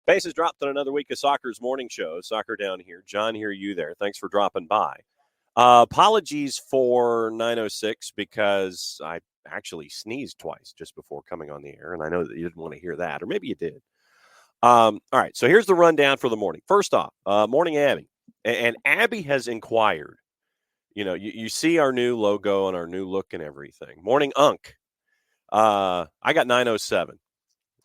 Bases dropped on another week of Soccer's morning show. Soccer Down Here. John here, you there. Thanks for dropping by. Apologies for 9:06 because I actually sneezed twice just before coming on the air, and I know that you didn't want to hear that, or maybe you did. All right, so here's the rundown for the morning. First off, morning Abby. And Abby has inquired. You know, you see our new logo and our new look and everything. Morning Unk. I got 9:07.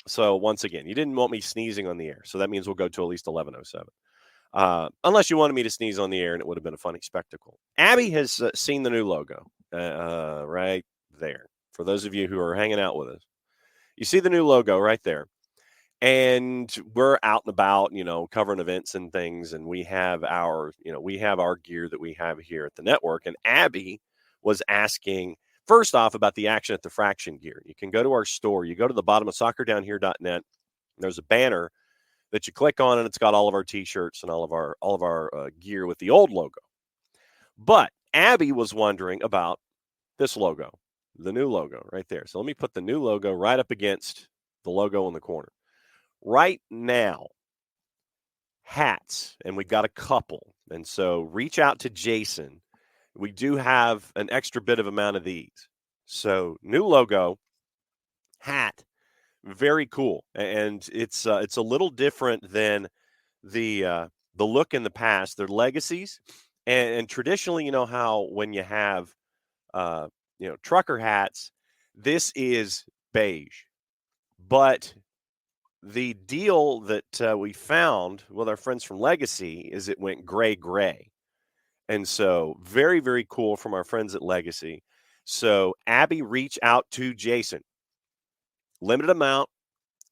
So once again, you didn't want me sneezing on the air. So that means we'll go to at least 11:07. Unless you wanted me to sneeze on the air and it would have been a funny spectacle. Abby has seen the new logo right there. For those of you who are hanging out with us, you see the new logo right there. And we're out and about, you know, covering events and things. And we have our gear that we have here at the network. And Abby was asking, first off, about the Action at the Fraction gear. You can go to our store. You go to the bottom of soccerdownhere.net. There's a banner that you click on, and it's got all of our T-shirts and all of our gear with the old logo. But Abby was wondering about this logo, the new logo right there. So let me put the new logo right up against the logo in the corner. Right now, hats, and we've got a couple. And so reach out to Jason. We do have an extra bit of amount of these. So new logo, hat, very cool. And it's a little different than the look in the past. They're legacies. And traditionally, you know how when you have, trucker hats, this is beige. But the deal that we found with our friends from Legacy is it went gray. And so very, very cool from our friends at Legacy. So Abby, reach out to Jason. Limited amount.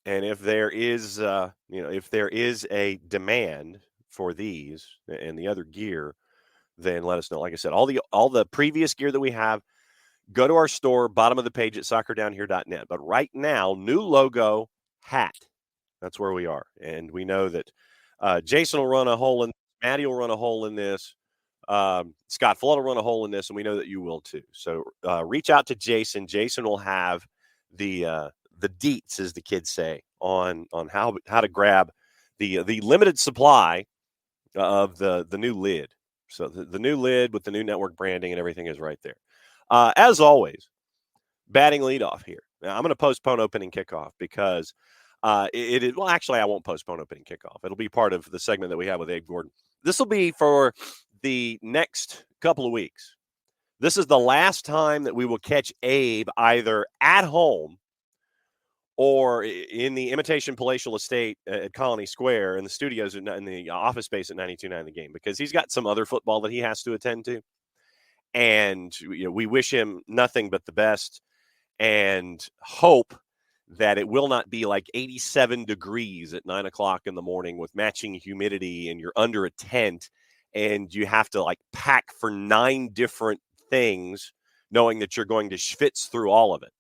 And if there is, a demand for these and the other gear, then let us know. Like I said, all the previous gear that we have, go to our store, bottom of the page at soccerdownhere.net. But right now, new logo, hat. That's where we are. And we know that Jason will run a hole in, Maddie will run a hole in this. Scott Flood will run a hole in this, and we know that you will too. So reach out to Jason. Jason will have the deets, as the kids say, on how to grab the limited supply of the new lid. So the new lid with the new network branding and everything is right there. As always, batting leadoff here. Now I'm going to postpone opening kickoff because it is, well, actually I won't postpone opening kickoff. It'll be part of the segment that we have with Abe Gordon. This will be for the next couple of weeks. This is the last time that we will catch Abe either at home or in the Imitation Palatial Estate at Colony Square in the studios in the office space at 92.9 The Game, because he's got some other football that he has to attend to. And we wish him nothing but the best and hope that it will not be like 87 degrees at 9 o'clock in the morning with matching humidity and you're under a tent and you have to like pack for 9 different things knowing that you're going to schwitz through all of it.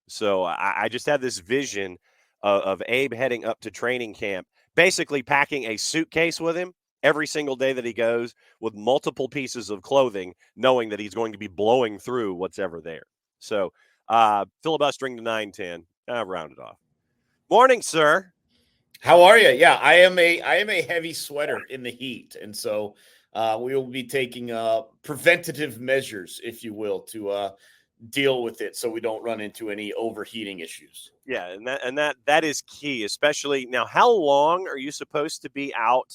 So I just have this vision of Abe heading up to training camp, basically packing a suitcase with him every single day that he goes with multiple pieces of clothing, knowing that he's going to be blowing through what's ever there. So filibustering to 9:10. Round it off. Morning, sir. How are you? Yeah, I am a heavy sweater in the heat, and so we will be taking preventative measures, if you will, to deal with it, so we don't run into any overheating issues. Yeah, and that is key, especially now. How long are you supposed to be out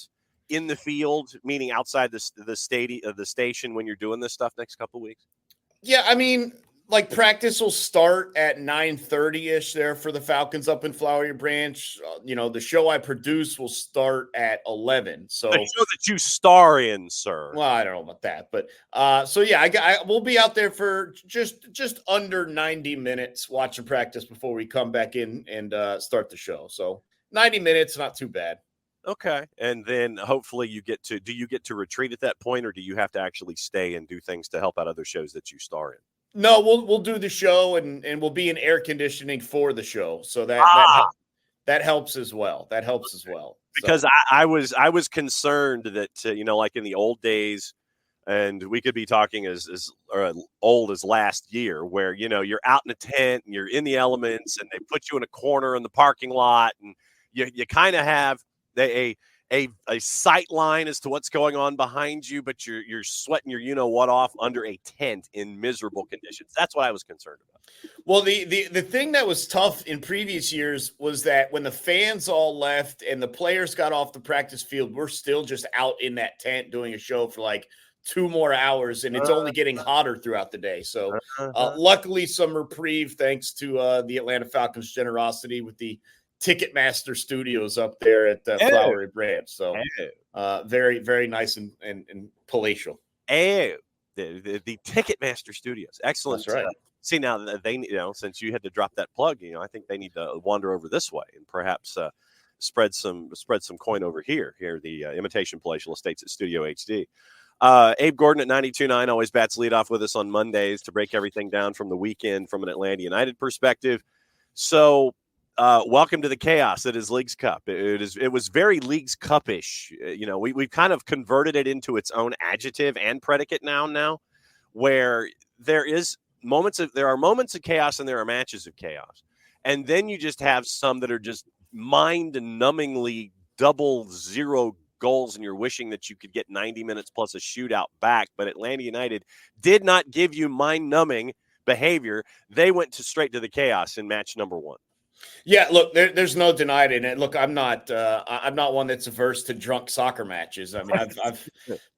in the field, meaning outside the station when you're doing this stuff next couple of weeks? Yeah, I mean, like practice will start at 9:30-ish there for the Falcons up in Flowery Branch. The show I produce will start at 11. So the show that you star in, sir. Well, I don't know about that, but we'll be out there for just under 90 minutes watching practice before we come back in and start the show. So 90 minutes, not too bad. Okay. And then hopefully do you get to retreat at that point, or do you have to actually stay and do things to help out other shows that you star in? No, we'll do the show, and we'll be in air conditioning for the show, so Ah, that helps as well. That helps as well. because So I was concerned that like in the old days, and we could be talking as old as last year, where you're out in a tent and you're in the elements, and they put you in a corner in the parking lot, and you kind of have a sight line as to what's going on behind you, but you're sweating your what off under a tent in miserable conditions. That's what I was concerned about. well, the thing that was tough in previous years was that when the fans all left and the players got off the practice field, we're still just out in that tent doing a show for like 2 more hours, and it's only getting hotter throughout the day. So Uh-huh. luckily some reprieve thanks to the Atlanta Falcons' generosity with the Ticketmaster studios up there at Oh, Flowery Branch. So oh, very, very nice and palatial. oh. The Ticketmaster Studios. That's Excellent. right. See, now that they, since you had to drop that plug, I think they need to wander over this way and perhaps spread some coin over here. The Imitation Palatial Estates at Studio HD. Abe Gordon at 92.9 always bats leadoff with us on Mondays to break everything down from the weekend from an Atlanta United perspective. So, welcome to the chaos that is Leagues Cup. It was very Leagues Cup-ish. We've kind of converted it into its own adjective and predicate now, where there are moments of chaos and there are matches of chaos, and then you just have some that are just mind-numbingly double zero goals, and you're wishing that you could get 90 minutes plus a shootout back. But Atlanta United did not give you mind-numbing behavior. They went straight to the chaos in match number one. Yeah, look, there's no denying it. Look, I'm not one that's averse to drunk soccer matches. I mean, I've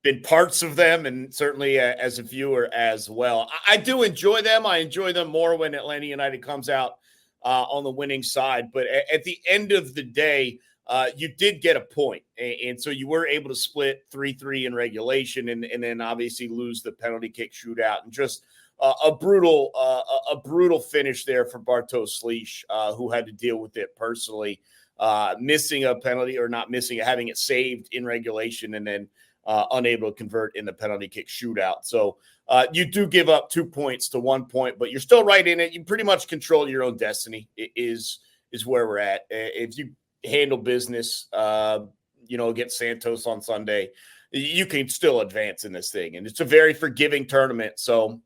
been parts of them, and certainly as a viewer as well. I do enjoy them. I enjoy them more when Atlanta United comes out on the winning side. But at the end of the day, you did get a point, and so you were able to split 3-3 in regulation, and then obviously lose the penalty kick shootout, and just a brutal finish there for Bartosz Slisz, who had to deal with it personally, missing a penalty, or not missing it, having it saved in regulation, and then unable to convert in the penalty kick shootout. So you do give up 2 points to 1 point, but you're still right in it. You pretty much control your own destiny. Is where we're at. If you handle business, against Santos on Sunday, you can still advance in this thing, and it's a very forgiving tournament. So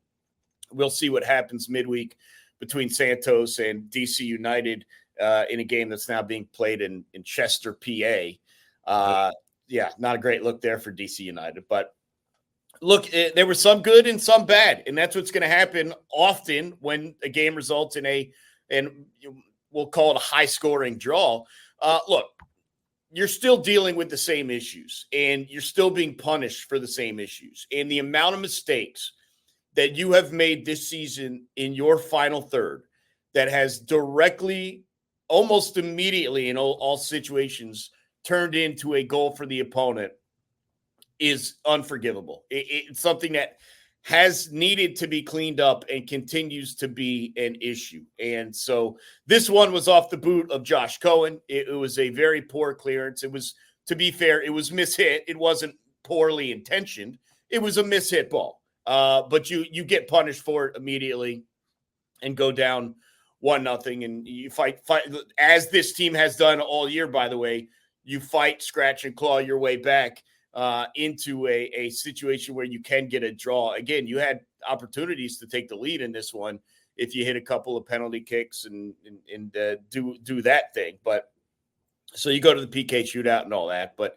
we'll see what happens midweek between Santos and DC United in a game that's now being played in Chester, PA. Yeah, not a great look there for DC United. But look, there was some good and some bad, and that's what's going to happen often when a game results in we'll call it a high-scoring draw. Look, you're still dealing with the same issues, and you're still being punished for the same issues. And the amount of mistakes that you have made this season in your final third that has directly, almost immediately in all situations, turned into a goal for the opponent is unforgivable. It's something that has needed to be cleaned up and continues to be an issue. And so this one was off the boot of Josh Cohen. It was a very poor clearance. It was, to be fair, it was mishit. It wasn't poorly intentioned. It was a mishit ball. But you get punished for it immediately and go down 1-0, and you fight as this team has done all year, by the way. You fight, scratch, and claw your way back into a situation where you can get a draw. Again, you had opportunities to take the lead in this one if you hit a couple of penalty kicks and do that thing. But so you go to the PK shootout and all that. But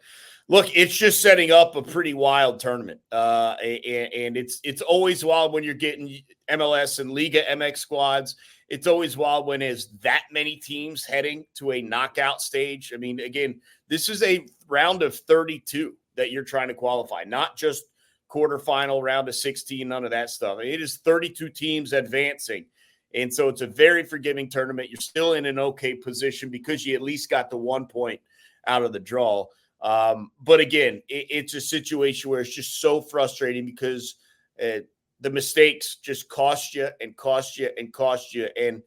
look, it's just setting up a pretty wild tournament. And it's always wild when you're getting MLS and Liga MX squads. It's always wild when there's that many teams heading to a knockout stage. I mean, again, this is a round of 32 that you're trying to qualify, not just quarterfinal, round of 16, none of that stuff. It is 32 teams advancing. And so it's a very forgiving tournament. You're still in an okay position because you at least got the 1 point out of the draw. But again, it's a situation where it's just so frustrating because the mistakes just cost you and cost you and cost you. And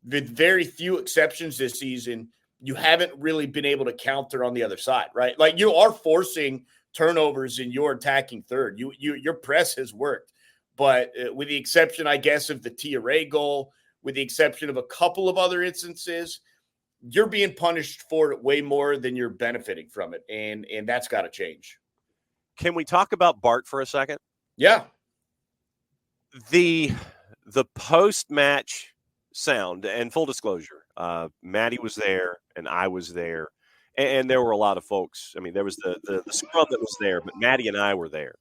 with very few exceptions this season, you haven't really been able to counter on the other side, right? Like you are forcing turnovers in your attacking third. Your press has worked, but with the exception, I guess, of the TRA goal, with the exception of a couple of other instances, you're being punished for it way more than you're benefiting from it, and that's got to change. Can we talk about Bart for a second? Yeah. The post-match sound, and full disclosure, Maddie was there and I was there, and there were a lot of folks. I mean, there was the scrum that was there, but Maddie and I were there.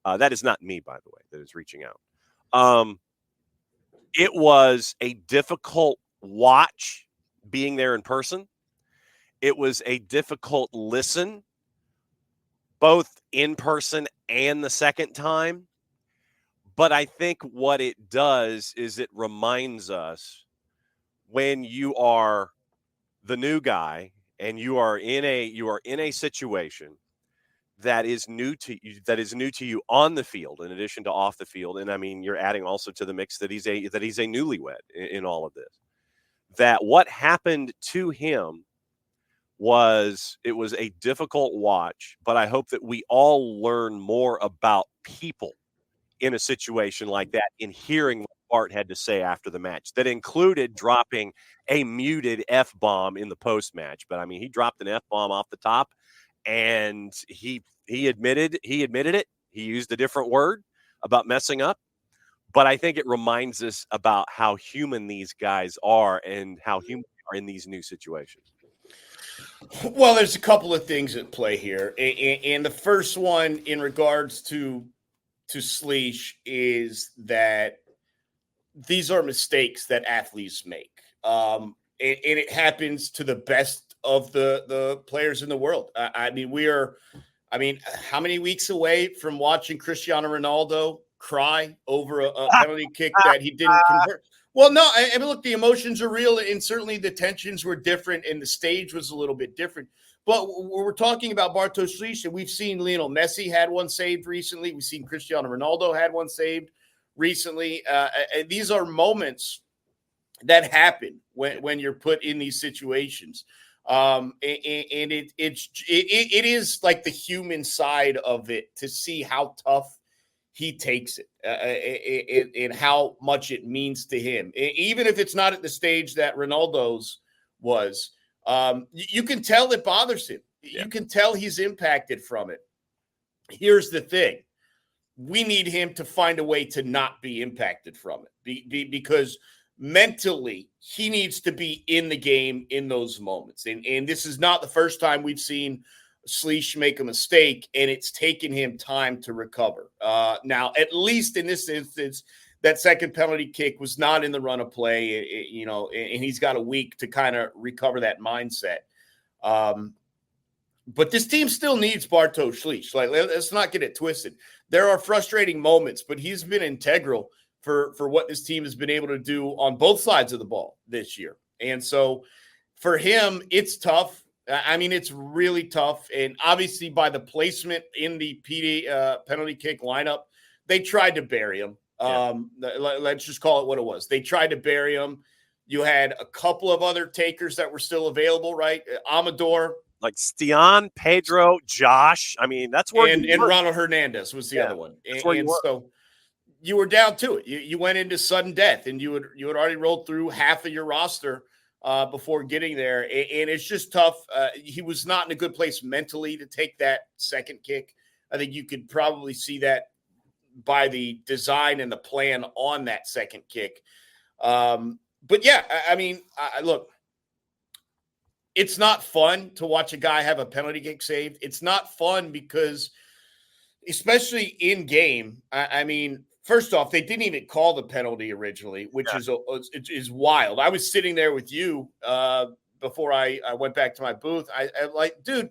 That is not me, by the way, that is reaching out. It was a difficult watch being there in person. It was a difficult listen, both in person and the second time. But I think what it does is it reminds us, when you are the new guy and you are in a situation that is new to you on the field, in addition to off the field. And I mean, you're adding also to the mix that he's a newlywed in all of this. That what happened to him was a difficult watch, but I hope that we all learn more about people in a situation like that, in hearing what Bart had to say after the match. That included dropping a muted F-bomb in the post-match. But I mean, he dropped an F-bomb off the top, and he admitted it. He used a different word about messing up. But I think it reminds us about how human these guys are and how human they are in these new situations. Well, there's a couple of things at play here. And the first one in regards to Sleesh is that these are mistakes that athletes make. And it happens to the best of the players in the world. I mean, how many weeks away from watching Cristiano Ronaldo cry over a penalty kick that he didn't convert? Well, no, I mean, look, the emotions are real, and certainly the tensions were different, and the stage was a little bit different. But we're talking about Bartosz Slisz, and we've seen Lionel Messi had one saved recently. We've seen Cristiano Ronaldo had one saved recently. These are moments that happen when you're put in these situations. And it is like the human side of it, to see how tough he takes it, and how much it means to him. Even if it's not at the stage that Ronaldo's was, you can tell it bothers him. Yeah. You can tell he's impacted from it. Here's the thing. We need him to find a way to not be impacted from it, because mentally he needs to be in the game in those moments. And this is not the first time we've seen Sleesh make a mistake, and it's taken him time to recover. Now, at least in this instance, that second penalty kick was not in the run of play, and he's got a week to kind of recover that mindset. But this team still needs Bartosz Slisz. Like, let's not get it twisted. There are frustrating moments, but he's been integral for what this team has been able to do on both sides of the ball this year. And so for him, it's tough. I mean, it's really tough. And obviously by the placement in the PD penalty kick lineup, they tried to bury him. Yeah. Let's just call it what it was. They tried to bury him. You had a couple of other takers that were still available, right? Amador. Like Stian, Pedro, Josh. I mean, that's where and Ronald Hernandez was the other one. And so you were down to it. You went into sudden death, and you had already rolled through half of your roster before getting there. And it's just tough. He was not in a good place mentally to take that second kick. I think you could probably see that by the design and the plan on that second kick. But yeah, I mean, look, it's not fun to watch a guy have a penalty kick saved. It's not fun because, especially in game, I mean, first off, they didn't even call the penalty originally, which is wild. I was sitting there with you before I went back to my booth. I like, dude,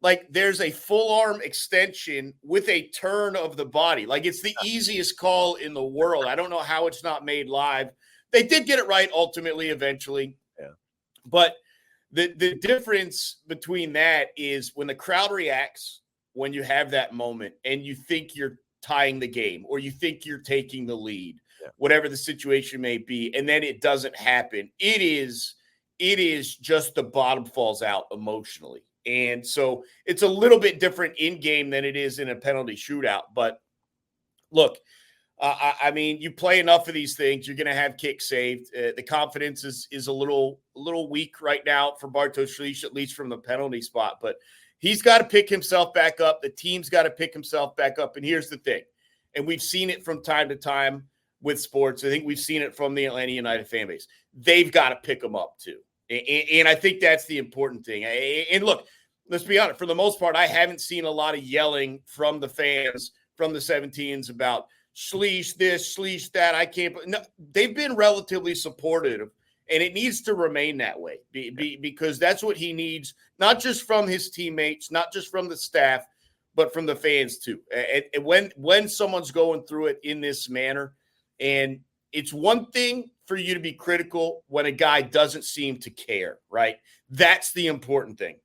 like, there's a full arm extension with a turn of the body. Like, it's the easiest call in the world. I don't know how it's not made live. They did get it right ultimately, eventually. Yeah. But the difference between that is when the crowd reacts, when you have that moment and you think you're tying the game or you think you're taking the lead, whatever the situation may be, and then it doesn't happen. It is it is just the bottom falls out emotionally. And so it's a little bit different in game than it is in a penalty shootout. But look, I mean, you play enough of these things, you're going to have kicks saved. The confidence is a little weak right now for Bartosz Slisz, at least from the penalty spot. But he's got to pick himself back up. The team's got to pick himself back up. And here's the thing, and we've seen it from time to time with sports. I think we've seen it from the Atlanta United fan base. They've got to pick them up too. And I think that's the important thing. And look, let's be honest, for the most part, I haven't seen a lot of yelling from the fans, from the 17s about Slisz this, Slisz that. I can't. No, they've been relatively supportive, and it needs to remain that way because that's what he needs, not just from his teammates, not just from the staff, but from the fans too. And when someone's going through it in this manner, and it's one thing for you to be critical when a guy doesn't seem to care, right? That's the important thing.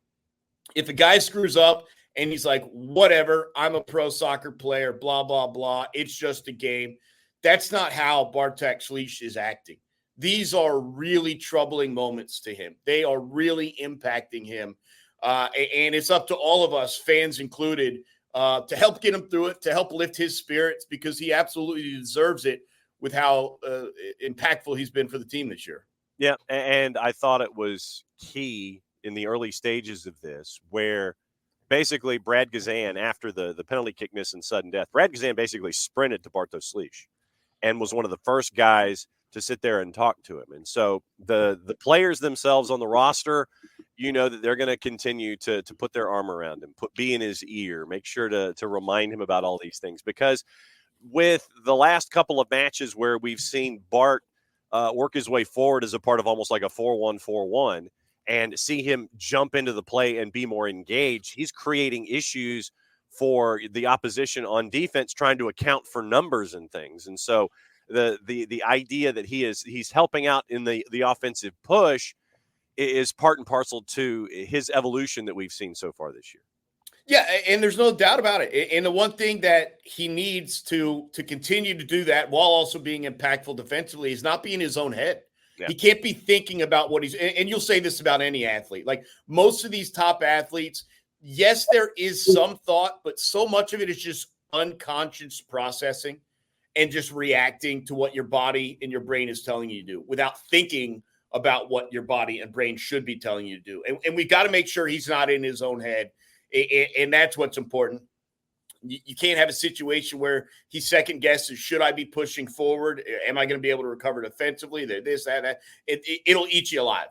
If a guy screws up and he's like, whatever, I'm a pro soccer player, blah, blah, blah, it's just a game. That's not how Bartosz Slisz is acting. These are really troubling moments to him. They are really impacting him. And it's up to all of us, fans included, to help get him through it, to help lift his spirits, because he absolutely deserves it with how impactful he's been for the team this year. Yeah, and I thought it was key in the early stages of this where basically Brad Gazan, after the penalty kick miss and sudden death, Brad Gazan basically sprinted to Bartosz Slisz and was one of the first guys to sit there and talk to him. And so the players themselves on the roster, you know that they're going to continue to put their arm around him, be in his ear, make sure to remind him about all these things. Because with the last couple of matches where we've seen Bart work his way forward as a part of almost like a 4-1-4-1 and see him jump into the play and be more engaged, he's creating issues for the opposition on defense, trying to account for numbers and things. And so the idea that he's helping out in the offensive push is part and parcel to his evolution that we've seen so far this year. Yeah, and there's no doubt about it. And the one thing that he needs to continue to do that while also being impactful defensively is not be in his own head. Yeah. He can't be thinking about what he's – and you'll say this about any athlete. Like most of these top athletes, yes, there is some thought, but so much of it is just unconscious processing and just reacting to what your body and your brain is telling you to do without thinking about what your body and brain should be telling you to do. And we've got to make sure he's not in his own head. And that's what's important. You can't have a situation where he second guesses, should I be pushing forward? Am I going to be able to recover defensively? This, that. It'll eat you alive.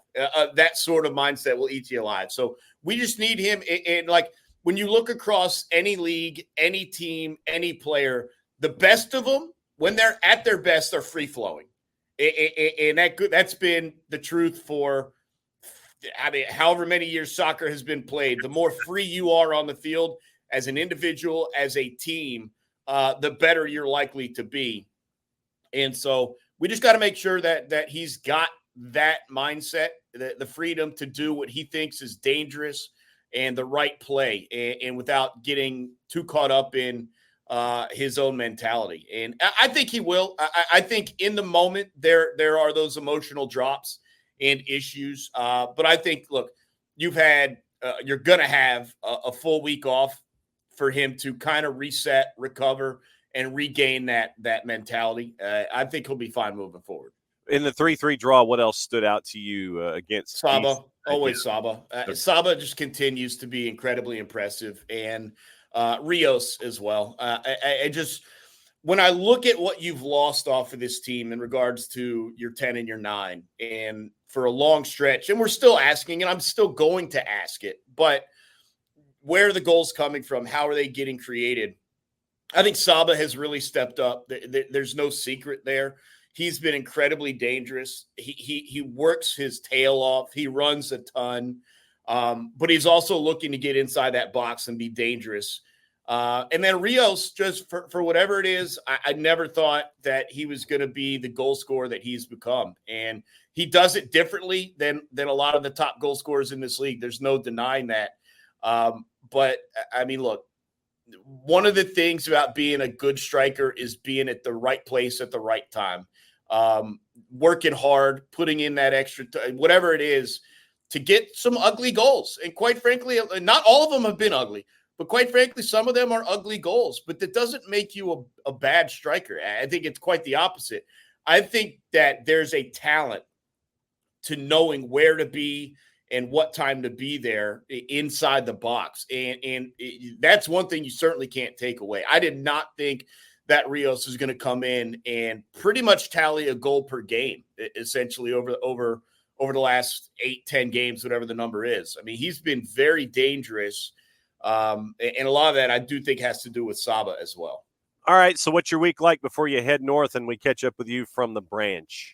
That sort of mindset will eat you alive. So we just need him. And like when you look across any league, any team, any player, the best of them, when they're at their best, they're free flowing. And that's been the truth for, I mean, however many years soccer has been played. The more free you are on the field as an individual, as a team, the better you're likely to be. And so we just got to make sure that he's got that mindset, the freedom to do what he thinks is dangerous and the right play, and without getting too caught up in his own mentality. And I think he will. I think in the moment there are those emotional drops and issues. But I think, look, you're going to have a full week off for him to kind of reset, recover, and regain that mentality. I think he'll be fine moving forward. In the 3-3 draw, what else stood out to you against Saba? Always Saba. Saba just continues to be incredibly impressive, and Rios as well. I just – when I look at what you've lost off of this team in regards to your 10 and your 9, and for a long stretch, and we're still asking, and I'm still going to ask it, but where are the goals coming from? How are they getting created? I think Saba has really stepped up. There's no secret there. He's been incredibly dangerous. He works his tail off. He runs a ton, but he's also looking to get inside that box and be dangerous. And then Rios, just for whatever it is, I never thought that he was going to be the goal scorer that he's become. And he does it differently than a lot of the top goal scorers in this league. There's no denying that. But, I mean, look, one of the things about being a good striker is being at the right place at the right time. working hard, putting in that extra whatever it is to get some ugly goals. And quite frankly, not all of them have been ugly, but quite frankly, some of them are ugly goals. But that doesn't make you a bad striker. I think it's quite the opposite. I think that there's a talent to knowing where to be and what time to be there inside the box. And that's one thing you certainly can't take away. I did not think that Rios is going to come in and pretty much tally a goal per game, essentially over the last 8-10 games, whatever the number is. I mean, he's been very dangerous. And a lot of that I do think has to do with Saba as well. All right. So what's your week like before you head north and we catch up with you from the branch?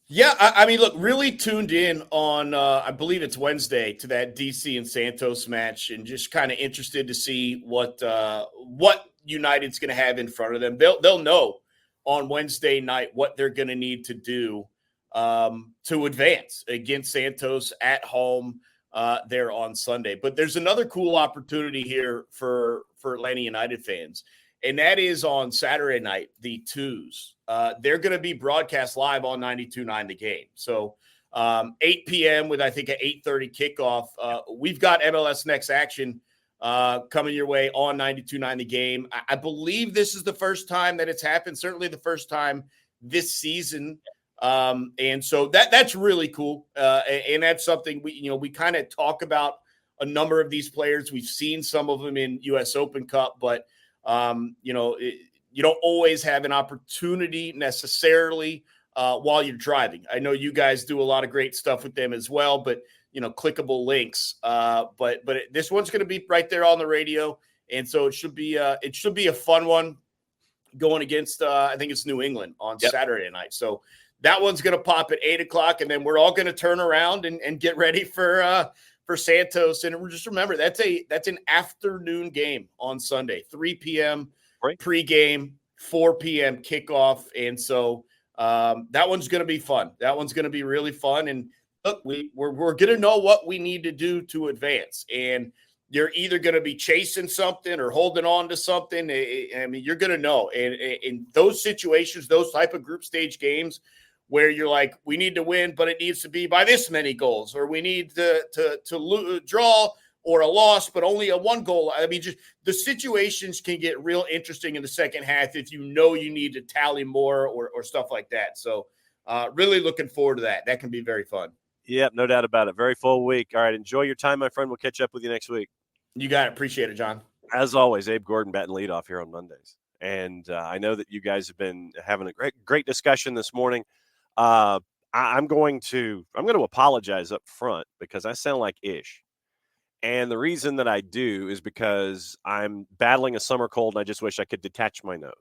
Yeah, I mean, look, really tuned in on, I believe it's Wednesday, to that DC and Santos match, and just kind of interested to see what United's going to have in front of them. They'll know on Wednesday night what they're going to need to do to advance against Santos at home there on Sunday. But there's another cool opportunity here for Atlanta United fans, and that is on Saturday night, the twos. They're going to be broadcast live on 92.9 The Game. So 8 p.m. with, I think, an 8:30 kickoff. We've got MLS Next Action coming your way on 92.9 The Game. I believe this is the first time that it's happened, certainly the first time this season. And so that's really cool. And that's something we kind of talk about a number of these players. We've seen some of them in US Open Cup, but you don't always have an opportunity necessarily while you're driving. I know you guys do a lot of great stuff with them as well, but clickable links. But this one's going to be right there on the radio, and so it should be a fun one going against I think it's New England on Saturday night. So that one's going to pop at 8:00, and then we're all going to turn around and get ready for Santos. And just remember, that's an afternoon game on Sunday, 3 p.m. pregame, 4 p.m. kickoff. And so that one's going to be fun. That one's going to be really fun. And look, we're going to know what we need to do to advance. And you're either going to be chasing something or holding on to something. I mean, you're going to know. And in those situations, those type of group stage games where you're like, we need to win, but it needs to be by this many goals, or we need to draw or a loss, but only a 1 goal. I mean, just the situations can get real interesting in the second half if you need to tally more or stuff like that. So really looking forward to that. That can be very fun. Yep, no doubt about it. Very full week. All right, enjoy your time, my friend. We'll catch up with you next week. You got it. Appreciate it, John. As always, Abe Gordon batting leadoff here on Mondays. And I know that you guys have been having a great discussion this morning. I'm going to apologize up front because I sound like Ish. And the reason that I do is because I'm battling a summer cold and I just wish I could detach my nose.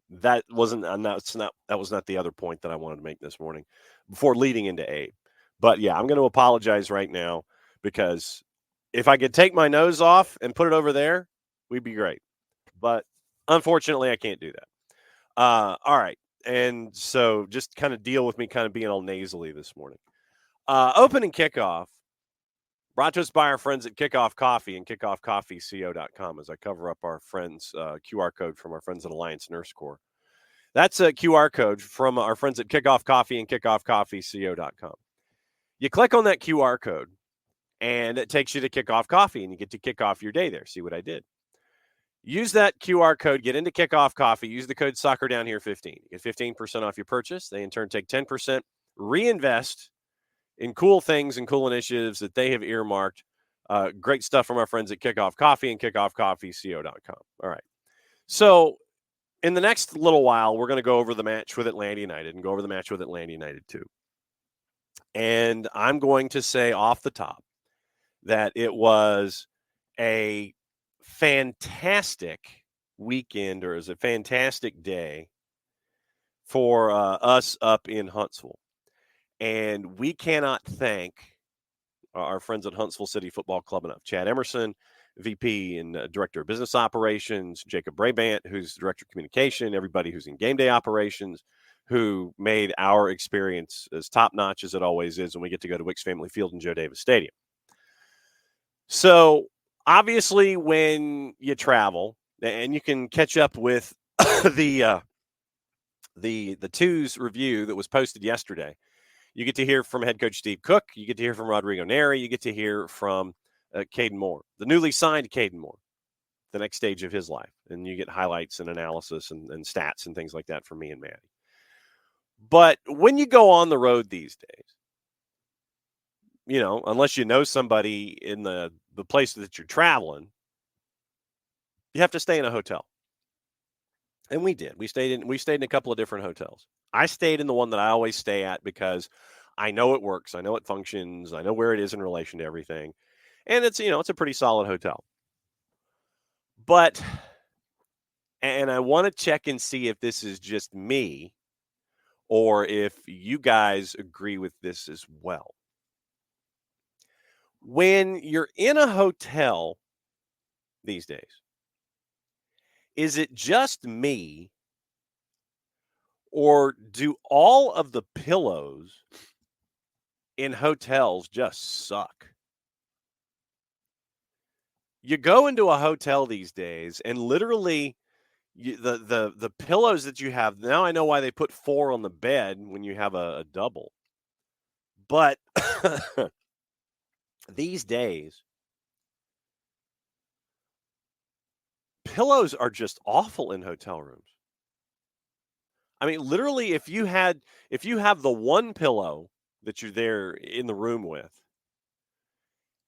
That was not the other point that I wanted to make this morning before leading into Abe. But yeah, I'm going to apologize right now because if I could take my nose off and put it over there, we'd be great. But unfortunately, I can't do that. All right. And so just kind of deal with me kind of being all nasally this morning. Opening kickoff brought to us by our friends at Kickoff Coffee and kickoffcoffeeco.com as I cover up our friends' QR code from our friends at Alliance Nurse Corps. That's a QR code from our friends at Kickoff Coffee and kickoffcoffeeco.com. You click on that QR code, and it takes you to Kickoff Coffee, and you get to kick off your day there. See what I did? Use that QR code, get into Kickoff Coffee, use the code SoccerDownHere15. You get 15% off your purchase. They, in turn, take 10%, reinvest in cool things and cool initiatives that they have earmarked. Great stuff from our friends at Kickoff Coffee and kickoffcoffeeco.com. All right. So in the next little while, we're going to go over the match with Atlanta United and go over the match with Atlanta United too. And I'm going to say off the top that it was a fantastic weekend, or is a fantastic day for us up in Huntsville. And we cannot thank our friends at Huntsville City Football Club enough. Chad Emerson, VP and Director of Business Operations, Jacob Brabant, who's Director of Communication, everybody who's in game day operations, who made our experience as top-notch as it always is when we get to go to Wicks Family Field and Joe Davis Stadium. So, obviously, when you travel, and you can catch up with the the twos review that was posted yesterday, you get to hear from head coach Steve Cook. You get to hear from Rodrigo Neri. You get to hear from Caden Moore, the newly signed Caden Moore, the next stage of his life. And you get highlights and analysis and stats and things like that from me and Maddie. But when you go on the road these days, you know, unless you know somebody in the place that you're traveling, you have to stay in a hotel. And we did. We stayed in a couple of different hotels. I stayed in the one that I always stay at because I know it works. I know it functions. I know where it is in relation to everything. And it's, you know, it's a pretty solid hotel. But, and I want to check and see if this is just me or if you guys agree with this as well. When you're in a hotel these days, is it just me or do all of the pillows in hotels just suck? You go into a hotel these days and literally the pillows that you have, now I know why they put 4 on the bed when you have a double. But these days, pillows are just awful in hotel rooms. I mean, literally, if you have the one pillow that you're there in the room with,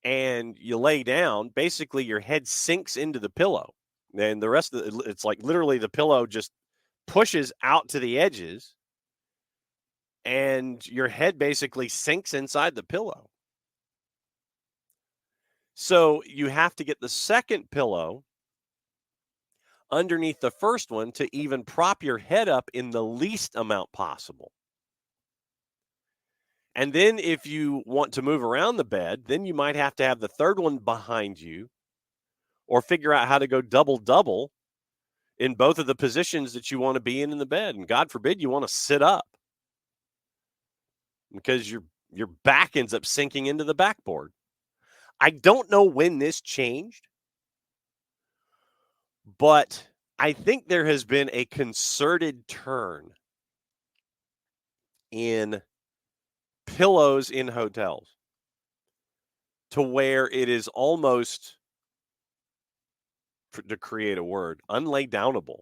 and you lay down, basically your head sinks into the pillow, and the rest of it's like literally the pillow just pushes out to the edges, and your head basically sinks inside the pillow. So you have to get the second pillow underneath the first one to even prop your head up in the least amount possible. And then if you want to move around the bed, then you might have to have the third one behind you or figure out how to go double in both of the positions that you want to be in the bed. And God forbid you want to sit up because your back ends up sinking into the backboard. I don't know when this changed, but I think there has been a concerted turn in pillows in hotels to where it is almost, to create a word, unlaydownable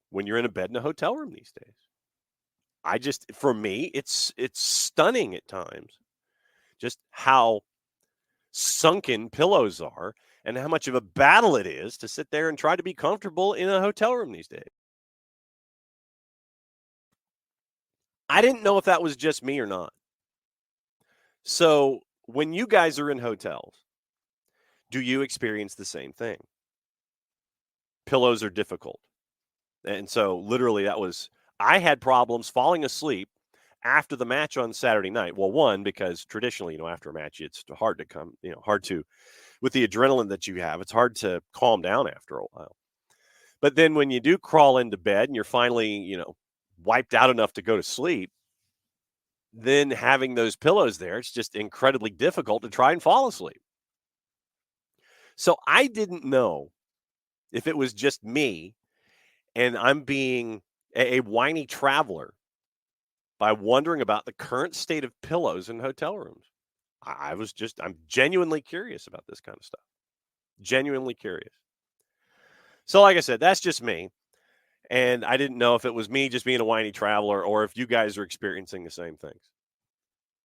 when you're in a bed in a hotel room these days. For me, it's stunning at times just how sunken pillows are and how much of a battle it is to sit there and try to be comfortable in a hotel room these days. I didn't know if that was just me or not. So when you guys are in hotels, do you experience the same thing? Pillows are difficult. And so literally I had problems falling asleep after the match on Saturday night. Well, one, because traditionally, after a match, it's hard to, with the adrenaline that you have, it's hard to calm down after a while. But then when you do crawl into bed and you're finally, wiped out enough to go to sleep, then having those pillows there, it's just incredibly difficult to try and fall asleep. So I didn't know if it was just me and I'm being a whiny traveler by wondering about the current state of pillows in hotel rooms. I'm genuinely curious about this kind of stuff. Genuinely curious. So like I said, that's just me. And I didn't know if it was me just being a whiny traveler or if you guys are experiencing the same things.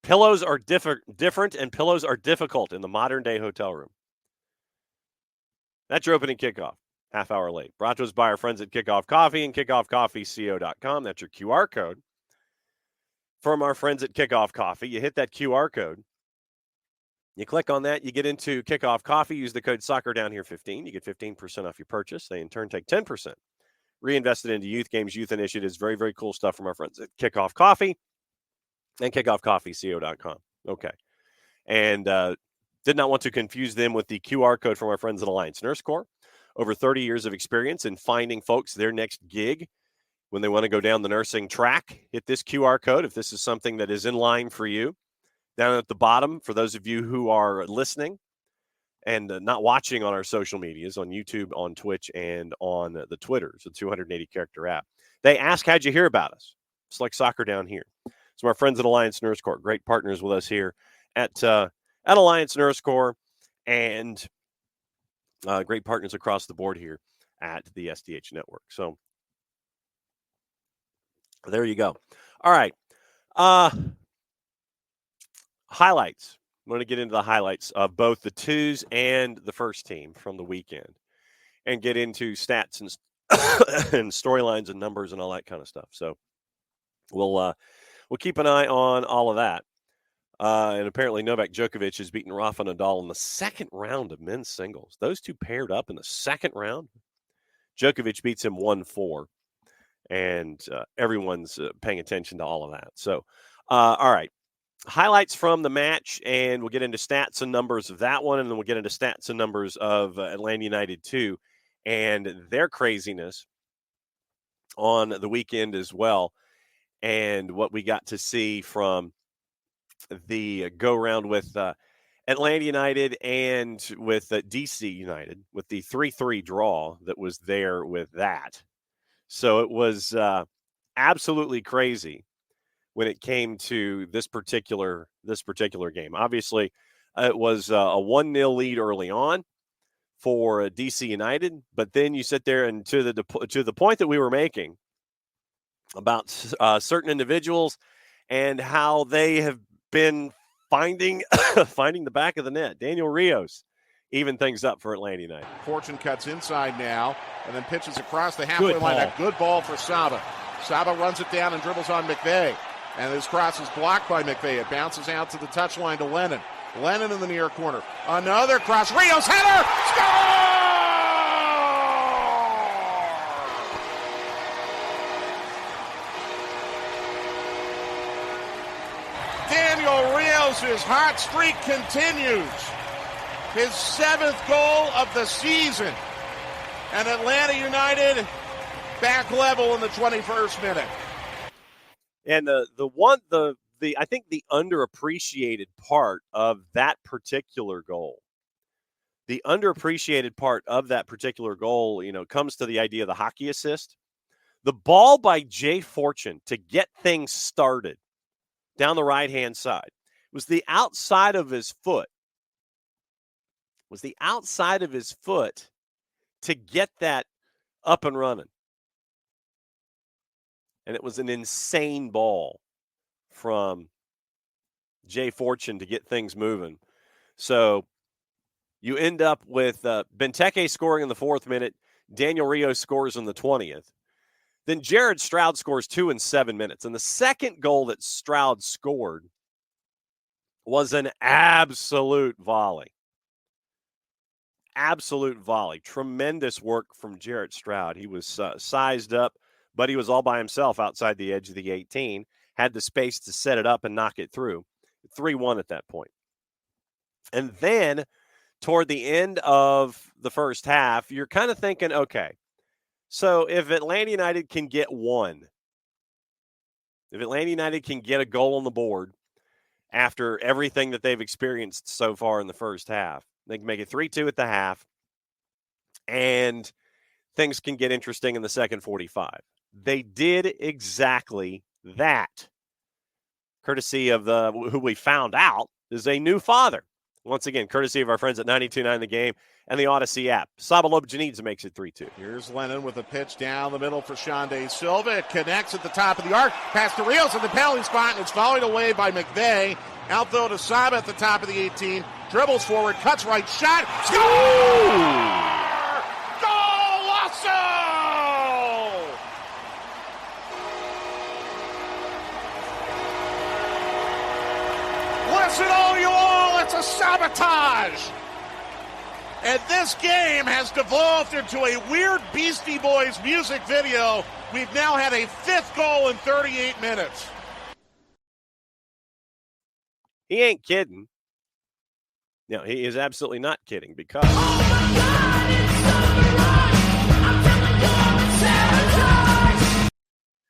Pillows are different and pillows are difficult in the modern day hotel room. That's your opening kickoff. Half hour late. Brought to us by our friends at Kickoff Coffee and kickoffcoffeeco.com. That's your QR code. From our friends at Kickoff Coffee, you hit that QR code. You click on that, you get into Kickoff Coffee, use the code SoccerDownHere15. You get 15% off your purchase. They in turn take 10%. Reinvested into youth games, youth initiatives. Very, very cool stuff from our friends at Kickoff Coffee and kickoffcoffeeco.com. Okay. And did not want to confuse them with the QR code from our friends at Alliance Nurse Corps. Over 30 years of experience in finding folks their next gig when they want to go down the nursing track. Hit this QR code if this is something that is in line for you. Down at the bottom, for those of you who are listening and not watching on our social medias, on YouTube, on Twitch, and on the Twitter, it's a 280-character app. They ask, how'd you hear about us? It's like soccer down here. So our friends at Alliance Nurse Corps, great partners with us here at Alliance Nurse Corps, and great partners across the board here at the SDH Network. So there you go. All right. Highlights. I'm going to get into the highlights of both the twos and the first team from the weekend and get into stats and, and storylines and numbers and all that kind of stuff. So we'll keep an eye on all of that. And apparently Novak Djokovic has beaten Rafa Nadal in the second round of men's singles. Those two paired up in the second round. Djokovic beats him 1-4. And everyone's paying attention to all of that. So, all right. Highlights from the match, and we'll get into stats and numbers of that one, and then we'll get into stats and numbers of Atlanta United 2 and their craziness on the weekend as well, and what we got to see from the go-round with Atlanta United and with DC United, with the 3-3 draw that was there with that. So it was absolutely crazy when it came to this particular game. Obviously, it was a 1-0 lead early on for DC United, but then you sit there and to the point that we were making about certain individuals and how they have been finding the back of the net. Daniel Rios even things up for Atlanta United. Fortune cuts inside now and then pitches across the halfway line. A good ball for Saba. Saba runs it down and dribbles on McVeigh. And this cross is blocked by McVeigh. It bounces out to the touchline to Lennon. Lennon in the near corner. Another cross. Rios header! Score! Daniel Rios' hot streak continues. His 7th goal of the season. And Atlanta United back level in the 21st minute. And I think the underappreciated part of that particular goal, comes to the idea of the hockey assist. The ball by Jay Fortune to get things started down the right-hand side was the outside of his foot. To get that up and running. And it was an insane ball from Jay Fortune to get things moving. So you end up with Benteke scoring in the 4th minute. Daniel Rios scores in the 20th. Then Jared Stroud scores 2 in 7 minutes. And the second goal that Stroud scored was an absolute volley. Tremendous work from Jared Stroud. He was sized up, but he was all by himself outside the edge of the 18, had the space to set it up and knock it through. 3-1 at that point. And then toward the end of the first half, you're kind of thinking, okay, so if Atlanta United can get one, if Atlanta United can get a goal on the board after everything that they've experienced so far in the first half, they can make it 3-2 at the half, and things can get interesting in the second 45. They did exactly that, courtesy of who we found out is a new father. Once again, courtesy of our friends at 92.9 The Game and the Odyssey app. Saba Lobjanidze makes it 3-2. Here's Lennon with a pitch down the middle for Shande Silva. It connects at the top of the arc. Pass to Rios in the penalty spot, and it's volleyed away by McVeigh. Out though to Saba at the top of the 18. Dribbles forward, cuts right, shot. Score! Golazo! Listen, all you all, it's a sabotage. And this game has devolved into a weird Beastie Boys music video. We've now had a 5th goal in 38 minutes. He ain't kidding. No, he is absolutely not kidding because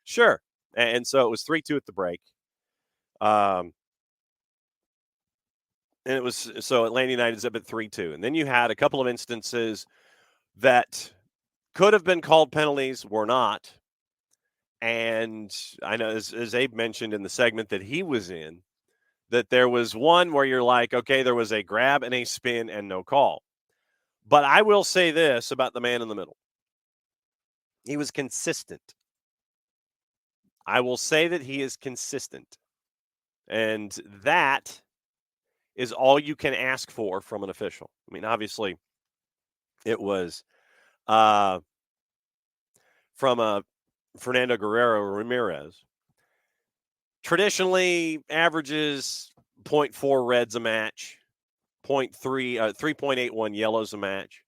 sure. And so it was 3-2 at the break. And it was so Atlanta United's up at 3-2. And then you had a couple of instances that could have been called penalties, were not. And I know, as Abe mentioned in the segment that he was in, that there was one where you're like, okay, there was a grab and a spin and no call. But I will say this about the man in the middle. He was consistent. I will say that he is consistent. And that is all you can ask for from an official. I mean, obviously, it was from Fernando Guerrero Ramirez. Traditionally, averages 0.4 reds a match, 3.81 yellows a match.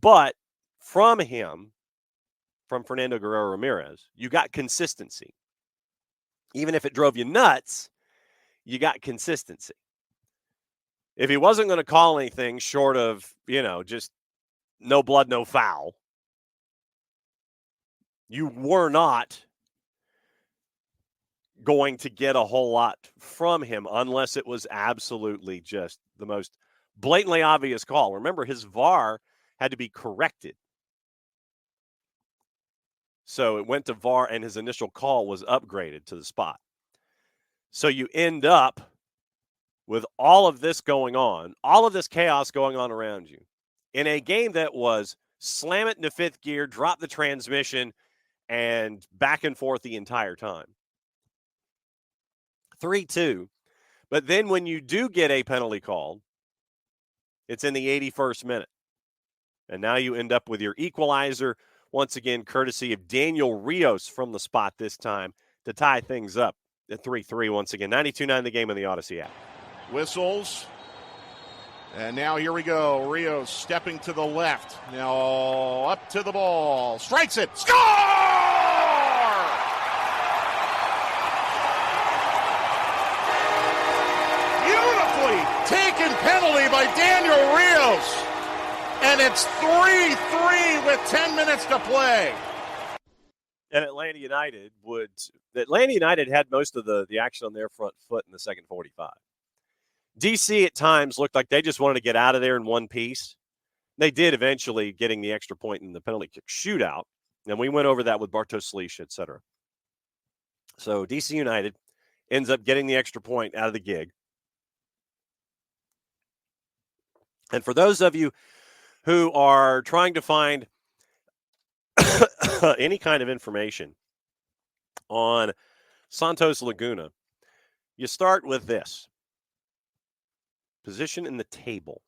But from him, from Fernando Guerrero Ramirez, you got consistency. Even if it drove you nuts, you got consistency. If he wasn't going to call anything short of, just no blood, no foul, you were not going to get a whole lot from him unless it was absolutely just the most blatantly obvious call. Remember, his VAR had to be corrected. So it went to VAR, and his initial call was upgraded to the spot. So you end up with all of this going on, all of this chaos going on around you, in a game that was slam it into fifth gear, drop the transmission, and back and forth the entire time. 3-2. But then when you do get a penalty called, it's in the 81st minute. And now you end up with your equalizer, once again, courtesy of Daniel Rios from the spot this time to tie things up at 3-3 once again. 92-9 the game on the Odyssey app. Whistles. And now here we go. Rios stepping to the left. Now up to the ball. Strikes it. Score! Beautifully taken penalty by Daniel Rios. And it's 3-3 with 10 minutes to play. And Atlanta United had most of the action on their front foot in the second 45. DC at times looked like they just wanted to get out of there in one piece. They did eventually, getting the extra point in the penalty kick shootout. And we went over that with Bartosz Slisz, et cetera. So DC United ends up getting the extra point out of the gig. And for those of you who are trying to find any kind of information on Santos Laguna, you start with this. Position in the table.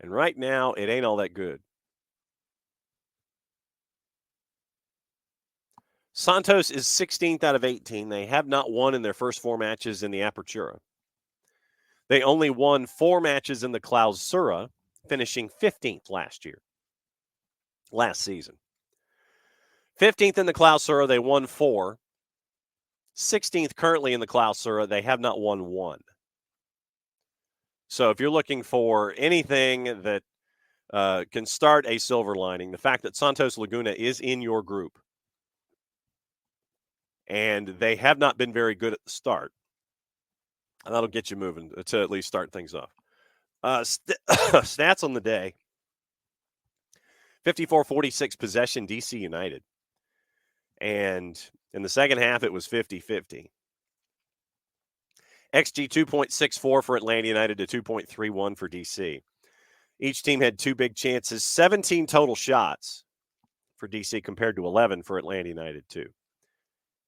And right now, it ain't all that good. Santos is 16th out of 18. They have not won in their first 4 matches in the Apertura. They only won 4 matches in the Clausura, finishing 15th last season. 15th in the Clausura, they won 4. 16th currently in the Clausura, they have not won 1. So if you're looking for anything that can start a silver lining, the fact that Santos Laguna is in your group and they have not been very good at the start, that'll get you moving to at least start things off. Stats on the day: 54-46 possession, DC United. And in the second half, it was 50-50. XG 2.64 for Atlanta United to 2.31 for DC. Each team had 2 big chances, 17 total shots for DC compared to 11 for Atlanta United, 2.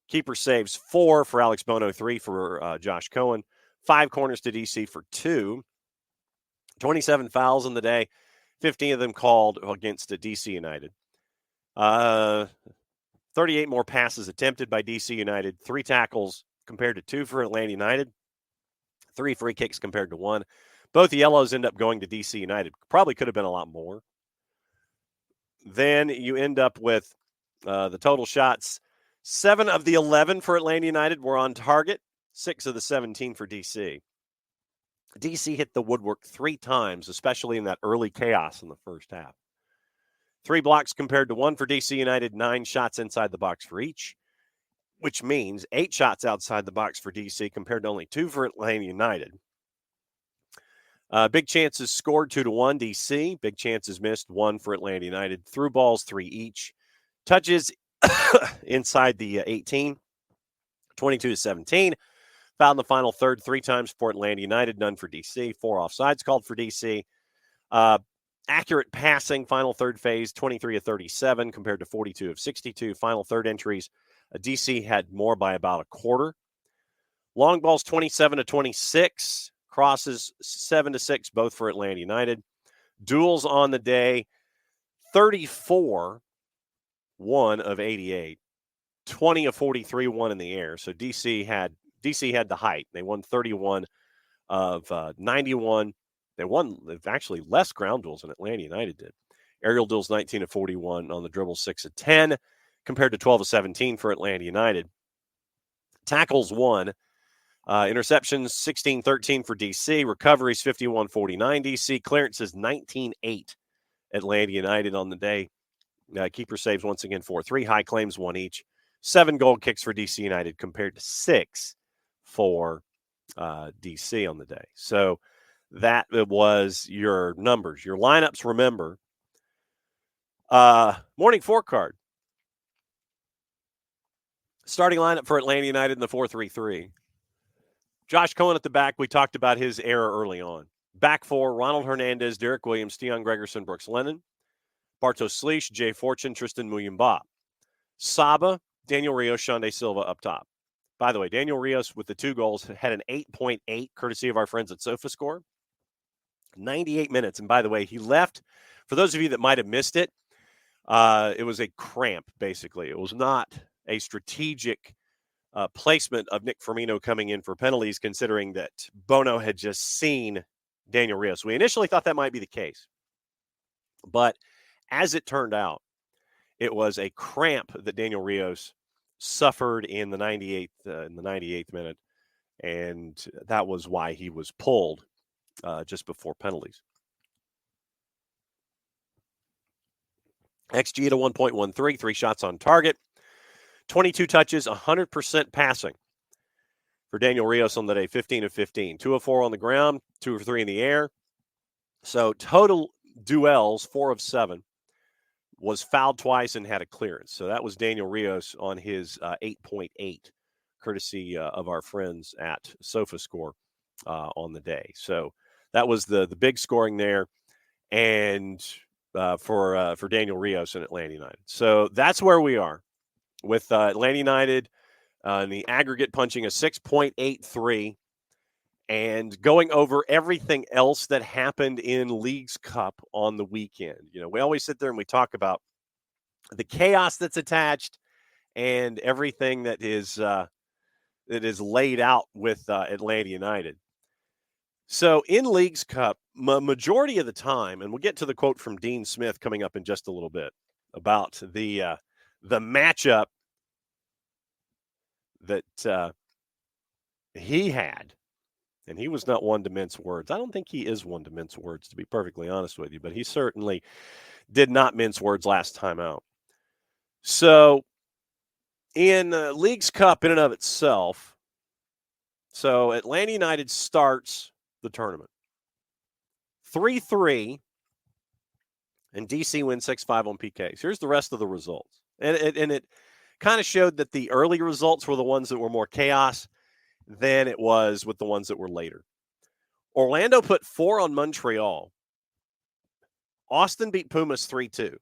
Keeper saves 4 for Alex Bono, 3 for Josh Cohen. 5 corners to DC for 2. 27 fouls in the day, 15 of them called against DC United. 38 more passes attempted by DC United. 3 tackles compared to 2 for Atlanta United. 3 free kicks compared to 1. Both yellows end up going to DC United. Probably could have been a lot more. Then you end up with the total shots. 7 of the 11 for Atlanta United were on target. 6 of the 17 for DC. DC hit the woodwork 3 times, especially in that early chaos in the first half. 3 blocks compared to 1 for DC United. 9 shots inside the box for each, which means 8 shots outside the box for DC compared to only 2 for Atlanta United. Big chances scored 2-1 DC. Big chances missed 1 for Atlanta United. Through balls 3 each. Touches inside the 18, 22-17. Fouled in the final third 3 times for Atlanta United, none for DC. 4 offsides called for DC. Accurate passing, final third phase, 23 of 37 compared to 42 of 62. Final third entries, DC had more by about a quarter. Long balls, 27 to 26. Crosses, 7 to 6, both for Atlanta United. Duels on the day, 34, 1 of 88. 20 of 43, 1 in the air. So DC had the height. They won 31 of 91. They've actually less ground duels than Atlanta United did. Aerial duels, 19 of 41 on the dribble, 6 of 10 compared to 12 of 17 for Atlanta United. Tackles, 1. Interceptions, 16-13 for DC. Recoveries, 51-49 DC. Clearances, 19-8 Atlanta United on the day. Keeper saves once again 4-3. High claims, 1 each. 7 goal kicks for DC United compared to 6 for DC on the day. So that was your numbers. Your lineups, remember. Morning 4 card. Starting lineup for Atlanta United in the 4-3-3. Josh Cohen at the back. We talked about his error early on. Back 4, Ronald Hernandez, Derek Williams, Deion Gregerson, Brooks Lennon, Bartosz Slisz, Jay Fortune, Tristan Muyumba. Saba, Daniel Rios, Shande Silva up top. By the way, Daniel Rios with the 2 goals had an 8.8 courtesy of our friends at SofaScore. 98 minutes. And by the way, he left. For those of you that might have missed it, it was a cramp, basically. It was not a strategic placement of Nick Firmino coming in for penalties, considering that Bono had just seen Daniel Rios. We initially thought that might be the case. But as it turned out, it was a cramp that Daniel Rios suffered in the 98th minute, and that was why he was pulled just before penalties. XG to 1.13, 3 shots on target, 22 touches, 100% passing for Daniel Rios on the day, 15 of 15. 2 of 4 on the ground, 2 of 3 in the air. So total duels, 4 of 7. Was fouled twice and had a clearance. So that was Daniel Rios on his 8.8, courtesy of our friends at SofaScore on the day. So that was the big scoring there, and for Daniel Rios and Atlanta United. So that's where we are with Atlanta United in the aggregate punching a 6.83. And going over everything else that happened in Leagues Cup on the weekend. You know, we always sit there and we talk about the chaos that's attached and everything that is laid out with Atlanta United. So in Leagues Cup, majority of the time, and we'll get to the quote from Dean Smith coming up in just a little bit about the matchup that he had. And he was not one to mince words. I don't think he is one to mince words, to be perfectly honest with you, but he certainly did not mince words last time out. So in Leagues Cup in and of itself, so Atlanta United starts the tournament 3-3, and DC wins 6-5 on PKs. Here's the rest of the results. And it kind of showed that the early results were the ones that were more chaos than it was with the ones that were later. Orlando put 4 on Montreal. Austin beat Pumas 3-2.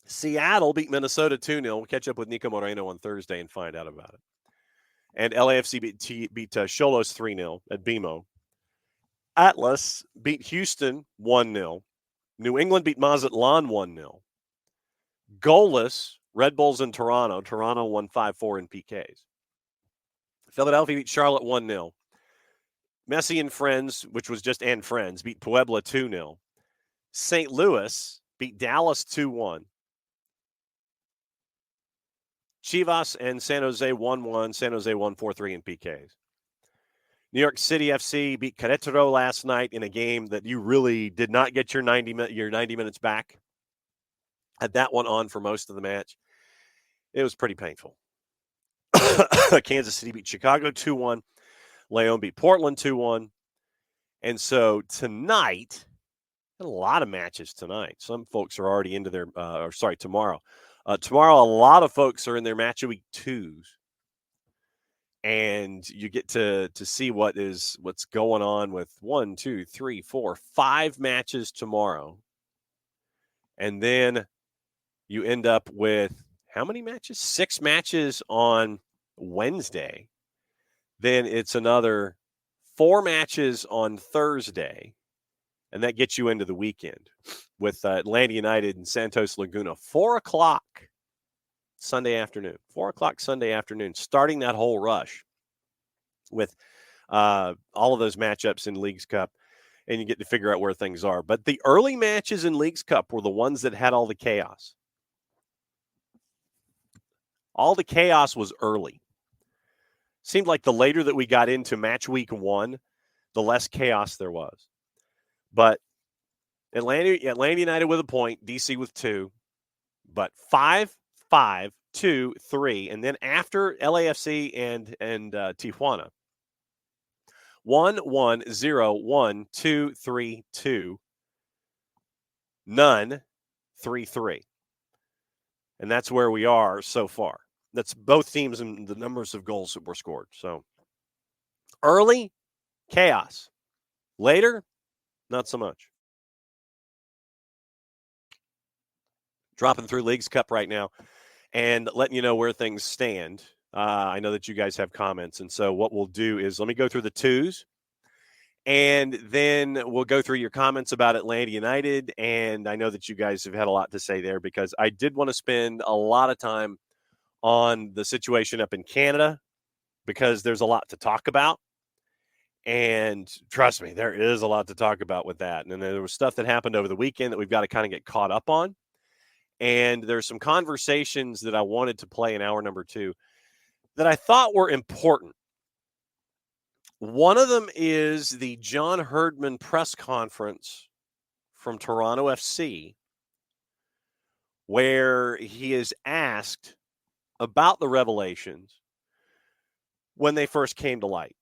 Seattle beat Minnesota 2-0. We'll catch up with Nico Moreno on Thursday and find out about it. And LAFC beat Xolos 3-0 at BMO. Atlas beat Houston 1-0. New England beat Mazatlan 1-0. Goalless, Red Bulls in Toronto. Toronto won 5-4 in PKs. Philadelphia beat Charlotte 1-0. Messi and Friends, which was just and Friends, beat Puebla 2-0. St. Louis beat Dallas 2-1. Chivas and San Jose 1-1. San Jose won 4-3 in PKs. New York City FC beat Querétaro last night in a game that you really did not get your 90 minutes back. Had that one on for most of the match. It was pretty painful. Kansas City beat Chicago 2-1. Leon beat Portland 2-1. And so tonight, a lot of matches tonight. Some folks are already into their, tomorrow. Tomorrow, a lot of folks are in their match of week 2s. And you get to see what's going on with 1, 2, 3, 4, 5 matches tomorrow. And then you end up with how many matches? 6 matches on Wednesday. Then it's another 4 matches on Thursday. And that gets you into the weekend with Atlanta United and Santos Laguna. 4 o'clock Sunday afternoon. 4 o'clock Sunday afternoon, starting that whole rush with all of those matchups in Leagues Cup. And you get to figure out where things are. But the early matches in Leagues Cup were the ones that had all the chaos. All the chaos was early. Seemed like the later that we got into match week 1, the less chaos there was. But Atlanta United with a point, DC with 2. But 5, 5, 2, 3. And then after LAFC and Tijuana, 1, 1, 0, 1, 2, 3, 2. None, 3, 3. And that's where we are so far. That's both teams and the numbers of goals that were scored. So early, chaos. Later, not so much. Dropping through Leagues Cup right now and letting you know where things stand. I know that you guys have comments. And so what we'll do is let me go through the 2s. And then we'll go through your comments about Atlanta United. And I know that you guys have had a lot to say there because I did want to spend a lot of time on the situation up in Canada because there's a lot to talk about. And trust me, there is a lot to talk about with that. And then there was stuff that happened over the weekend that we've got to kind of get caught up on. And there's some conversations that I wanted to play in hour number 2 that I thought were important. One of them is the John Herdman press conference from Toronto FC, where he is asked about the revelations when they first came to light.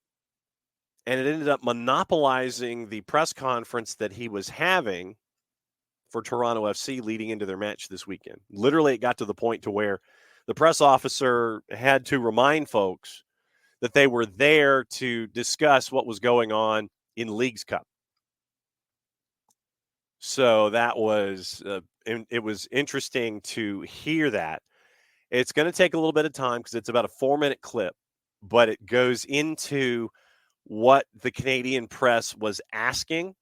And it ended up monopolizing the press conference that he was having for Toronto FC leading into their match this weekend. Literally, it got to the point to where the press officer had to remind folks that they were there to discuss what was going on in Leagues Cup. So that was, it was interesting to hear that. It's going to take a little bit of time because it's about a 4-minute clip, but it goes into what the Canadian press was asking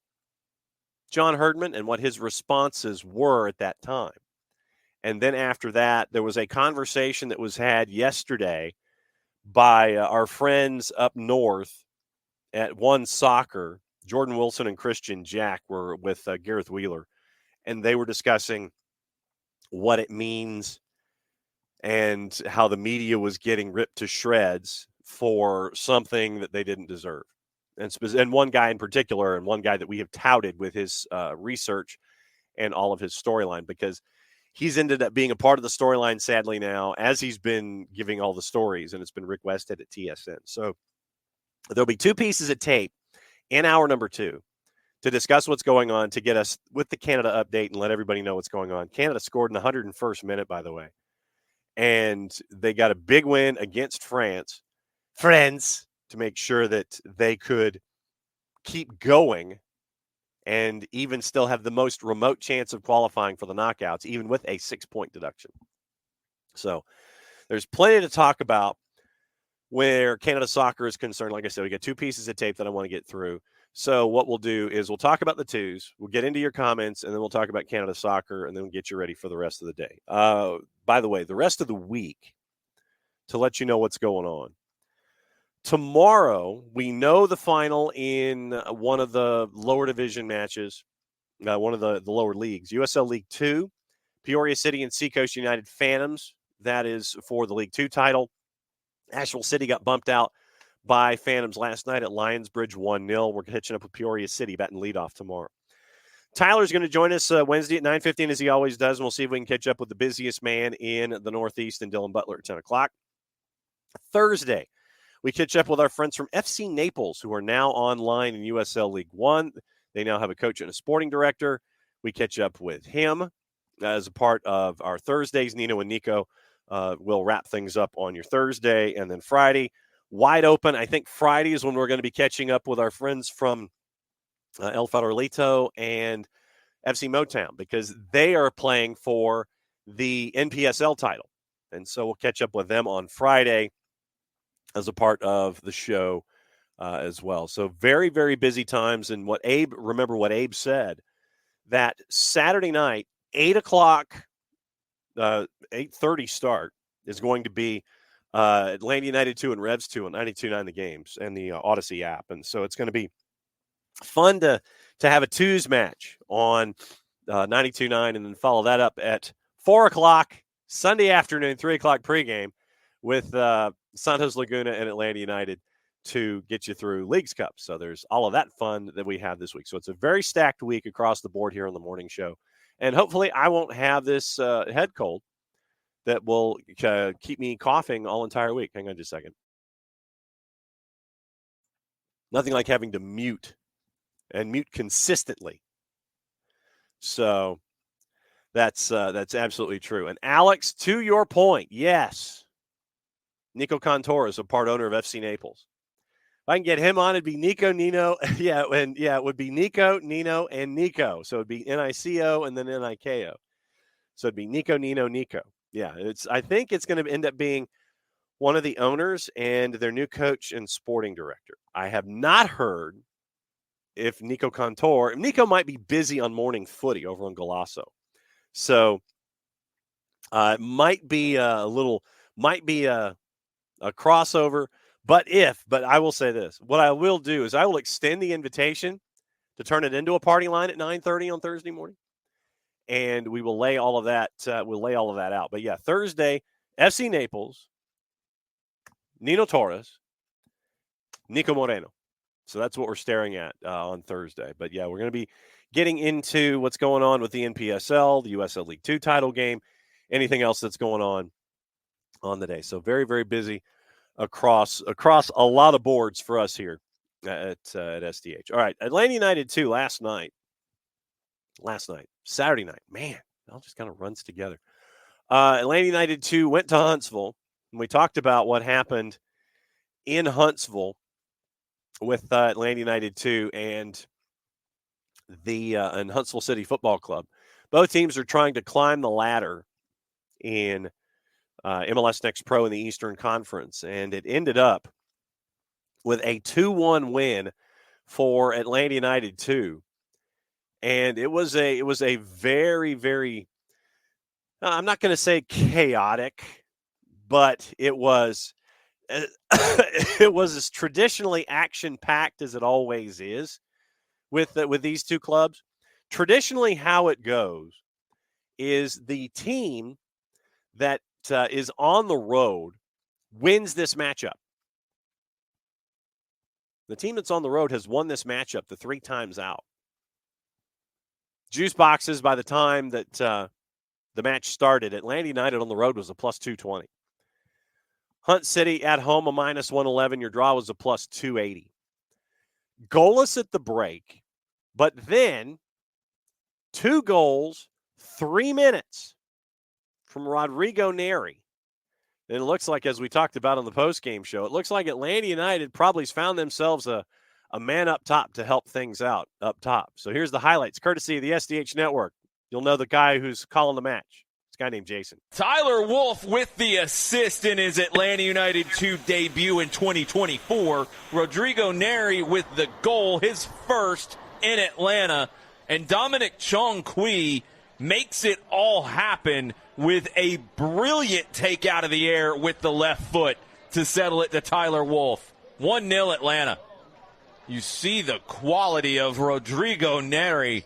John Herdman and what his responses were at that time. And then after that, there was a conversation that was had yesterday by our friends up north at One Soccer. Jordan Wilson and Christian Jack were with Gareth Wheeler, and they were discussing what it means and how the media was getting ripped to shreds for something that they didn't deserve. And one guy in particular, and one guy that we have touted with his research and all of his storyline, because he's ended up being a part of the storyline, sadly, now, as he's been giving all the stories, and it's been Rick Westhead at TSN. So there'll be 2 pieces of tape in hour number 2 to discuss what's going on, to get us with the Canada update and let everybody know what's going on. Canada scored in the 101st minute, by the way. And they got a big win against France, to make sure that they could keep going and even still have the most remote chance of qualifying for the knockouts, even with a 6-point deduction. So there's plenty to talk about where Canada Soccer is concerned. Like I said, we got 2 pieces of tape that I want to get through. So what we'll do is we'll talk about the 2s, we'll get into your comments, and then we'll talk about Canada Soccer, and then we'll get you ready for the rest of the day. By the way, the rest of the week, to let you know what's going on. Tomorrow, we know the final in one of the lower division matches, one of the lower leagues, USL League 2, Peoria City and Seacoast United Phantoms. That is for the League 2 title. Asheville City got bumped out by Phantoms last night at Lionsbridge 1-0. We're hitching up with Peoria City batting leadoff tomorrow. Tyler's going to join us Wednesday at 9:15 as he always does, and we'll see if we can catch up with the busiest man in the Northeast and Dylan Butler at 10 o'clock. Thursday, we catch up with our friends from FC Naples, who are now online in USL League 1. They now have a coach and a sporting director. We catch up with him as a part of our Thursdays. Nino and Nico will wrap things up on your Thursday, and then Friday, wide open. I think Friday is when we're going to be catching up with our friends from El Farolito and FC Motown, because they are playing for the NPSL title. And so we'll catch up with them on Friday as a part of the show as well. So very, very busy times. And remember what Abe said, that Saturday night, 8 o'clock, 8:30 start is going to be Atlanta United 2 and Revs 2 on 92.9 The Games and the Odyssey app. And so it's going to be fun to have a Tues match on 92.9, and then follow that up at 4 o'clock Sunday afternoon, 3 o'clock pregame with Santos Laguna and Atlanta United to get you through Leagues Cup. So there's all of that fun that we have this week. So it's a very stacked week across the board here on the morning show. And hopefully I won't have this head cold that will keep me coughing all entire week. Hang on just a second. Nothing like having to mute and mute consistently. So that's absolutely true. And Alex, to your point, yes, Nico Cantor is a part owner of FC Naples. If I can get him on, it'd be Nico, Nino. It would be Nico, Nino, and Nico. So it'd be Nico and then Niko. So it'd be Nico, Nino, Nico. Yeah, I think it's going to end up being one of the owners and their new coach and sporting director. I have not heard if Nico might be busy on morning footy over on Golasso. So it might be a crossover. But I will say this, what I will do is I will extend the invitation to turn it into a party line at 9:30 on Thursday morning. And we will lay all of that. Out. But yeah, Thursday, FC Naples, Nino Torres, Nico Moreno. So that's what we're staring at on Thursday. But yeah, we're going to be getting into what's going on with the NPSL, the USL League 2 title game, anything else that's going on the day. So very, very busy across a lot of boards for us here at SDH. All right, Atlanta United 2 last night, Saturday night. Man, it all just kind of runs together. Atlanta United 2 went to Huntsville, and we talked about what happened in Huntsville with Atlanta United 2 and and Huntsville City Football Club. Both teams are trying to climb the ladder in MLS Next Pro in the Eastern Conference, and it ended up with a 2-1 win for Atlanta United 2. And it was a very, very, I'm not going to say chaotic, but it was as traditionally action-packed as it always is with these two clubs. Traditionally, how it goes is the team that is on the road wins this matchup. The team that's on the road has won this matchup the 3 times out. Juice boxes, by the time that the match started, Atlanta United on the road was a plus 220. Hunt City at home a minus 111. Your draw was a plus 280. Goalless at the break, but then 2 goals, 3 minutes from Rodrigo Neri. And it looks like, as we talked about on the postgame show, it looks like Atlanta United probably found themselves a man up top to help things out up top. So here's the highlights, courtesy of the SDH Network. You'll know the guy who's calling the match. It's a guy named Jason. Tyler Wolff with the assist in his Atlanta United 2 debut in 2024. Rodrigo Neri with the goal, his first in Atlanta. And Dominic Chong-Kui makes it all happen with a brilliant take out of the air with the left foot to settle it to Tyler Wolff. 1-0 Atlanta. You see the quality of Rodrigo Neri.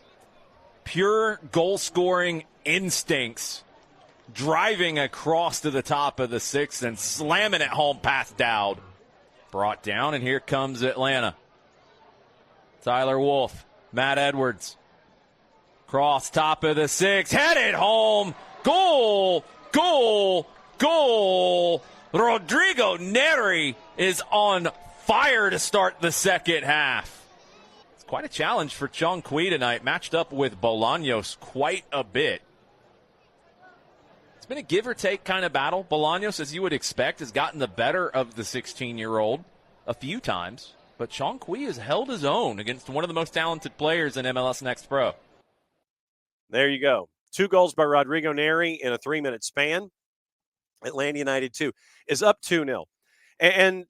Pure goal-scoring instincts. Driving across to the top of the 6th and slamming it home past Dowd. Brought down, and here comes Atlanta. Tyler Wolff, Matt Edwards. Cross top of the 6th, headed home. Goal, goal, goal. Rodrigo Neri is on fire to start the second half. It's quite a challenge for Chong-Kui tonight. Matched up with Bolaños quite a bit. It's been a give or take kind of battle. Bolaños, as you would expect, has gotten the better of the 16-year-old a few times. But Chongqui has held his own against one of the most talented players in MLS Next Pro. There you go. 2 goals by Rodrigo Neri in a 3-minute span. Atlanta United 2 is up 2-0. And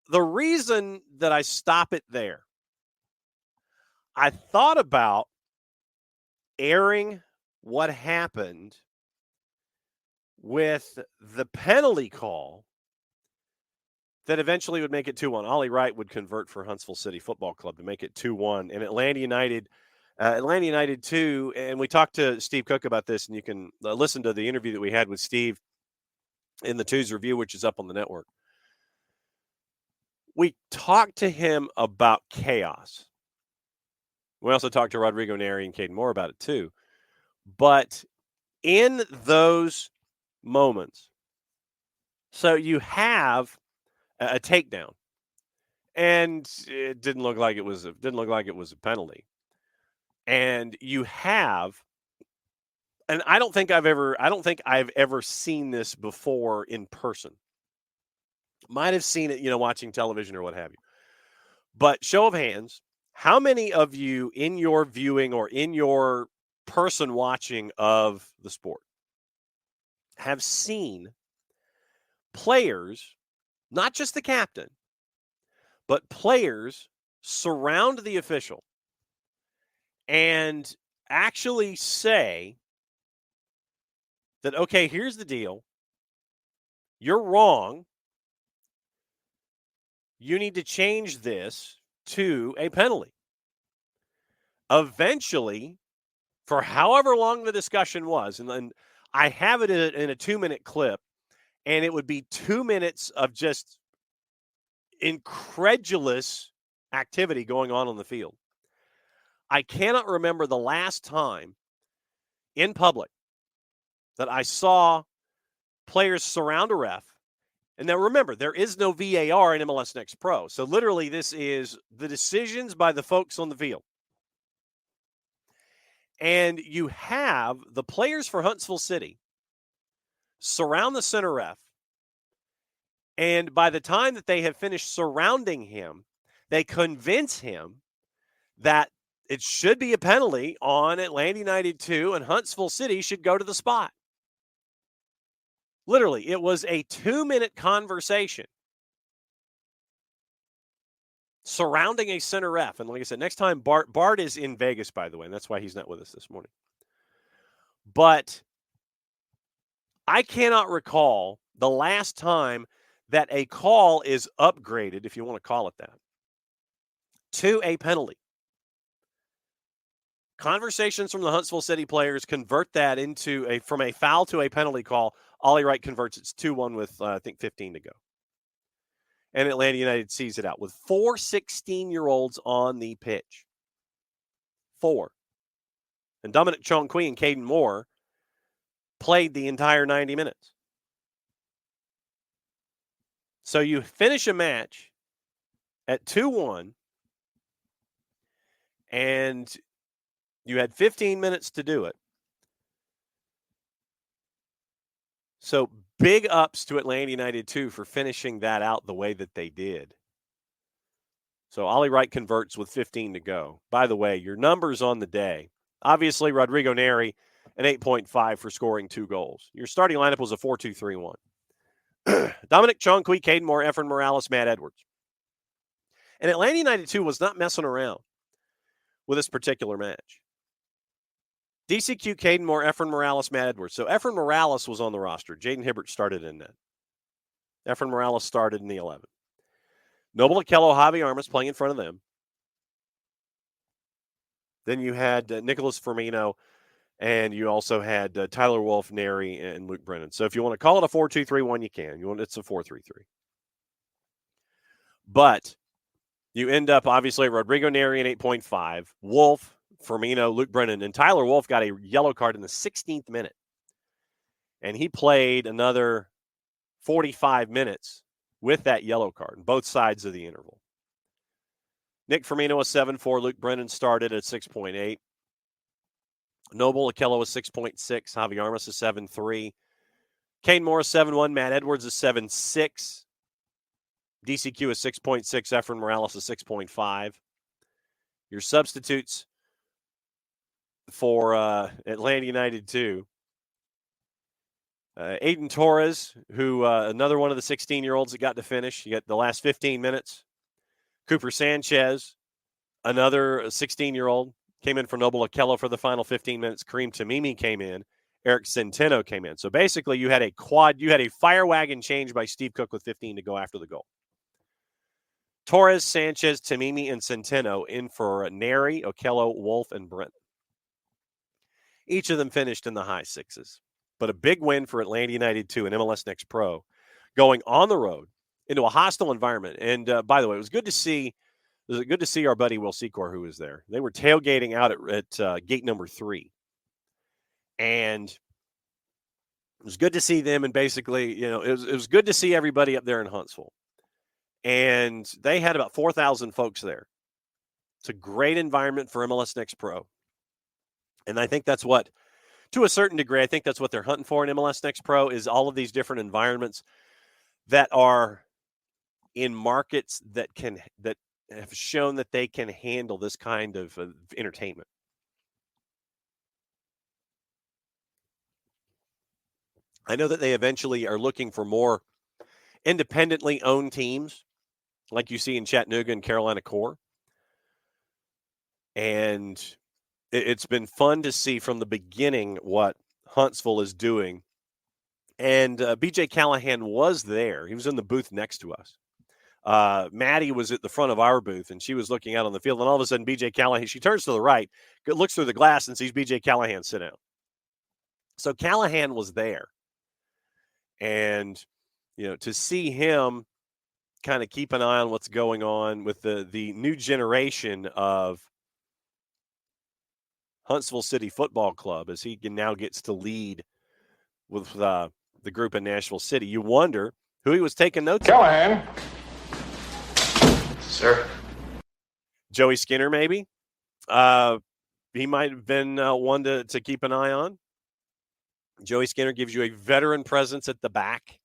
the reason that I stop it there, I thought about airing what happened with the penalty call that eventually would make it 2-1. Ollie Wright would convert for Huntsville City Football Club to make it 2-1. And Atlanta United 2, and we talked to Steve Cook about this, and you can listen to the interview that we had with Steve in the Two's review, which is up on the network. We talked to him about chaos. We also talked to Rodrigo Neri and Caden Moore about it too. But in those moments, so you have a takedown, and it didn't look like it was a penalty. And you have, and I don't think I've ever seen this before in person. Might have seen it, watching television or what have you. But show of hands, how many of you in your viewing or in your person watching of the sport have seen players, not just the captain, but players surround the official and actually say that, okay, here's the deal. You're wrong. You need to change this to a penalty. Eventually, for however long the discussion was, and then I have it in a 2-minute clip, and it would be 2 minutes of just incredulous activity going on the field. I cannot remember the last time in public that I saw players surround a ref. And now remember, there is no VAR in MLS Next Pro. So literally this is the decisions by the folks on the field. And you have the players for Huntsville City surround the center ref. And by the time that they have finished surrounding him, they convince him that it should be a penalty on Atlanta United 2 and Huntsville City should go to the spot. Literally, it was a 2-minute conversation surrounding a center ref. And like I said, next time, Bart is in Vegas, by the way, and that's why he's not with us this morning. But I cannot recall the last time that a call is upgraded, if you want to call it that, to a penalty. Conversations from the Huntsville City players convert that into from a foul to a penalty call. Ollie Wright converts it 2-1 with, I think, 15 to go. And Atlanta United sees it out with 4 16-year-olds on the pitch. 4. And Dominic Chongqui and Caden Moore played the entire 90 minutes. So you finish a match at 2-1, and you had 15 minutes to do it. So big ups to Atlanta United 2 for finishing that out the way that they did. So Ollie Wright converts with 15 to go. By the way, your numbers on the day, obviously Rodrigo Neri, an 8.5 for scoring 2 goals. Your starting lineup was a 4-2-3-1. Dominic Chongqui, Caden Moore, Efren Morales, Matt Edwards. And Atlanta United 2 was not messing around with this particular match. DCQ, Caden Moore, Efren Morales, Matt Edwards. So Efren Morales was on the roster. Jaden Hibbert started in that. Efren Morales started in the 11. Noble Okello, Javi Armas playing in front of them. Then you had Nicholas Firmino, and you also had Tyler Wolf, Neri, and Luke Brennan. So if you want to call it a 4-2-3-1, you can. It's a 4-3-3. But you end up, obviously, Rodrigo Neri in 8.5, Wolf, Firmino, Luke Brennan, and Tyler Wolf got a yellow card in the 16th minute. And he played another 45 minutes with that yellow card on both sides of the interval. Nick Firmino was 7.4. Luke Brennan started at 6.8. Noble Okello was 6.6. Javi Armas is 7.3. Kane Morris 7-1. Matt Edwards is 7-6. DCQ is 6.6. Efren Morales is 6.5. Your substitutes for Atlanta United 2. Aiden Torres, who another one of the 16-year-olds that got to finish. You got the last 15 minutes. Cooper Sanchez, another 16-year-old, came in for Noble Okello for the final 15 minutes. Kareem Tamimi came in. Eric Centeno came in. So basically you had a fire wagon change by Steve Cook with 15 to go after the goal. Torres, Sanchez, Tamimi, and Centeno in for Neri, Okello, Wolf, and Brent. Each of them finished in the high sixes. But a big win for Atlanta United 2 and MLS Next Pro, going on the road into a hostile environment. And by the way, it was good to see our buddy Will Secor, who was there. They were tailgating out at gate number 3. And it was good to see them. And basically, it was good to see everybody up there in Huntsville. And they had about 4,000 folks there. It's a great environment for MLS Next Pro. And I think that's what, to a certain degree, I think that's what they're hunting for in MLS Next Pro, is all of these different environments that are in markets that have shown that they can handle this kind of entertainment. I know that they eventually are looking for more independently owned teams, like you see in Chattanooga and Carolina Core. And it's been fun to see from the beginning what Huntsville is doing. And BJ Callahan was there. He was in the booth next to us. Maddie was at the front of our booth, and she was looking out on the field. And all of a sudden, BJ Callahan, she turns to the right, looks through the glass, and sees BJ Callahan sit down. So Callahan was there. And, to see him kind of keep an eye on what's going on with the new generation of Huntsville City Football Club, as he now gets to lead with the group in Nashville City. You wonder who he was taking notes on. Callahan. Sir. Joey Skinner, maybe. He might have been one to keep an eye on. Joey Skinner gives you a veteran presence at the back,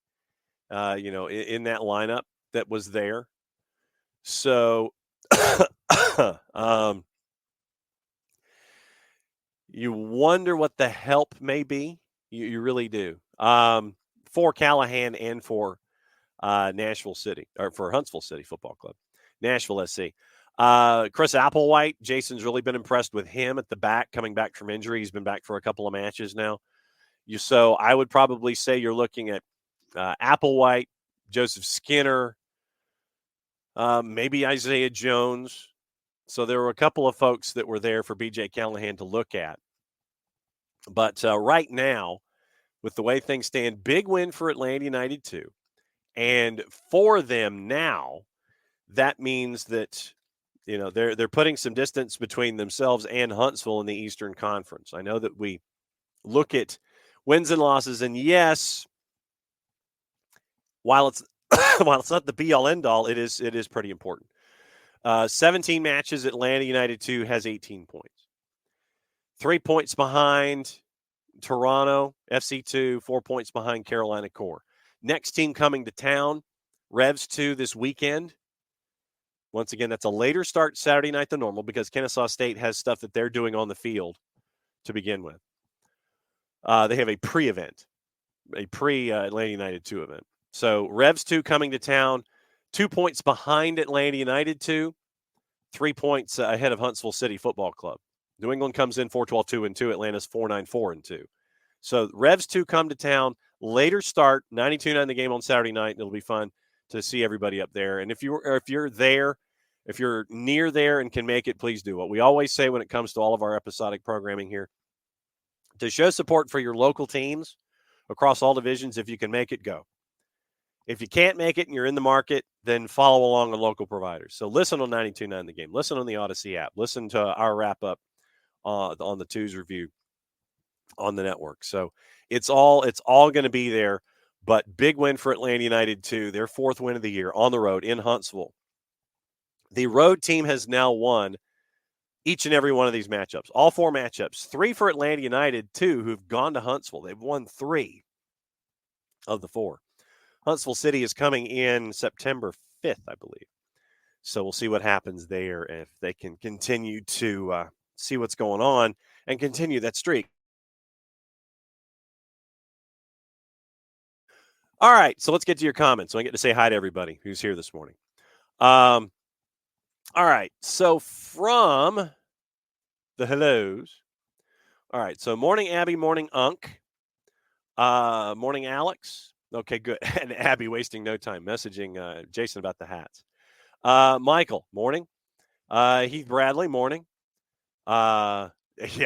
in that lineup that was there. So you wonder what the help may be. You really do. For Callahan and for Nashville City, or for Huntsville City Football Club, Nashville SC. Chris Applewhite, Jason's really been impressed with him at the back, coming back from injury. He's been back for a couple of matches now. So I would probably say you're looking at Applewhite, Joseph Skinner, maybe Isaiah Jones. So there were a couple of folks that were there for BJ Callahan to look at. But right now, with the way things stand, big win for Atlanta United 2. And for them now, that means that, they're putting some distance between themselves and Huntsville in the Eastern Conference. I know that we look at wins and losses, and yes, while it's not the be all end all, it is pretty important. 17 matches, Atlanta United 2 has 18 points. 3 points behind Toronto FC 2, 4 points behind Carolina Core. Next team coming to town, Revs 2 this weekend. Once again, that's a later start Saturday night than normal because Kennesaw State has stuff that they're doing on the field to begin with. They have a pre-event, a pre-Atlanta United 2 event. So Revs 2 coming to town, 2 points behind Atlanta United 2, 3 points ahead of Huntsville City Football Club. New England comes in 4-12-2-2. Atlanta's 4-9-4-2. So Revs 2 come to town, later start, 92-9 the game on Saturday night. It'll be fun to see everybody up there. And if you're there, if you're near there and can make it, please do. What we always say when it comes to all of our episodic programming here, to show support for your local teams across all divisions, if you can make it, go. If you can't make it and you're in the market, then follow along on local providers. So listen on 92.9 The Game. Listen on the Odyssey app. Listen to our wrap-up on the Twos review on the network. So it's all going to be there. But big win for Atlanta United 2, their 4th win of the year on the road in Huntsville. The road team has now won each and every one of these matchups, all 4 matchups. 3 for Atlanta United, 2 who've gone to Huntsville. They've won 3. of the 4. Huntsville City is coming in September 5th, I believe. So we'll see what happens there, if they can continue to see what's going on and continue that streak. All right, so let's get to your comments. So I get to say hi to everybody who's here this morning. All right, so from the hellos. All right, so morning, Abby. Morning, Unk. Morning, Alex. Okay, good. And Abby wasting no time messaging Jason about the hats. Michael, morning. Heath Bradley, morning. Yeah,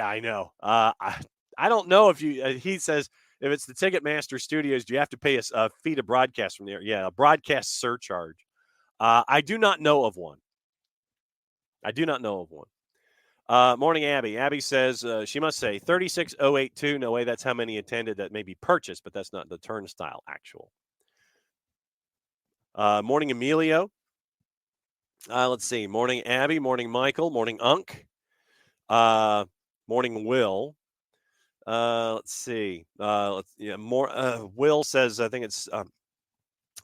I know. I don't know if you. He says if it's the Ticketmaster Studios, do you have to pay a fee to broadcast from there? Yeah, a broadcast surcharge. I do not know of one. Morning, Abby. Abby says she must say 36082. No way, that's how many attended that may be purchased, but that's not the turnstile actual. Morning, Emilio. Let's see. Morning, Abby. Morning, Michael. Morning, Unk. Morning, Will. Let's see. Will says, I think it's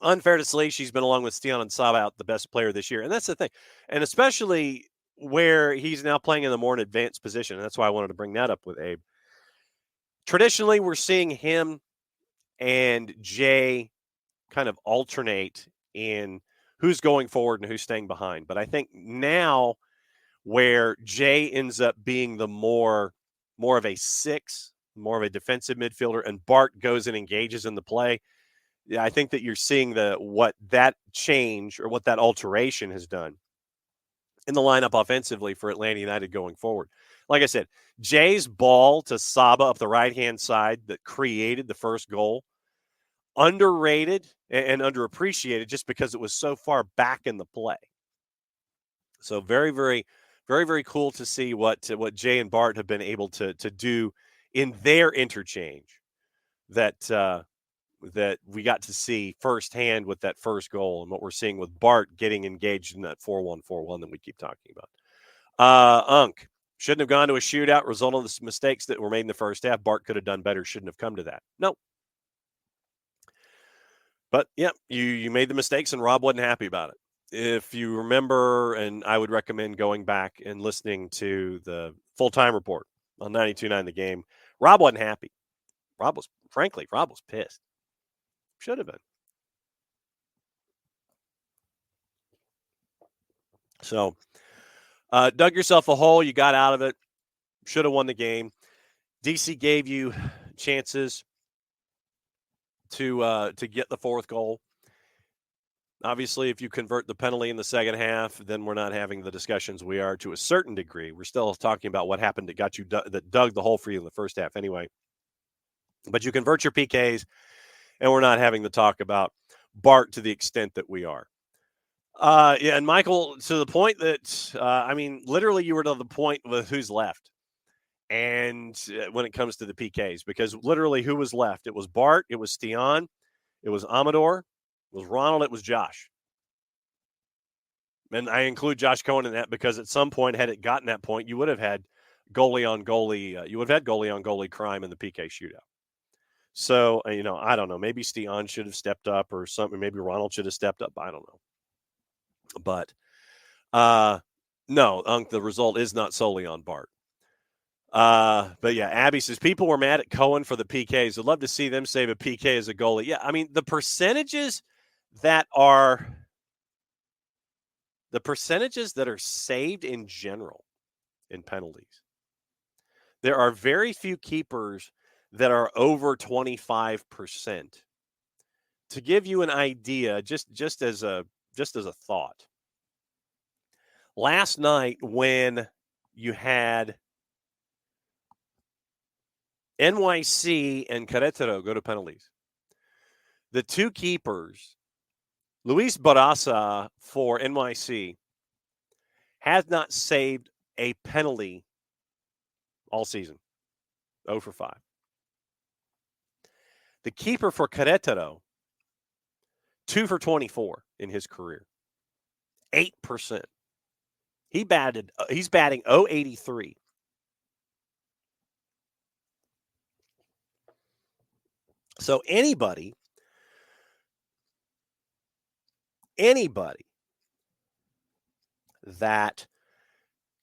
unfair to say she's been along with Stian and Saba out the best player this year. And that's the thing. And especially where he's now playing in the more advanced position. And that's why I wanted to bring that up with Abe. Traditionally, we're seeing him and Jay kind of alternate in who's going forward and who's staying behind. But I think now where Jay ends up being the more of a 6, more of a defensive midfielder, and Bart goes and engages in the play, yeah, I think that you're seeing what that change or what that alteration has done in the lineup offensively for Atlanta United going forward. Like I said, Jay's ball to Saba up the right-hand side that created the first goal, underrated and underappreciated just because it was so far back in the play. So very, very, very, very cool to see what Jay and Bart have been able to do in their interchange that we got to see firsthand with that first goal, and what we're seeing with Bart getting engaged in that 4-1-4-1 that we keep talking about. Unk, shouldn't have gone to a shootout. Result of the mistakes that were made in the first half. Bart could have done better. Shouldn't have come to that. No. But, yeah, you made the mistakes, and Rob wasn't happy about it. If you remember, and I would recommend going back and listening to the full-time report on 92.9 The Game, Rob wasn't happy. Rob was pissed. Should have been. So, dug yourself a hole. You got out of it. Should have won the game. DC gave you chances to get the fourth goal. Obviously, if you convert the penalty in the second half, then we're not having the discussions we are to a certain degree. We're still talking about what happened that got you that dug the hole for you in the first half anyway. But you convert your PKs, and we're not having the talk about Bart to the extent that we are. Yeah, and Michael, to the point that, literally you were to the point with who's left. And when it comes to the PKs, because literally who was left? It was Bart, it was Stian, it was Amador, it was Ronald, it was Josh. And I include Josh Cohen in that because at some point, had it gotten that point, you would have had goalie on goalie crime in the PK shootout. So, I don't know. Maybe Stian should have stepped up or something. Maybe Ronald should have stepped up. I don't know. But, no, the result is not solely on Bart. But yeah, Abby says people were mad at Cohen for the PKs. I'd love to see them save a PK as a goalie. Yeah, I mean, the percentages that are saved in general in penalties, there are very few keepers that are over 25%. To give you an idea, just as a thought, last night when you had NYC and Querétaro go to penalties, the two keepers, Luis Barraza for NYC, has not saved a penalty all season. 0 for 5. The keeper for Querétaro, 2 for 24 in his career. 8%. He's batting .083. So anybody anybody that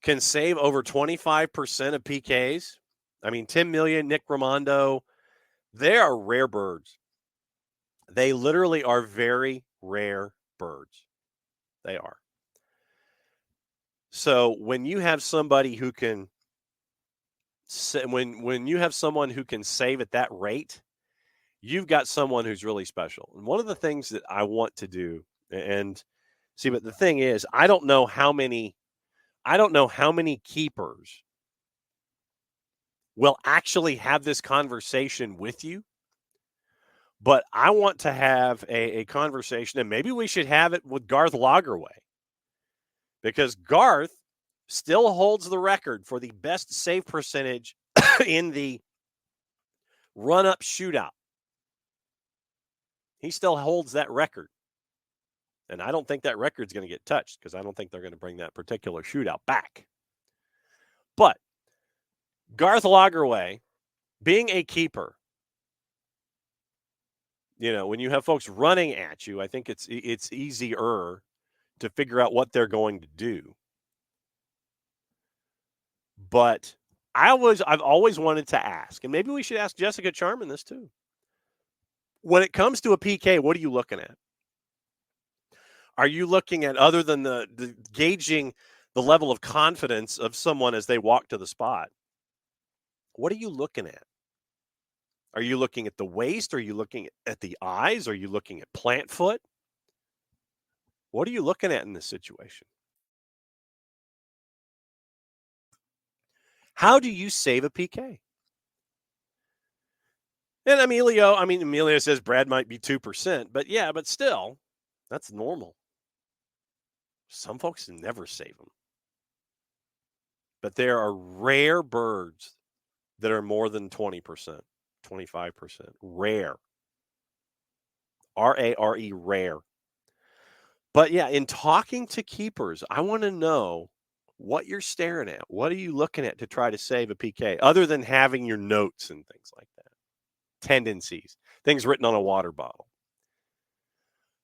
can save over 25% of PKs, I mean, Tim Million, Nick Raimondo, they are rare birds. They literally are very rare birds. They are. So when you have somebody who can, when you have someone who can save at that rate, you've got someone who's really special. And one of the things that I want to do, and see, but the thing is, I don't know how many keepers will actually have this conversation with you. But I want to have a conversation, and maybe we should have it with Garth Lagerwey, because Garth still holds the record for the best save percentage in the run-up shootout. He still holds that record. And I don't think that record's going to get touched, because I don't think they're going to bring that particular shootout back. But Garth Lagerwey, being a keeper, when you have folks running at you, I think it's easier to figure out what they're going to do. But I've always wanted to ask, and maybe we should ask Jessica Charman this too. When it comes to a PK, what are you looking at? Are you looking at, other than the gauging the level of confidence of someone as they walk to the spot, what are you looking at? Are you looking at the waist? Are you looking at the eyes? Are you looking at plant foot? What are you looking at in this situation? How do you save a PK? And Emilio says Brad might be 2%, but still, that's normal. Some folks never save them. But there are rare birds that are more than 20%, 25%. Rare. R-A-R-E, rare. But yeah, in talking to keepers, I want to know what you're staring at. What are you looking at to try to save a PK, other than having your notes and things like that? Tendencies, things written on a water bottle.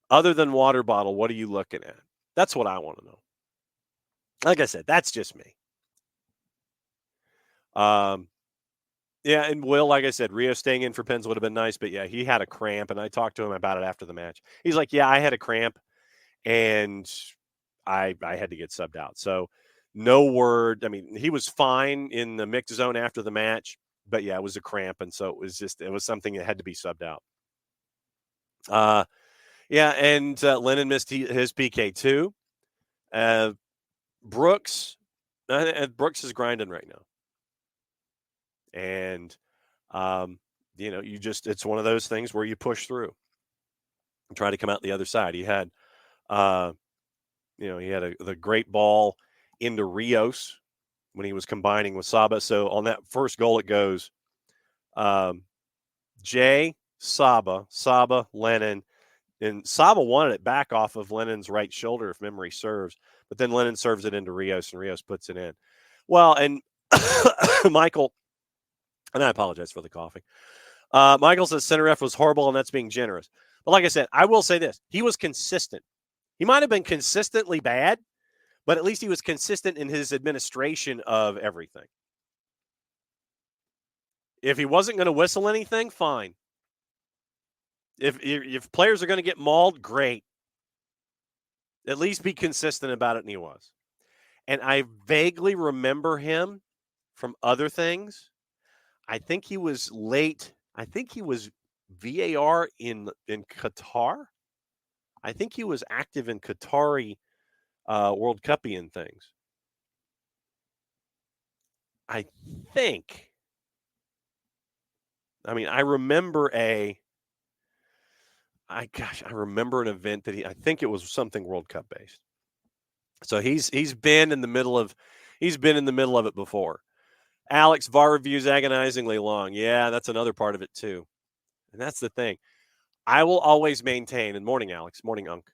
Other than water bottle, what are you looking at? That's what I want to know. Like I said, that's just me. Yeah, and Will, like I said, Rio staying in for Pens would have been nice, but yeah, he had a cramp, and I talked to him about it after the match. He's like, yeah, I had a cramp, and I had to get subbed out. So no word. I mean, he was fine in the mixed zone after the match, but yeah, it was a cramp, and so it was something that had to be subbed out. Yeah, and Lennon missed his PK too. Brooks is grinding right now. And, it's one of those things where you push through and try to come out the other side. He had, the great ball into Rios when he was combining with Saba. So on that first goal, it goes Jay, Saba, Lennon. And Saba wanted it back off of Lennon's right shoulder, if memory serves. But then Lennon serves it into Rios, and Rios puts it in. Well, and Michael, and I apologize for the coughing. Michael says center ref was horrible, and that's being generous. But like I said, I will say this. He was consistent. He might have been consistently bad, but at least he was consistent in his administration of everything. If he wasn't going to whistle anything, fine. If players are going to get mauled, great. At least be consistent about it, and he was. And I vaguely remember him from other things. I think he was late. I think he was VAR in Qatar. I think he was active in Qatari World Cupian things. I think. I mean, I remember I remember an event that I think it was something World Cup based. So he's been in the middle of it before. Alex, VAR reviews agonizingly long. Yeah, that's another part of it too. And that's the thing. I will always maintain, and morning, Alex, morning, Unk,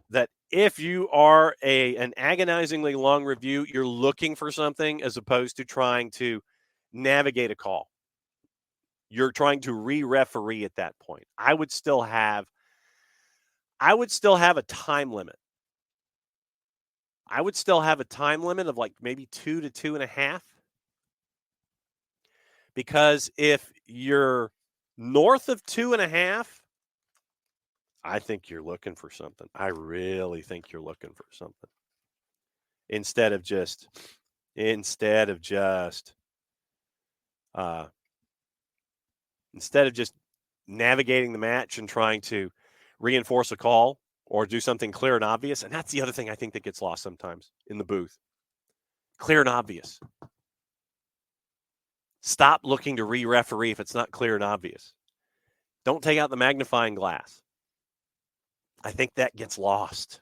that if you are an agonizingly long review, you're looking for something as opposed to trying to navigate a call. You're trying to re-referee at that point. I would still have I would still have a time limit. I would still have a time limit of like maybe 2 to 2.5. Because if you're north of 2.5, I think you're looking for something. I really think you're looking for something. Instead of just navigating the match and trying to reinforce a call or do something clear and obvious. And that's the other thing I think that gets lost sometimes in the booth. Clear and obvious. Stop looking to re-referee if it's not clear and obvious. Don't take out the magnifying glass. I think that gets lost.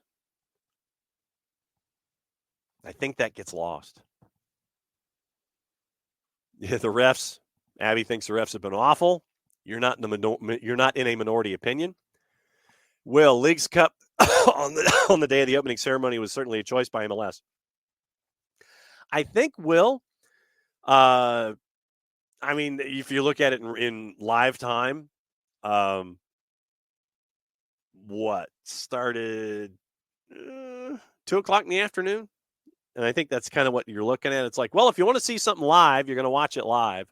Yeah, the refs, Abby thinks the refs have been awful. You're not in a minority opinion. Will, Leagues Cup on the day of the opening ceremony was certainly a choice by MLS. I think, Will, I mean, if you look at it in live time, started 2 o'clock in the afternoon? And I think that's kind of what you're looking at. It's like, well, if you want to see something live, you're going to watch it live.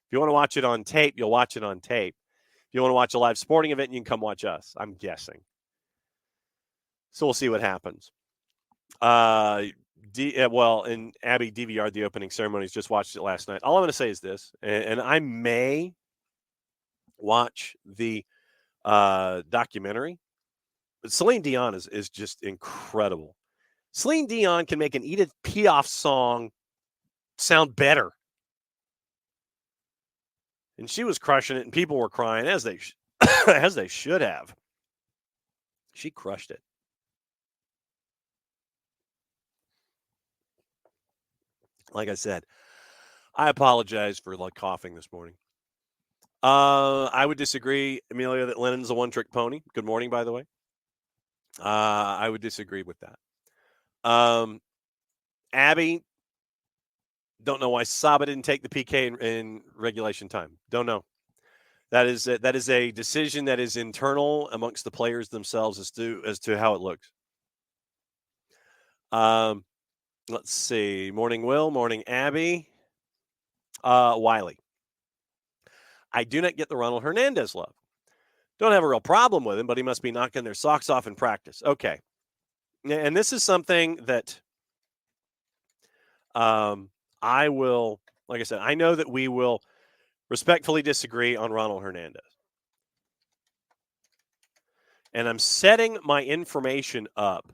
If you want to watch it on tape, you'll watch it on tape. If you want to watch a live sporting event, you can come watch us, I'm guessing. So we'll see what happens. And Abby DVR'd the opening ceremonies, just watched it last night. All I'm going to say is this, and I may watch the documentary, but Celine Dion is just incredible. Celine Dion can make an Edith Piaf song sound better. And she was crushing it, and people were crying, as they should have. She crushed it. Like I said, I apologize for coughing this morning. I would disagree, Amelia, that Lennon's a one-trick pony. Good morning, by the way. I would disagree with that. Abby, don't know why Saba didn't take the PK in regulation time. Don't know. That is a decision that is internal amongst the players themselves as to how it looks. Let's see. Morning, Will. Morning, Abby. Wiley. I do not get the Ronald Hernandez love. Don't have a real problem with him, but he must be knocking their socks off in practice. Okay. And this is something that I will, like I said, I know that we will respectfully disagree on Ronald Hernandez. And I'm setting my information up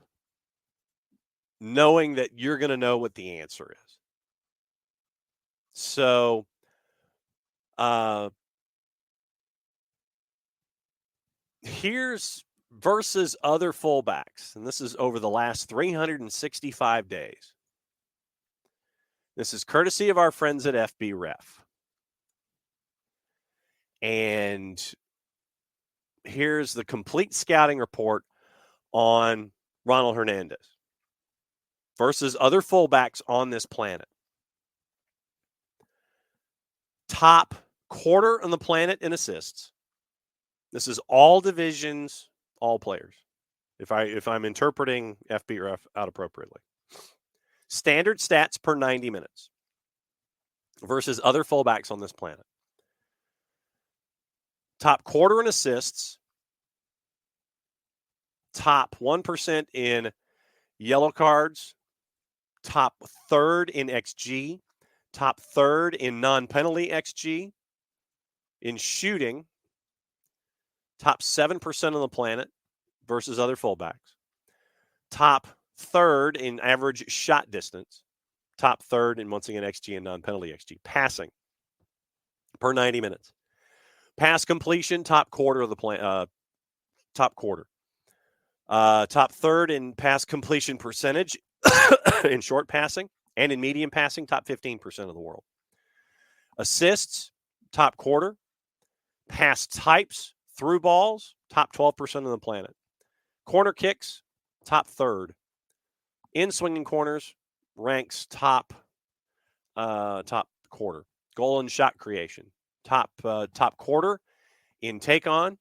knowing that you're going to know what the answer is. So, here's versus other fullbacks, and this is over the last 365 days. This is courtesy of our friends at FB Ref. And here's the complete scouting report on Ronald Hernandez versus other fullbacks on this planet. Top quarter on the planet in assists. This is all divisions, all players. If I'm interpreting FB Ref out appropriately. Standard stats per 90 minutes versus other fullbacks on this planet. Top quarter in assists. Top 1% in yellow cards. Top third in XG. Top third in non-penalty XG. In shooting. Top 7% on the planet versus other fullbacks. Top third in average shot distance. Top third in, once again, XG and non-penalty XG. Passing per 90 minutes. Pass completion, top quarter of the top quarter. Top third in pass completion percentage in short passing and in medium passing, top 15% of the world. Assists, top quarter. Pass types, through balls, top 12% of the planet. Corner kicks, top third. In swinging corners, ranks top quarter. Goal and shot creation, top quarter. In take on,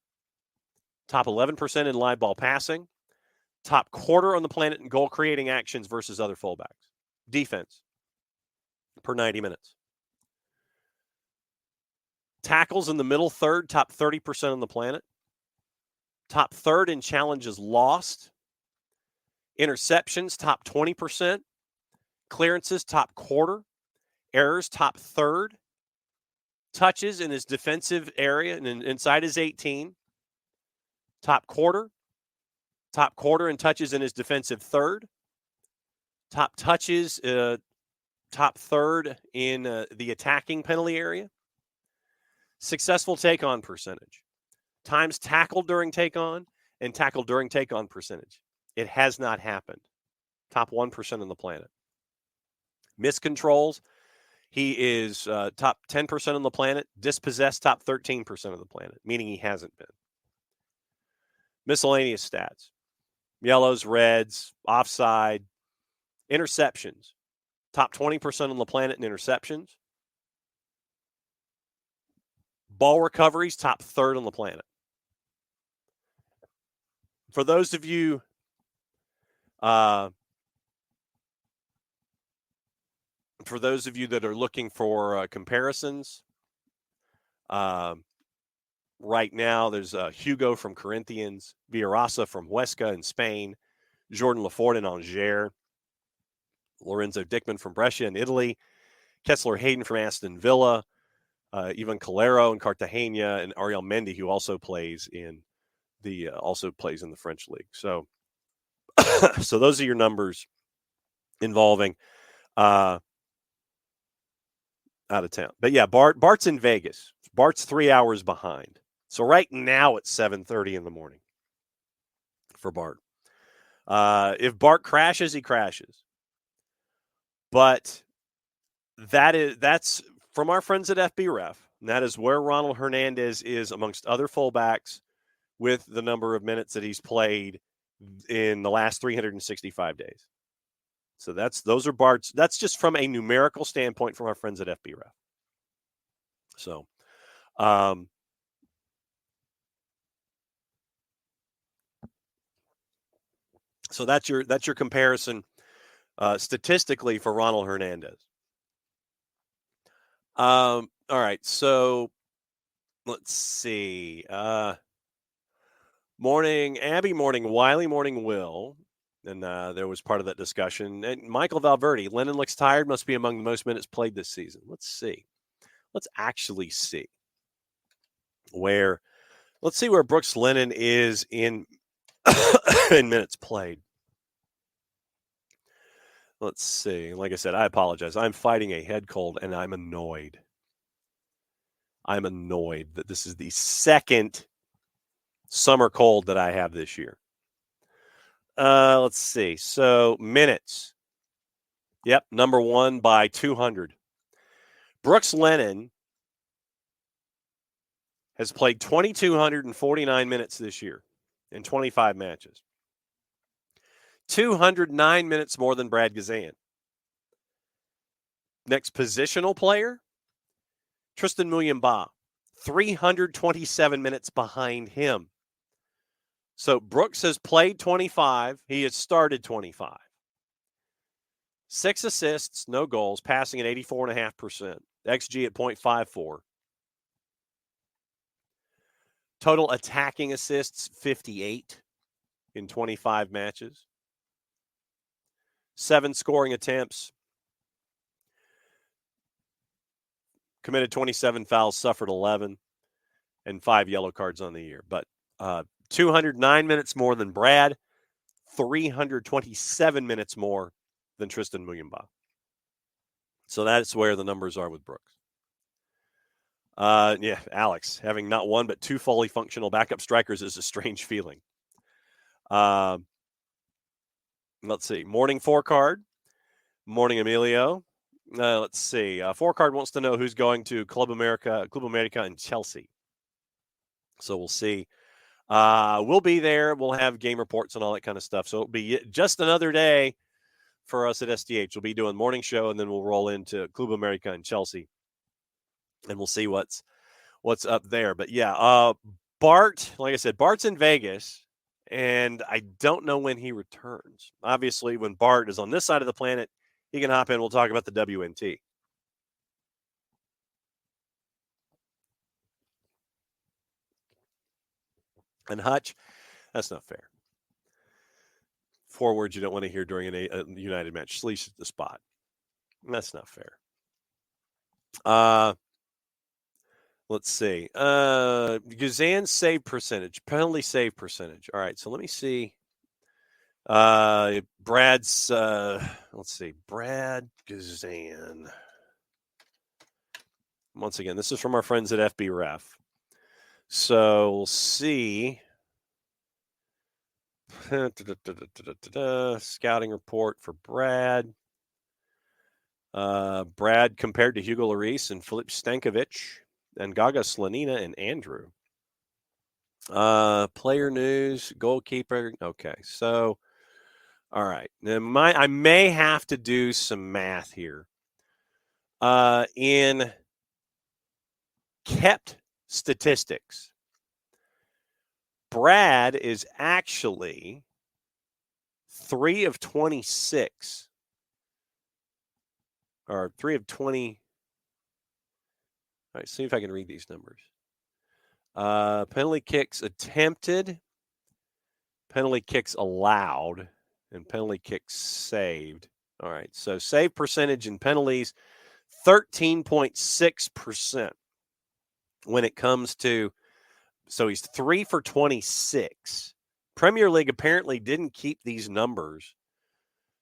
top 11% in live ball passing, top quarter on the planet in goal-creating actions versus other fullbacks. Defense per 90 minutes. Tackles in the middle third, top 30% on the planet. Top third in challenges lost. Interceptions, top 20%. Clearances, top quarter. Errors, top third. Touches in his defensive area and inside his 18. Top quarter. Top quarter in touches in his defensive third. Top touches, top third in the attacking penalty area. Successful take-on percentage. Times tackled during take-on and tackled during take-on percentage. It has not happened. Top 1% on the planet. Miscontrols, he is top 10% on the planet. Dispossessed, top 13% of the planet, meaning he hasn't been. Miscellaneous stats. Yellows, reds, offside, interceptions. Top 20% on the planet in interceptions. Ball recoveries, top third on the planet. For those of you that are looking for comparisons, right now there's Hugo from Corinthians, Villarasa from Huesca in Spain, Jordan Lafort in Angers, Lorenzo Dickman from Brescia in Italy, Kessler Hayden from Aston Villa, Ivan Calero in Cartagena, and Ariel Mendy, who also plays in the French league. So, so those are your numbers involving out of town. But yeah, Bart's in Vegas. Bart's 3 hours behind. So right now it's 7:30 in the morning for Bart. If Bart crashes, he crashes. But that's from our friends at FBref. And that is where Ronald Hernandez is amongst other fullbacks with the number of minutes that he's played in the last 365 days. So those are Bart's. That's just from a numerical standpoint from our friends at FBref. So, so that's your comparison statistically for Ronald Hernandez. All right, so let's see. Morning, Abby. Morning, Wiley. Morning, Will. And there was part of that discussion. And Michael Valverde, Lennon looks tired, must be among the most minutes played this season. Let's see. Let's actually see where Brooks Lennon is in in minutes played. Let's see. Like I said, I apologize. I'm fighting a head cold, and I'm annoyed. I'm annoyed that this is the second summer cold that I have this year. Let's see. So minutes. Yep, number one by 200. Brooks Lennon has played 2,249 minutes this year in 25 matches. 209 minutes more than Brad Gazan. Next positional player, Tristan Muyumba, 327 minutes behind him. So Brooks has played 25. He has started 25. 6 assists, no goals, passing at 84.5%. XG at 0.54. Total attacking assists, 58 in 25 matches. 7 scoring attempts. Committed 27 fouls, suffered 11, and 5 yellow cards on the year. But 209 minutes more than Brad, 327 minutes more than Tristan Muyumba. So that's where the numbers are with Brooks. Yeah, Alex, having not one but 2 fully functional backup strikers is a strange feeling. Let's see. Morning 4-card. Morning, Emilio. Let's see. 4-card wants to know who's going to Club America and Chelsea. So we'll see. We'll be there. We'll have game reports and all that kind of stuff. So it'll be just another day for us at SDH. We'll be doing morning show, and then we'll roll into Club America and Chelsea, and we'll see what's up there. But yeah, Bart, like I said, Bart's in Vegas, and I don't know when he returns. Obviously, when Bart is on this side of the planet, he can hop in. We'll talk about the WNT. And Hutch, that's not fair. 4 words you don't want to hear during a United match. Sleeps at the spot. That's not fair. Let's see. Guzan's save percentage, penalty save percentage. All right, so let me see. Brad's, let's see. Brad Guzan. Once again, this is from our friends at FB Ref. So we'll see. Scouting report for Brad. Brad compared to Hugo Lloris and Filip Stankovic and Gaga Slanina and Andrew. Player news, goalkeeper. Okay, so all right. Now I may have to do some math here. In kept statistics, Brad is actually 3 of 26. Or 3 of 20. All right, see if I can read these numbers. Penalty kicks attempted, penalty kicks allowed, and penalty kicks saved. All right, so save percentage in penalties, 13.6% when it comes to, so he's 3 for 26. Premier League apparently didn't keep these numbers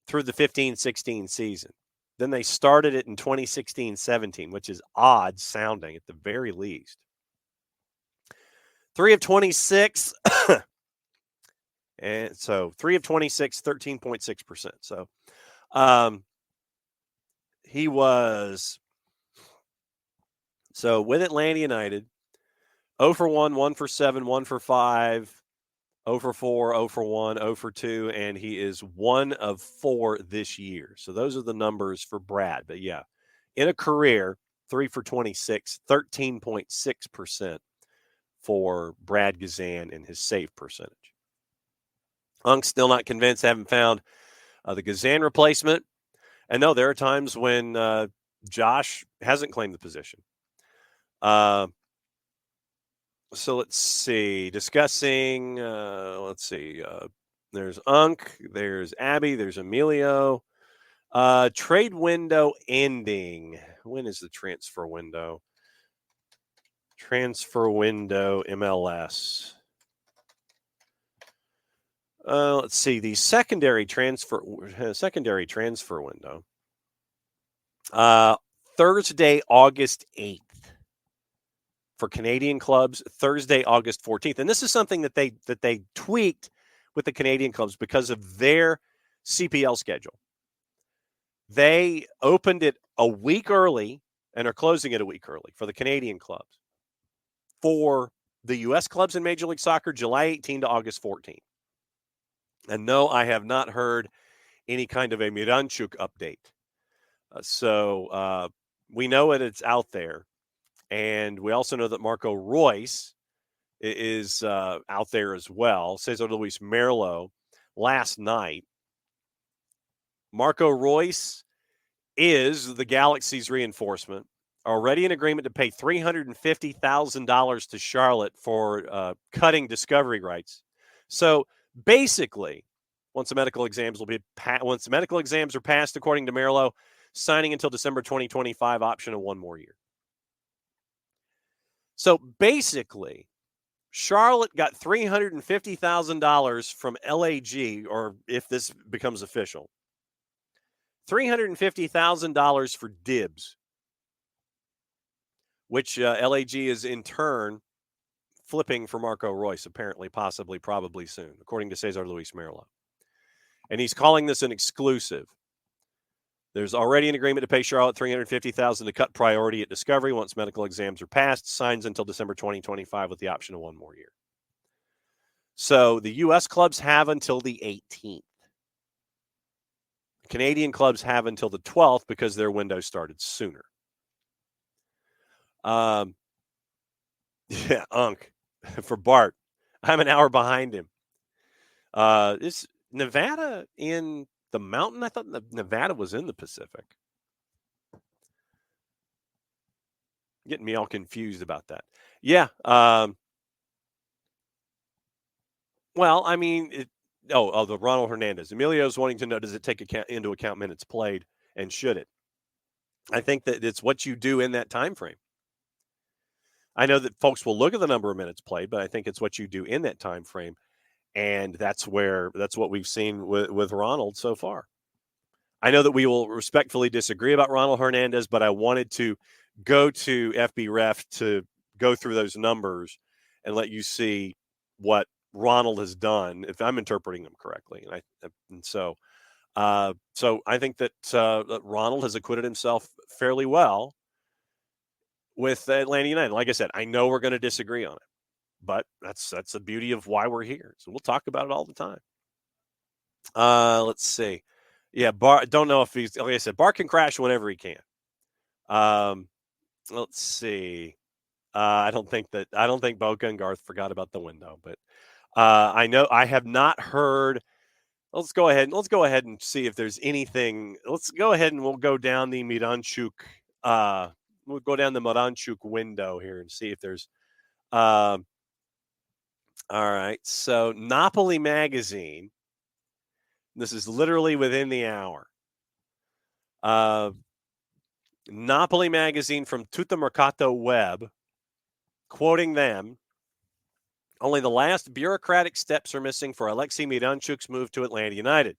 through the 15-16 season. Then they started it in 2016-17, which is odd sounding at the very least. 3 of 26. And so 3 of 26, 13.6%. So he was, so with Atlanta United, 0 for 1, 1 for 7, 1 for 5, 0 for 4, 0 for 1, 0 for 2, and he is 1 of 4 this year. So those are the numbers for Brad. But yeah, in a career, 3 for 26, 13.6% for Brad Guzan and his save percentage. Unk's still not convinced, haven't found the Guzan replacement. And no, there are times when Josh hasn't claimed the position. So let's see. Discussing, there's Unk, there's Abby, there's Emilio. Trade window ending. When is the transfer window? Transfer window, MLS. Let's see. The secondary transfer window. Thursday, August 8th. For Canadian clubs, Thursday, August 14th. And this is something that they tweaked with the Canadian clubs because of their CPL schedule. They opened it a week early and are closing it a week early for the Canadian clubs. For the U.S. clubs in Major League Soccer, July 18 to August 14. And no, I have not heard any kind of a Miranchuk update. So we know it's out there. And we also know that Marco Royce is out there as well. Cesar Luis Merlo last night. Marco Royce is the Galaxy's reinforcement. Already in agreement to pay $350,000 to Charlotte for cutting discovery rights. So basically, once the medical exams are passed, according to Merlo, signing until December 2025, option of 1 more year. So basically, Charlotte got $350,000 from LAG, or if this becomes official, $350,000 for dibs, which LAG is in turn flipping for Marco Royce, apparently, possibly, probably soon, according to Cesar Luis Merlo. And he's calling this an exclusive. There's already an agreement to pay Charlotte $350,000 to cut priority at Discovery once medical exams are passed. Signs until December 2025 with the option of 1 more year. So the U.S. clubs have until the 18th. Canadian clubs have until the 12th because their window started sooner. Yeah, Unk. for Bart. I'm an hour behind him. Is Nevada in the mountain? I thought Nevada was in the Pacific. Getting me all confused about that. Yeah. Well, I mean, the Ronald Hernandez. Emilio's wanting to know, does it take into account minutes played, and should it? I think that it's what you do in that time frame. I know that folks will look at the number of minutes played, but I think it's what you do in that time frame, and that's what we've seen with Ronald so far. I know that we will respectfully disagree about Ronald Hernandez, but I wanted to go to FB Ref to go through those numbers and let you see what Ronald has done, if I'm interpreting them correctly. So I think that Ronald has acquitted himself fairly well with Atlanta United. Like I said, I know we're going to disagree on it, but that's the beauty of why we're here. So we'll talk about it all the time. Let's see. Yeah, don't know if he's, like I said, Bart can crash whenever he can. Let's see. I don't think Boca and Garth forgot about the window, but I know I have not heard. Let's go ahead and see if there's anything. Let's go ahead and we'll go down the Miranchuk. We'll go down the Miranchuk window here and see if there's. All right, so Napoli Magazine. This is literally within the hour. Napoli Magazine from Tuttomercato Web, quoting them, only the last bureaucratic steps are missing for Alexei Miranchuk's move to Atlanta United.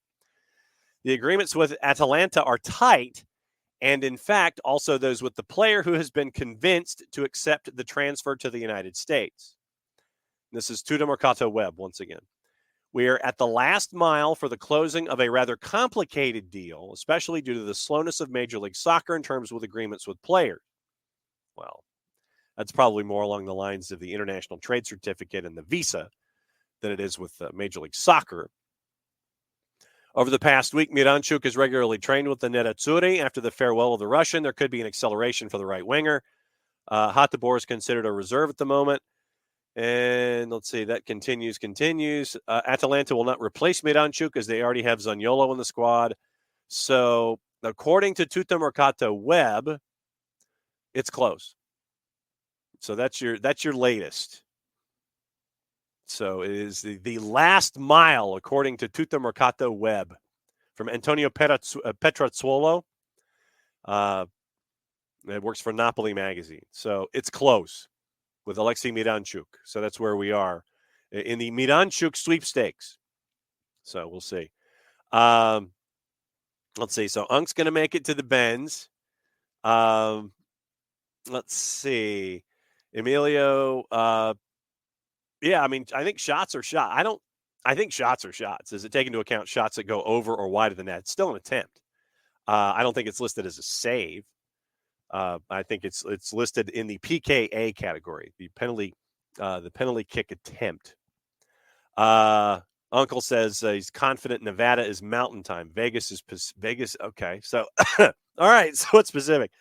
The agreements with Atalanta are tight, and in fact, also those with the player who has been convinced to accept the transfer to the United States. This is Tuttomercato Web once again. We are at the last mile for the closing of a rather complicated deal, especially due to the slowness of Major League Soccer in terms with agreements with players. Well, that's probably more along the lines of the international trade certificate and the visa than it is with Major League Soccer. Over the past week, Miranchuk has regularly trained with the Nerazzurri. After the farewell of the Russian, there could be an acceleration for the right winger. Hateboer is considered a reserve at the moment. And let's see, that continues. Atalanta will not replace Miranchuk as they already have Zaniolo in the squad. So, according to Tuttomercato Web, it's close. So that's your latest. So it is the last mile, according to Tuttomercato Web, from Antonio Petrozzuolo. It works for Napoli Magazine. So it's close with Alexei Miranchuk. So that's where we are in the Miranchuk sweepstakes. So we'll see. Let's see. So Unk's going to make it to the Benz. Let's see. Emilio. Yeah, I mean, I think shots are shots. I think shots are shots. Does it take into account shots that go over or wide of the net? It's still an attempt. I don't think it's listed as a save. I think it's listed in the PKA category, the penalty kick attempt. Uncle says he's confident Nevada is mountain time. Vegas is Vegas. Okay, so all right. So it's Pacific.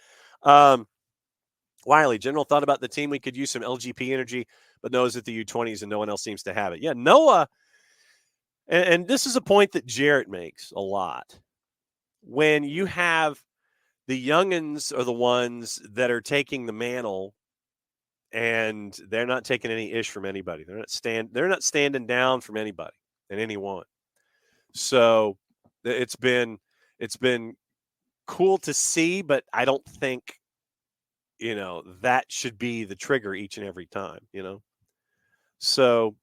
Wiley, general thought about the team. We could use some LGP energy, but Noah's at the U20s and no one else seems to have it. Yeah, Noah. And this is a point that Jarrett makes a lot. When you have the youngins are the ones that are taking the mantle, and they're not taking any ish from anybody. They're not standing down from anybody and anyone. So it's been cool to see, but I don't think that should be the trigger each and every time. So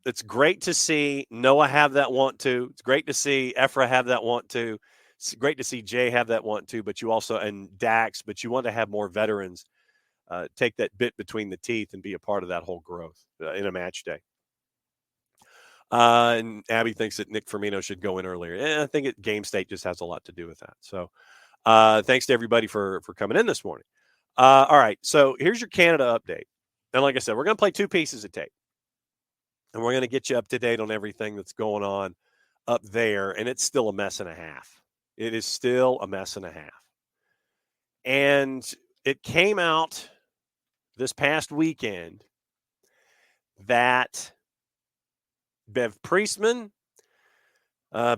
it's great to see Noah have that want to. It's great to see Ephra have that want to. It's great to see Jay have that want to, but you also, and Dax, but you want to have more veterans take that bit between the teeth and be a part of that whole growth in a match day. And Abby thinks that Nick Firmino should go in earlier. I think game state just has a lot to do with that. So thanks to everybody for coming in this morning. All right, so here's your Canada update. And like I said, we're going to play 2 pieces of tape. And we're going to get you up to date on everything that's going on up there. And it's still a mess and a half. It is still a mess and a half. And it came out this past weekend that Bev Priestman,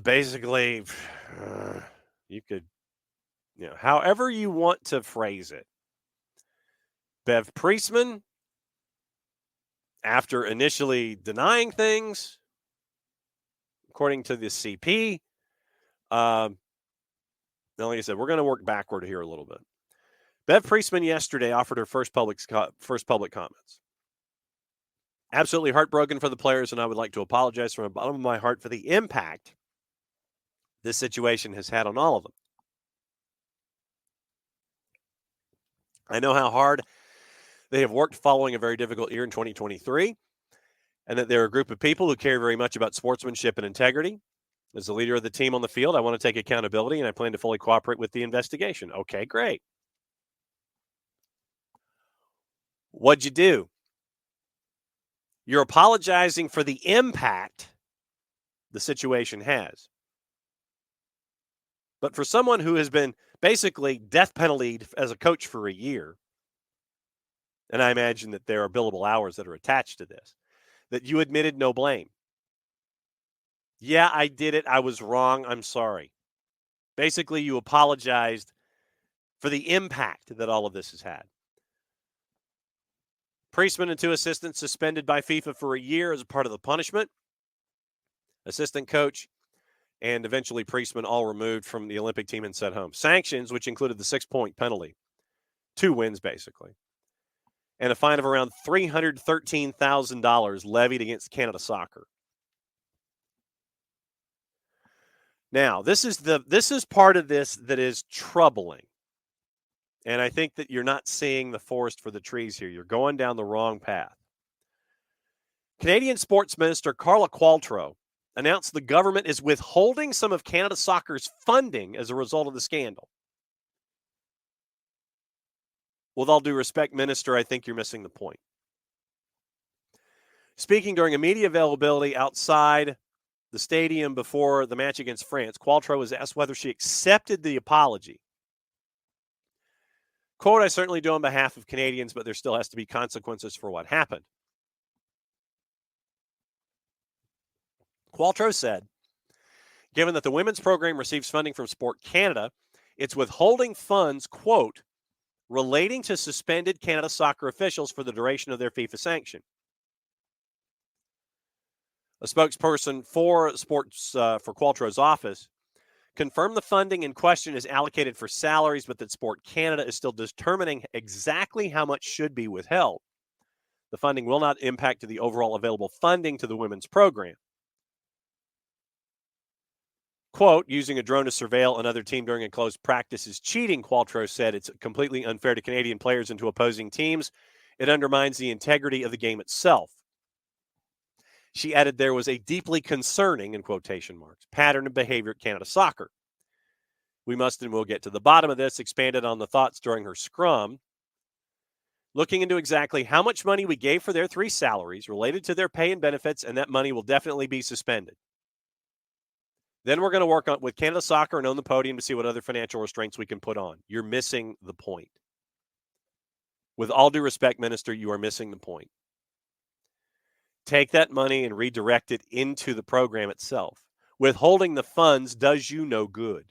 basically, you could, however you want to phrase it. Bev Priestman, after initially denying things, according to the CP, now, like I said, we're going to work backward here a little bit. Bev Priestman yesterday offered her first public comments. Absolutely heartbroken for the players, and I would like to apologize from the bottom of my heart for the impact this situation has had on all of them. I know how hard they have worked following a very difficult year in 2023, and that they're a group of people who care very much about sportsmanship and integrity. As the leader of the team on the field, I want to take accountability, and I plan to fully cooperate with the investigation. Okay, great. What'd you do? You're apologizing for the impact the situation has. But for someone who has been basically death penaltyed as a coach for a year, and I imagine that there are billable hours that are attached to this, that you admitted no blame. Yeah, I did it. I was wrong. I'm sorry. Basically, you apologized for the impact that all of this has had. Priestman and 2 assistants suspended by FIFA for a year as a part of the punishment. Assistant coach and eventually Priestman all removed from the Olympic team and sent home. Sanctions, which included the 6-point penalty, 2 wins basically, and a fine of around $313,000 levied against Canada Soccer. Now, this is part of this that is troubling. And I think that you're not seeing the forest for the trees here. You're going down the wrong path. Canadian Sports Minister Carla Qualtrough announced the government is withholding some of Canada Soccer's funding as a result of the scandal. With all due respect, Minister, I think you're missing the point. Speaking during a media availability outside the stadium before the match against France, Qualtrough was asked whether she accepted the apology. Quote, I certainly do on behalf of Canadians, but there still has to be consequences for what happened. Qualtrough said, given that the women's program receives funding from Sport Canada, it's withholding funds, quote, relating to suspended Canada Soccer officials for the duration of their FIFA sanction. A spokesperson for sports for Qualtrough's office confirmed the funding in question is allocated for salaries, but that Sport Canada is still determining exactly how much should be withheld. The funding will not impact the overall available funding to the women's program. Quote, using a drone to surveil another team during a closed practice is cheating, Qualtrough said. It's completely unfair to Canadian players and to opposing teams. It undermines the integrity of the game itself. She added there was a deeply concerning, in quotation marks, pattern of behavior at Canada Soccer. We must and will get to the bottom of this, expanded on the thoughts during her scrum, looking into exactly how much money we gave for their 3 salaries related to their pay and benefits, and that money will definitely be suspended. Then we're going to work with Canada Soccer and own the podium to see what other financial restraints we can put on. You're missing the point. With all due respect, Minister, you are missing the point. Take that money and redirect it into the program itself. Withholding the funds does you no good.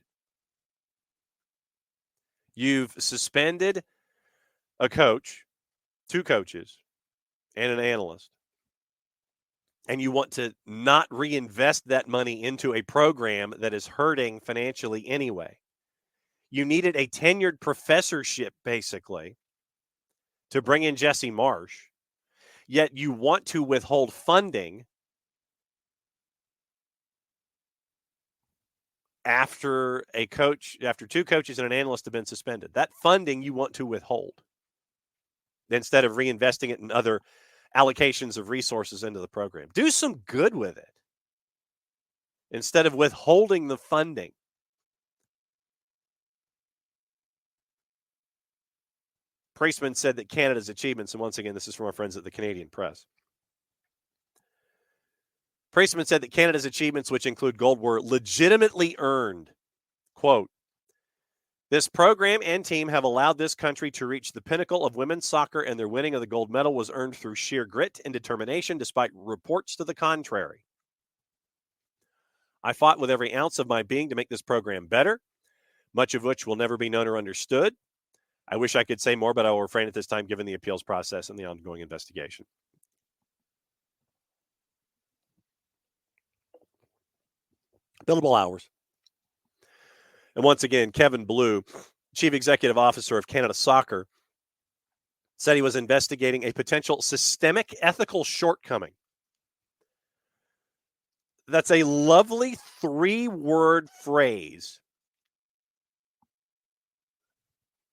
You've suspended a coach, 2 coaches, and an analyst. And you want to not reinvest that money into a program that is hurting financially anyway. You needed a tenured professorship, basically, to bring in Jesse Marsh. Yet you want to withhold funding after 2 coaches and an analyst have been suspended. That funding you want to withhold instead of reinvesting it in other allocations of resources into the program. Do some good with it instead of withholding the funding. Priestman said that Canada's achievements, and once again, this is from our friends at the Canadian Press. Priestman said that Canada's achievements, which include gold, were legitimately earned. Quote, This program and team have allowed this country to reach the pinnacle of women's soccer, and their winning of the gold medal was earned through sheer grit and determination despite reports to the contrary. I fought with every ounce of my being to make this program better, much of which will never be known or understood. I wish I could say more, but I will refrain at this time given the appeals process and the ongoing investigation. Billable hours. And once again, Kevin Blue, Chief Executive Officer of Canada Soccer, said he was investigating a potential systemic ethical shortcoming. That's a lovely three-word phrase.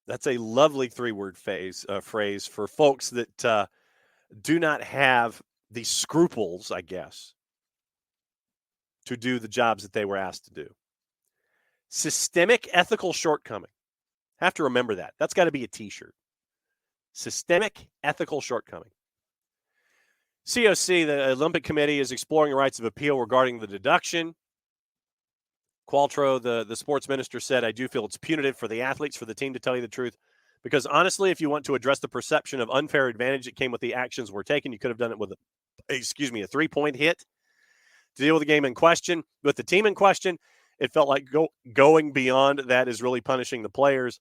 That's a lovely three-word phrase for folks that do not have the scruples, I guess, to do the jobs that they were asked to do. Systemic ethical shortcoming. Have to remember that. That's got to be a T-shirt. Systemic ethical shortcoming. COC, the Olympic Committee, is exploring the rights of appeal regarding the deduction. Qualtrough, the sports minister, said, I do feel it's punitive for the athletes, for the team, to tell you the truth. Because honestly, if you want to address the perception of unfair advantage that came with the actions were taken, you could have done it with a 3-point hit to deal with the game in question. With the team in question, it felt like going beyond that is really punishing the players.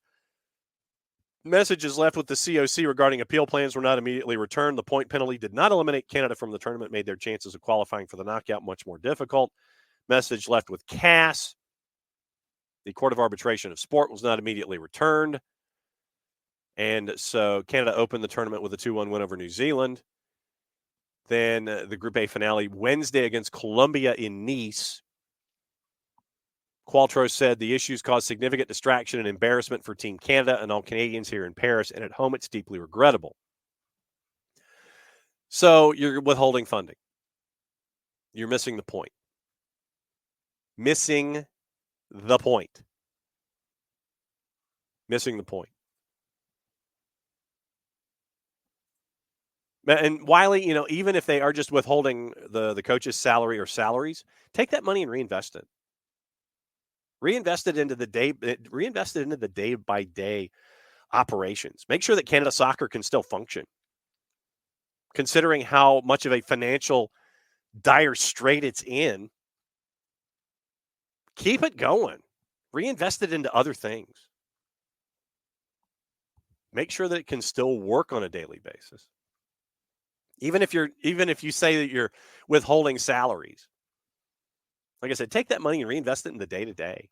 Messages left with the COC regarding appeal plans were not immediately returned. The point penalty did not eliminate Canada from the tournament, made their chances of qualifying for the knockout much more difficult. Message left with CAS. The Court of Arbitration of Sport was not immediately returned. And so Canada opened the tournament with a 2-1 win over New Zealand. Then the Group A finale Wednesday against Colombia in Nice. Qualtrough said the issues caused significant distraction and embarrassment for Team Canada and all Canadians here in Paris, and at home it's deeply regrettable. So you're withholding funding. You're missing the point. Missing the point. Missing the point. And Wiley, even if they are just withholding the coach's salary or salaries, take that money and reinvest it. Reinvest it into the day-by-day operations. Make sure that Canada Soccer can still function. Considering how much of a financial dire strait it's in, keep it going. Reinvest it into other things. Make sure that it can still work on a daily basis. Even if you say that you're withholding salaries. Like I said, take that money and reinvest it in the day-to-day.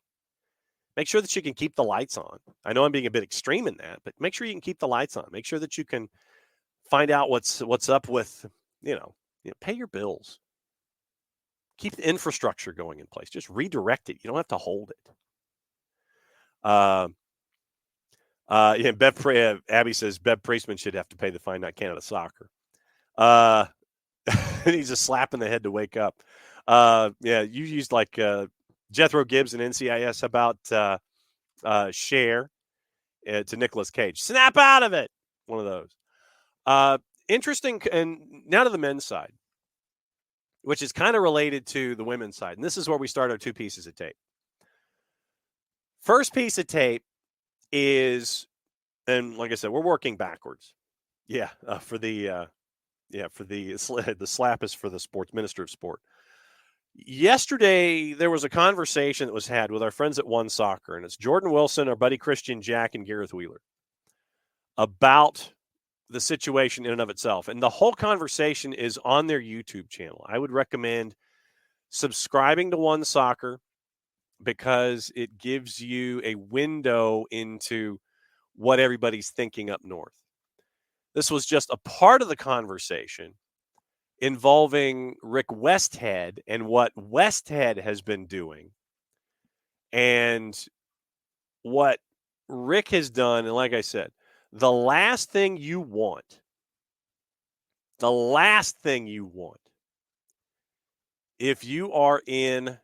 Make sure that you can keep the lights on. I know I'm being a bit extreme in that, but make sure you can keep the lights on. Make sure that you can find out what's up with, pay your bills. Keep the infrastructure going in place. Just redirect it. You don't have to hold it. Abby says Bev Priestman should have to pay the fine, not Canada Soccer. He's a slap in the head to wake up. You used like Jethro Gibbs and NCIS about Cher to Nicolas Cage. Snap out of it. One of those. Interesting. And now to the men's side, which is kind of related to the women's side. And this is where we start our two pieces of tape. First piece of tape is, and like I said, we're working backwards. Yeah, the slap is for the sports minister of sport. Yesterday, there was a conversation that was had with our friends at One Soccer, and it's Jordan Wilson, our buddy Christian Jack, and Gareth Wheeler about the situation in and of itself. And the whole conversation is on their YouTube channel. I would recommend subscribing to One Soccer because it gives you a window into what everybody's thinking up north. This was just a part of the conversation involving Rick Westhead and what Westhead has been doing and what Rick has done. And like I said, the last thing you want if you are in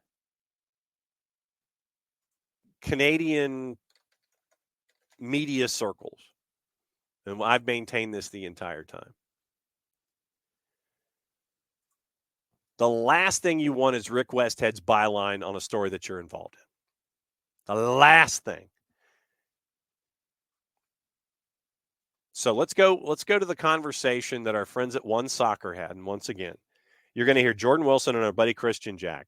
Canadian media circles, and I've maintained this the entire time, the last thing you want is Rick Westhead's byline on a story that you're involved in. The last thing. So let's go to the conversation that our friends at One Soccer had. And once again, you're going to hear Jordan Wilson and our buddy Christian Jack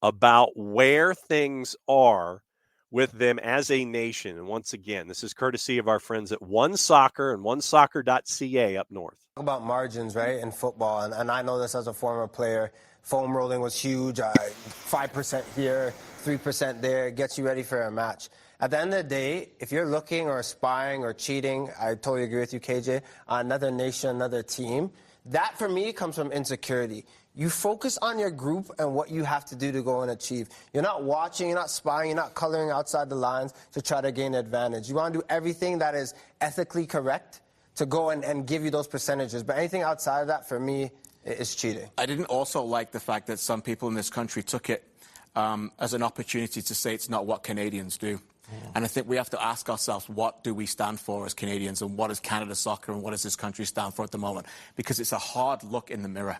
about where things are with them as a nation. And once again, this is courtesy of our friends at One Soccer and onesoccer.ca up north. Talk about margins, right, in football. And I know this as a former player. Foam rolling was huge. 5% here, 3% there. Gets you ready for a match. At the end of the day, if you're looking or spying or cheating, I totally agree with you, KJ, on another nation, another team, that for me comes from insecurity. You focus on your group and what you have to do to go and achieve. You're not watching, you're not spying, you're not coloring outside the lines to try to gain advantage. You want to do everything that is ethically correct to go and give you those percentages. But anything outside of that, for me, is cheating. I didn't also like the fact that some people in this country took it as an opportunity to say it's not what Canadians do. And I think we have to ask ourselves, what do we stand for as Canadians, and what is Canada Soccer, and what does this country stand for at the moment? Because it's a hard look in the mirror.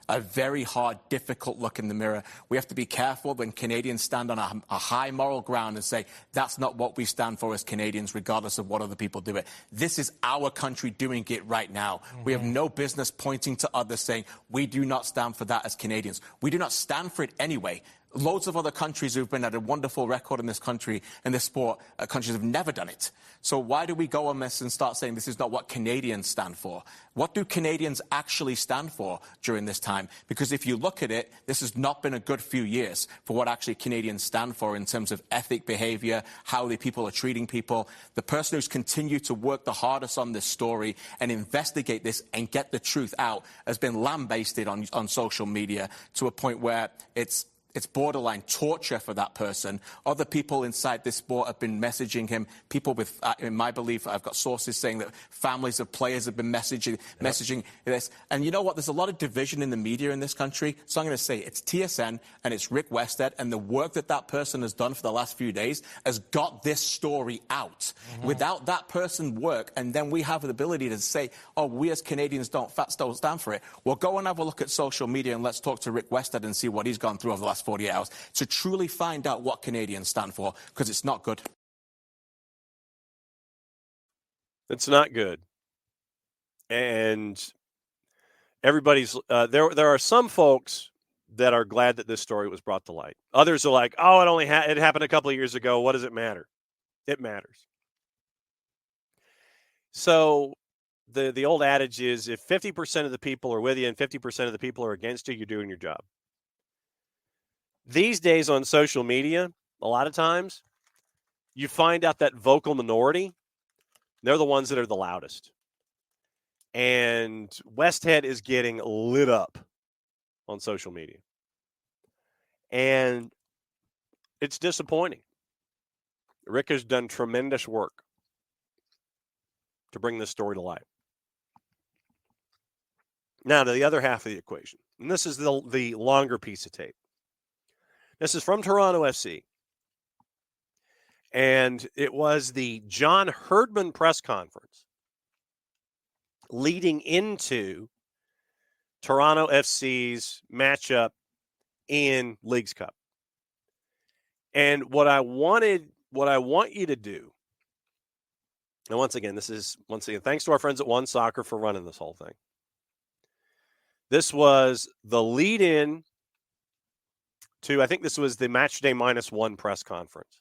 A very hard, difficult look in the mirror. We have to be careful when Canadians stand on a high moral ground and say, that's not what we stand for as Canadians, regardless of what other people do it. This is our country doing it right now. We have no business pointing to others saying, we do not stand for that as Canadians. We do not stand for it anyway. Loads of other countries who've been at a wonderful record in this country, in this sport, countries have never done it. So why do we go on this and start saying this is not what Canadians stand for? What do Canadians actually stand for during this time? Because if you look at it, this has not been a good few years for what actually Canadians stand for in terms of ethic behavior, how the people are treating people. The person who's continued to work the hardest on this story and investigate this and get the truth out has been lambasted on social media to a point where it's borderline torture for that person. Other people inside this sport have been messaging him. People with, in my belief, I've got sources saying that families of players have been messaging this. And you know what? There's a lot of division in the media in this country. So I'm going to say it's TSN and it's Rick Westhead, and the work that person has done for the last few days has got this story out. Without that person's work, and then we have the ability to say, oh, we as Canadians don't stand for it. Well, go and have a look at social media and let's talk to Rick Westhead and see what he's gone through over the last 48 hours to truly find out what Canadians stand for, because it's not good. It's not good. And everybody's there are some folks that are glad that this story was brought to light. Others are like, oh, it happened a couple of years ago. What does it matter? It matters. So the old adage is, if 50% of the people are with you and 50% of the people are against you, you're doing your job. These days on social media, a lot of times, you find out that vocal minority, they're the ones that are the loudest. And Westhead is getting lit up on social media. And it's disappointing. Rick has done tremendous work to bring this story to light. Now, to the other half of the equation, and this is the longer piece of tape. This is from Toronto FC. And it was the John Herdman press conference leading into Toronto FC's matchup in Leagues Cup. And what I want you to do, and once again, thanks to our friends at One Soccer for running this whole thing. This was the lead-in to, I think this was the Matchday -1 press conference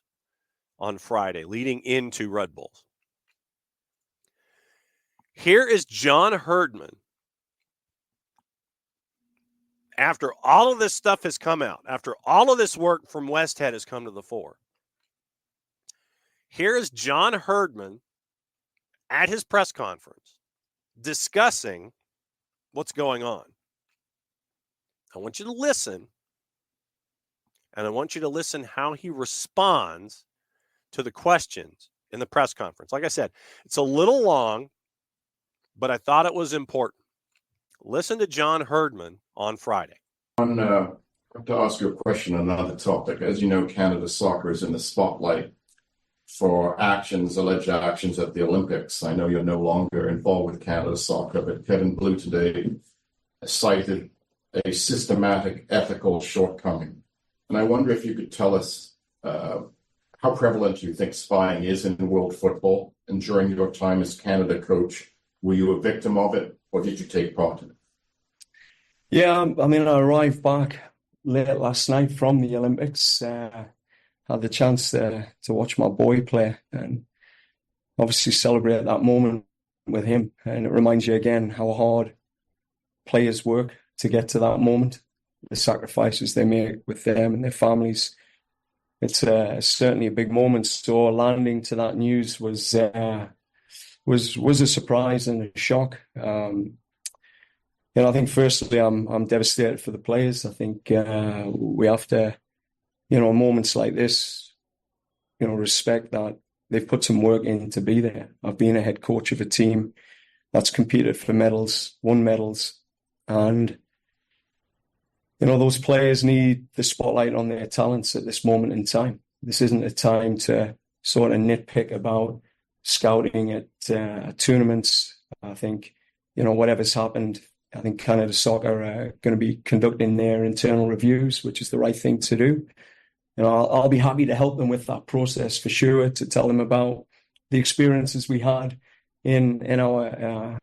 on Friday, leading into Red Bulls. Here is John Herdman. After all of this stuff has come out, after all of this work from Westhead has come to the fore, here is John Herdman at his press conference discussing what's going on. I want you to listen, and I want you to listen how he responds to the questions in the press conference. Like I said, it's a little long, but I thought it was important. Listen to John Herdman on Friday. I want to ask you a question on another topic. As you know, Canada Soccer is in the spotlight for alleged actions at the Olympics. I know you're no longer involved with Canada Soccer, but Kevin Blue today cited a systematic ethical shortcoming. And I wonder if you could tell us how prevalent you think spying is in world football, And during your time as Canada coach, were you a victim of it, or did you take part in it? Yeah, I mean, I arrived back late last night from the Olympics. Had the chance to watch my boy play and obviously celebrate that moment with him. And it reminds you again how hard players work to get to that moment, the sacrifices they make with them and their families. It's certainly a big moment. So landing to that news was a surprise and a shock. I think firstly, I'm devastated for the players. I think we have to, moments like this, respect that they've put some work in to be there. I've been a head coach of a team that's competed for medals, won medals, and those players need the spotlight on their talents at this moment in time. This isn't a time to sort of nitpick about scouting at tournaments. I think, whatever's happened, I think Canada Soccer are going to be conducting their internal reviews, which is the right thing to do. I'll be happy to help them with that process for sure, to tell them about the experiences we had in our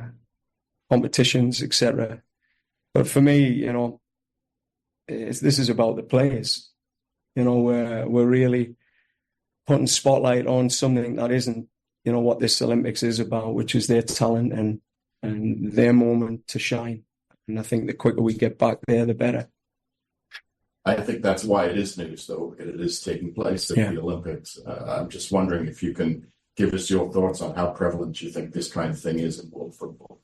competitions, etc. But for me, this is about the players. We're really putting spotlight on something that isn't, what this Olympics is about, which is their talent and their moment to shine. And I think the quicker we get back there, the better. I think that's why it is news, though, because it is taking place at the Olympics. I'm just wondering if you can give us your thoughts on how prevalent you think this kind of thing is in world football.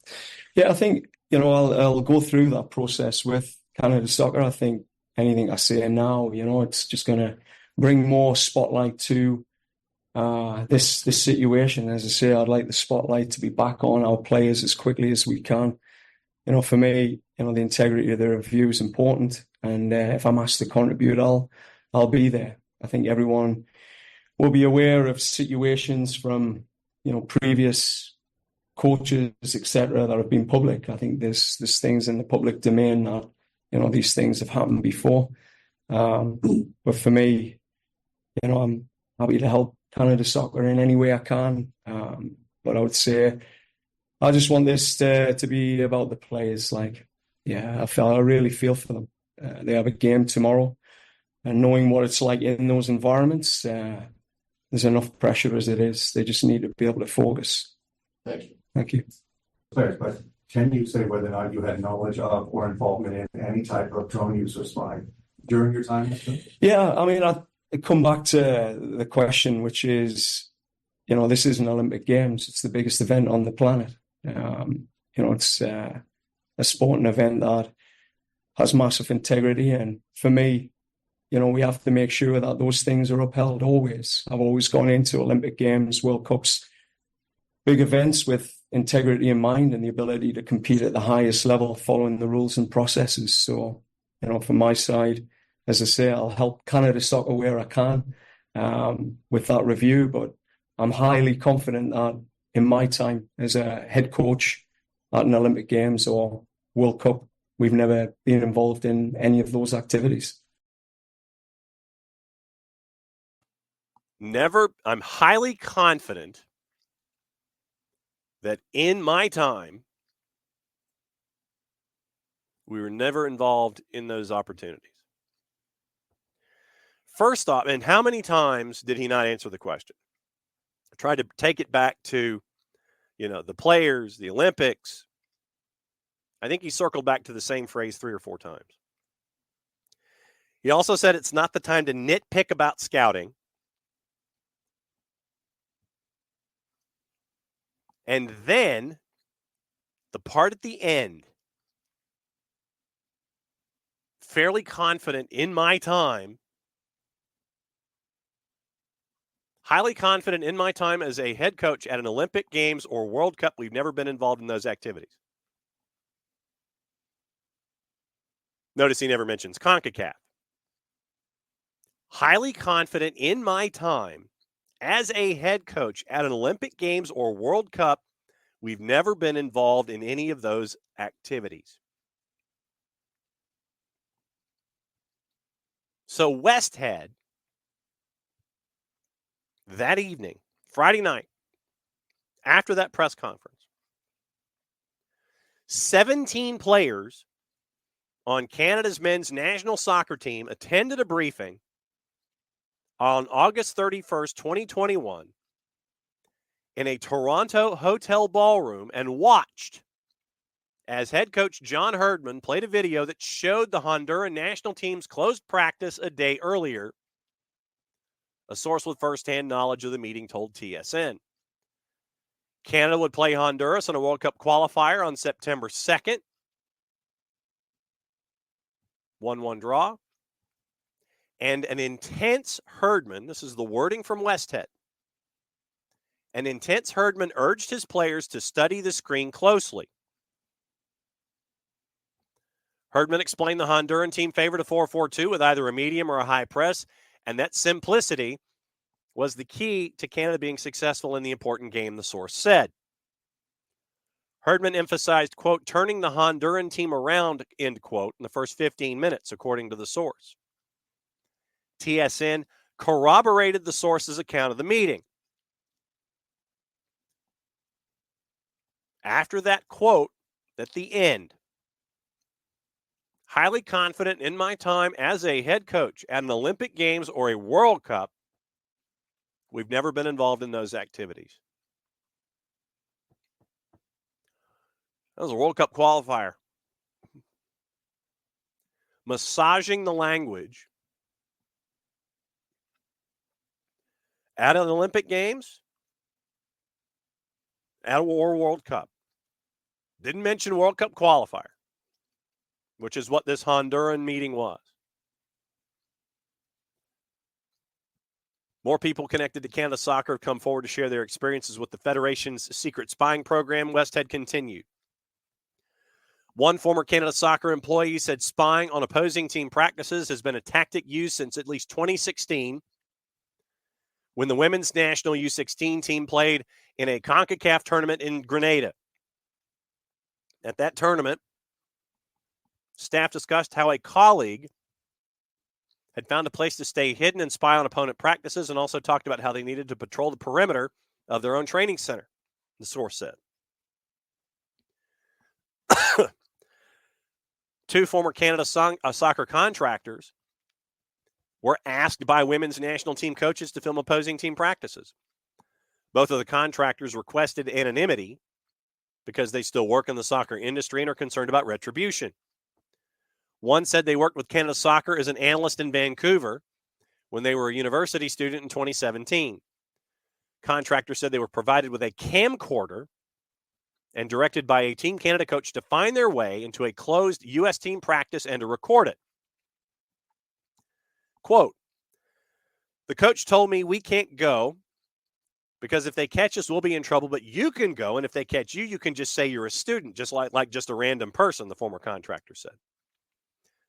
Yeah, I think, I'll go through that process with Canada Soccer. I think anything I say now, it's just going to bring more spotlight to this situation. As I say, I'd like the spotlight to be back on our players as quickly as we can. For me, the integrity of the review is important. And if I'm asked to contribute, I'll be there. I think everyone will be aware of situations from, previous coaches, etc., that have been public. I think there's things in the public domain that, these things have happened before. But for me, I'm happy to help Canada Soccer in any way I can. But I would say I just want this to be about the players. I really feel for them. They have a game tomorrow, and knowing what it's like in those environments, there's enough pressure as it is. They just need to be able to focus. Thank you. Thank you. But can you say whether or not you had knowledge of or involvement in any type of drone use or spying during your time? Yeah, I mean, I come back to the question, which is, this isn't Olympic Games. It's the biggest event on the planet. It's a sporting event that has massive integrity. And for me, we have to make sure that those things are upheld always. I've always gone into Olympic Games, World Cups, big events with integrity in mind and the ability to compete at the highest level following the rules and processes. So, from my side, as I say, I'll help Canada Soccer where I can with that review. But I'm highly confident that in my time as a head coach at an Olympic Games or World Cup, we've never been involved in any of those activities. I'm highly confident that in my time, we were never involved in those opportunities. First off, and how many times did he not answer the question? I tried to take it back to, the players, the Olympics. I think he circled back to the same phrase 3 or 4 times. He also said it's not the time to nitpick about scouting. And then the part at the end, fairly confident in my time, highly confident in my time as a head coach at an Olympic Games or World Cup, we've never been involved in those activities. Notice he never mentions CONCACAF. Highly confident in my time as a head coach at an Olympic Games or World Cup, we've never been involved in any of those activities. So Westhead, that evening, Friday night, after that press conference, 17 players on Canada's men's national soccer team attended a briefing on August 31st, 2021, in a Toronto hotel ballroom and watched as head coach John Herdman played a video that showed the Honduran national team's closed practice a day earlier. A source with firsthand knowledge of the meeting told TSN. Canada would play Honduras in a World Cup qualifier on September 2nd. 1-1 draw. And an intense Herdman, this is the wording from Westhead, an intense Herdman urged his players to study the screen closely. Herdman explained the Honduran team favored a 4-4-2 with either a medium or a high press, and that simplicity was the key to Canada being successful in the important game, the source said. Herdman emphasized, quote, turning the Honduran team around, end quote, in the first 15 minutes, according to the source. TSN corroborated the source's account of the meeting. After that quote, at the end, highly confident in my time as a head coach at an Olympic Games or a World Cup, we've never been involved in those activities. That was a World Cup qualifier. Massaging the language at an Olympic Games, at a World Cup. Didn't mention World Cup qualifier, which is what this Honduran meeting was. More people connected to Canada Soccer have come forward to share their experiences with the Federation's secret spying program. Westhead continued. One former Canada Soccer employee said spying on opposing team practices has been a tactic used since at least 2016, when the women's national U16 team played in a CONCACAF tournament in Grenada. At that tournament, staff discussed how a colleague had found a place to stay hidden and spy on opponent practices, and also talked about how they needed to patrol the perimeter of their own training center, the source said. Two former Canada soccer contractors were asked by women's national team coaches to film opposing team practices. Both of the contractors requested anonymity because they still work in the soccer industry and are concerned about retribution. One said they worked with Canada Soccer as an analyst in Vancouver when they were a university student in 2017. Contractor said they were provided with a camcorder and directed by a Team Canada coach to find their way into a closed U.S. team practice and to record it. Quote, the coach told me we can't go because if they catch us, we'll be in trouble, but you can go, and if they catch you, you can just say you're a student, just like just a random person, the former contractor said.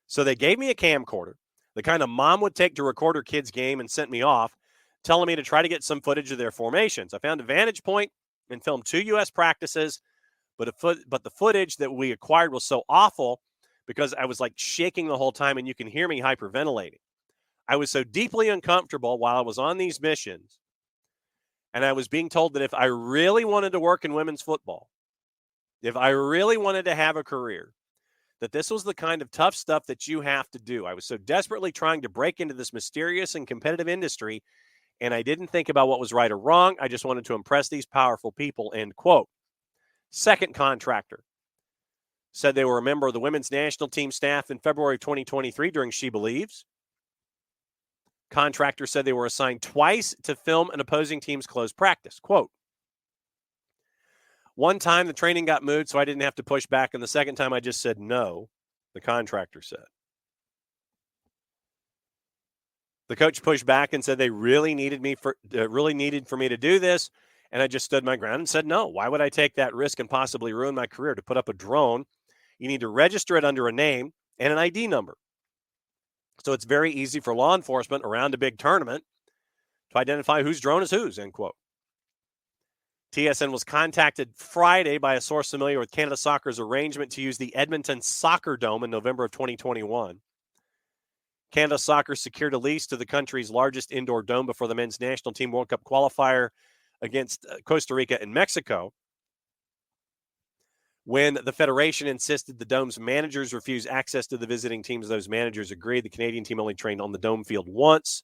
So they gave me a camcorder, the kind of mom would take to record her kid's game, and sent me off, telling me to try to get some footage of their formations. I found a vantage point and filmed 2 U.S. practices, but the footage that we acquired was so awful because I was like shaking the whole time, and you can hear me hyperventilating. I was so deeply uncomfortable while I was on these missions, and I was being told that if I really wanted to work in women's football, if I really wanted to have a career, that this was the kind of tough stuff that you have to do. I was so desperately trying to break into this mysterious and competitive industry, and I didn't think about what was right or wrong. I just wanted to impress these powerful people, end quote. Second contractor said they were a member of the women's national team staff in February of 2023 during She Believes. Contractor said they were assigned twice to film an opposing team's closed practice. Quote, one time the training got moved, so I didn't have to push back, and the second time I just said no, the contractor said. The coach pushed back and said they really needed for me to do this, and I just stood my ground and said no. Why would I take that risk and possibly ruin my career? To put up a drone, you need to register it under a name and an ID number. So it's very easy for law enforcement around a big tournament to identify whose drone is whose, end quote. TSN was contacted Friday by a source familiar with Canada Soccer's arrangement to use the Edmonton Soccer Dome in November of 2021. Canada Soccer secured a lease to the country's largest indoor dome before the men's national team World Cup qualifier against Costa Rica and Mexico, when the Federation insisted the Dome's managers refuse access to the visiting teams, those managers agreed. The Canadian team only trained on the Dome field once.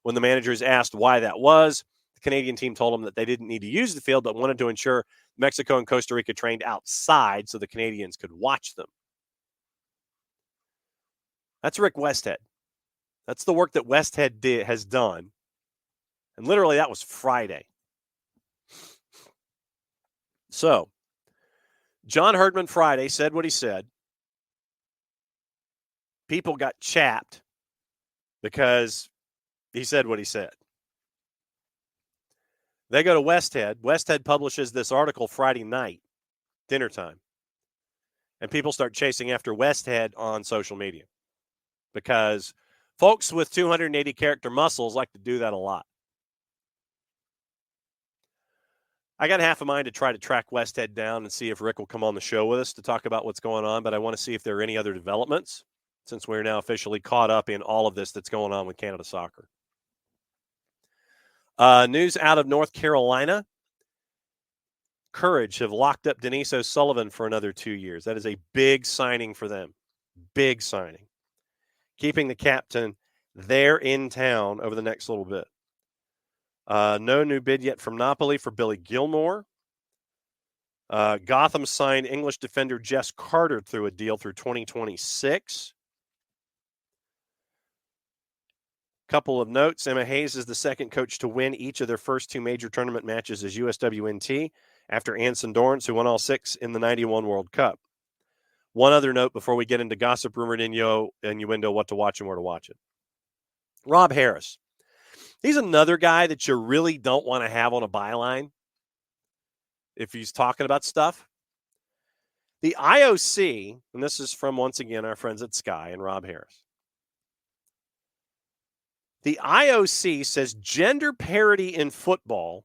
When the managers asked why that was, the Canadian team told them that they didn't need to use the field, but wanted to ensure Mexico and Costa Rica trained outside so the Canadians could watch them. That's Rick Westhead. That's the work that Westhead has done. And literally, that was Friday. So, John Herdman Friday said what he said. People got chapped because he said what he said. They go to Westhead. Westhead publishes this article Friday night, dinner time. And people start chasing after Westhead on social media because folks with 280 character muscles like to do that a lot. I got half a mind to try to track Westhead down and see if Rick will come on the show with us to talk about what's going on, but I want to see if there are any other developments since we're now officially caught up in all of this that's going on with Canada soccer. News out of North Carolina. Courage have locked up Denise O'Sullivan for another 2 years. That is a big signing for them. Big signing. Keeping the captain there in town over the next little bit. No new bid yet from Napoli for Billy Gilmore. Gotham signed English defender Jess Carter through a deal through 2026. Couple of notes. Emma Hayes is the second coach to win each of their first 2 major tournament matches as USWNT after Anson Dorrance, who won all 6 in the 91 World Cup. One other note before we get into gossip, rumor, and innuendo, what to watch and where to watch it. Rob Harris. He's another guy that you really don't want to have on a byline if he's talking about stuff. The IOC, and this is from, once again, our friends at Sky and Rob Harris. The IOC says gender parity in football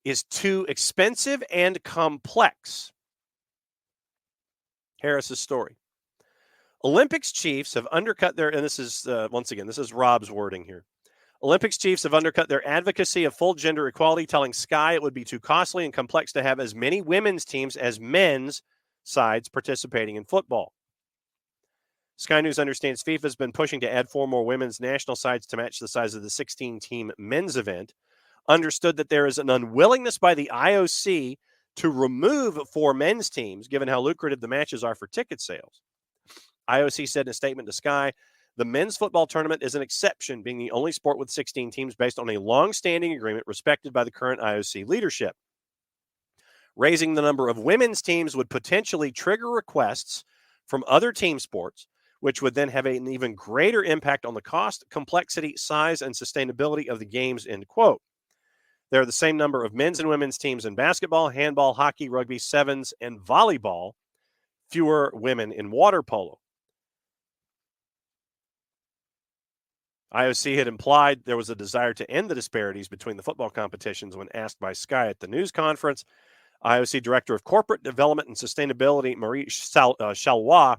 is too expensive and complex. Harris's story. Olympics chiefs have undercut their, and this is, once again, this is Rob's wording here. Olympics chiefs have undercut their advocacy of full gender equality, telling Sky it would be too costly and complex to have as many women's teams as men's sides participating in football. Sky News understands FIFA has been pushing to add 4 more women's national sides to match the size of the 16-team men's event. Understood that there is an unwillingness by the IOC to remove 4 men's teams, given how lucrative the matches are for ticket sales. IOC said in a statement to Sky, the men's football tournament is an exception, being the only sport with 16 teams based on a long-standing agreement respected by the current IOC leadership. Raising the number of women's teams would potentially trigger requests from other team sports, which would then have an even greater impact on the cost, complexity, size, and sustainability of the games, end quote. There are the same number of men's and women's teams in basketball, handball, hockey, rugby, sevens, and volleyball. Fewer women in water polo. IOC had implied there was a desire to end the disparities between the football competitions when asked by Sky at the news conference. IOC Director of Corporate Development and Sustainability, Marie Chalois,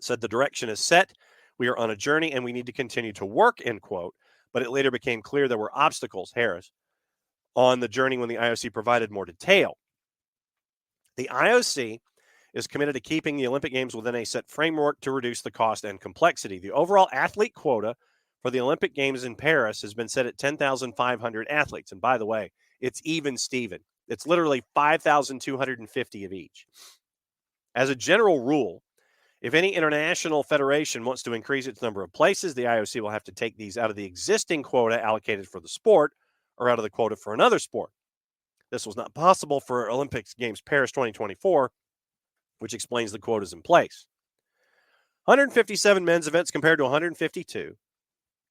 said the direction is set. We are on a journey and we need to continue to work, end quote. But it later became clear there were obstacles, Harris, on the journey when the IOC provided more detail. The IOC is committed to keeping the Olympic Games within a set framework to reduce the cost and complexity. The overall athlete quota for the Olympic Games in Paris has been set at 10,500 athletes. And by the way, it's even Steven. It's literally 5,250 of each. As a general rule, if any international federation wants to increase its number of places, the IOC will have to take these out of the existing quota allocated for the sport or out of the quota for another sport. This was not possible for Olympics Games Paris 2024, which explains the quotas in place. 157 men's events compared to 152,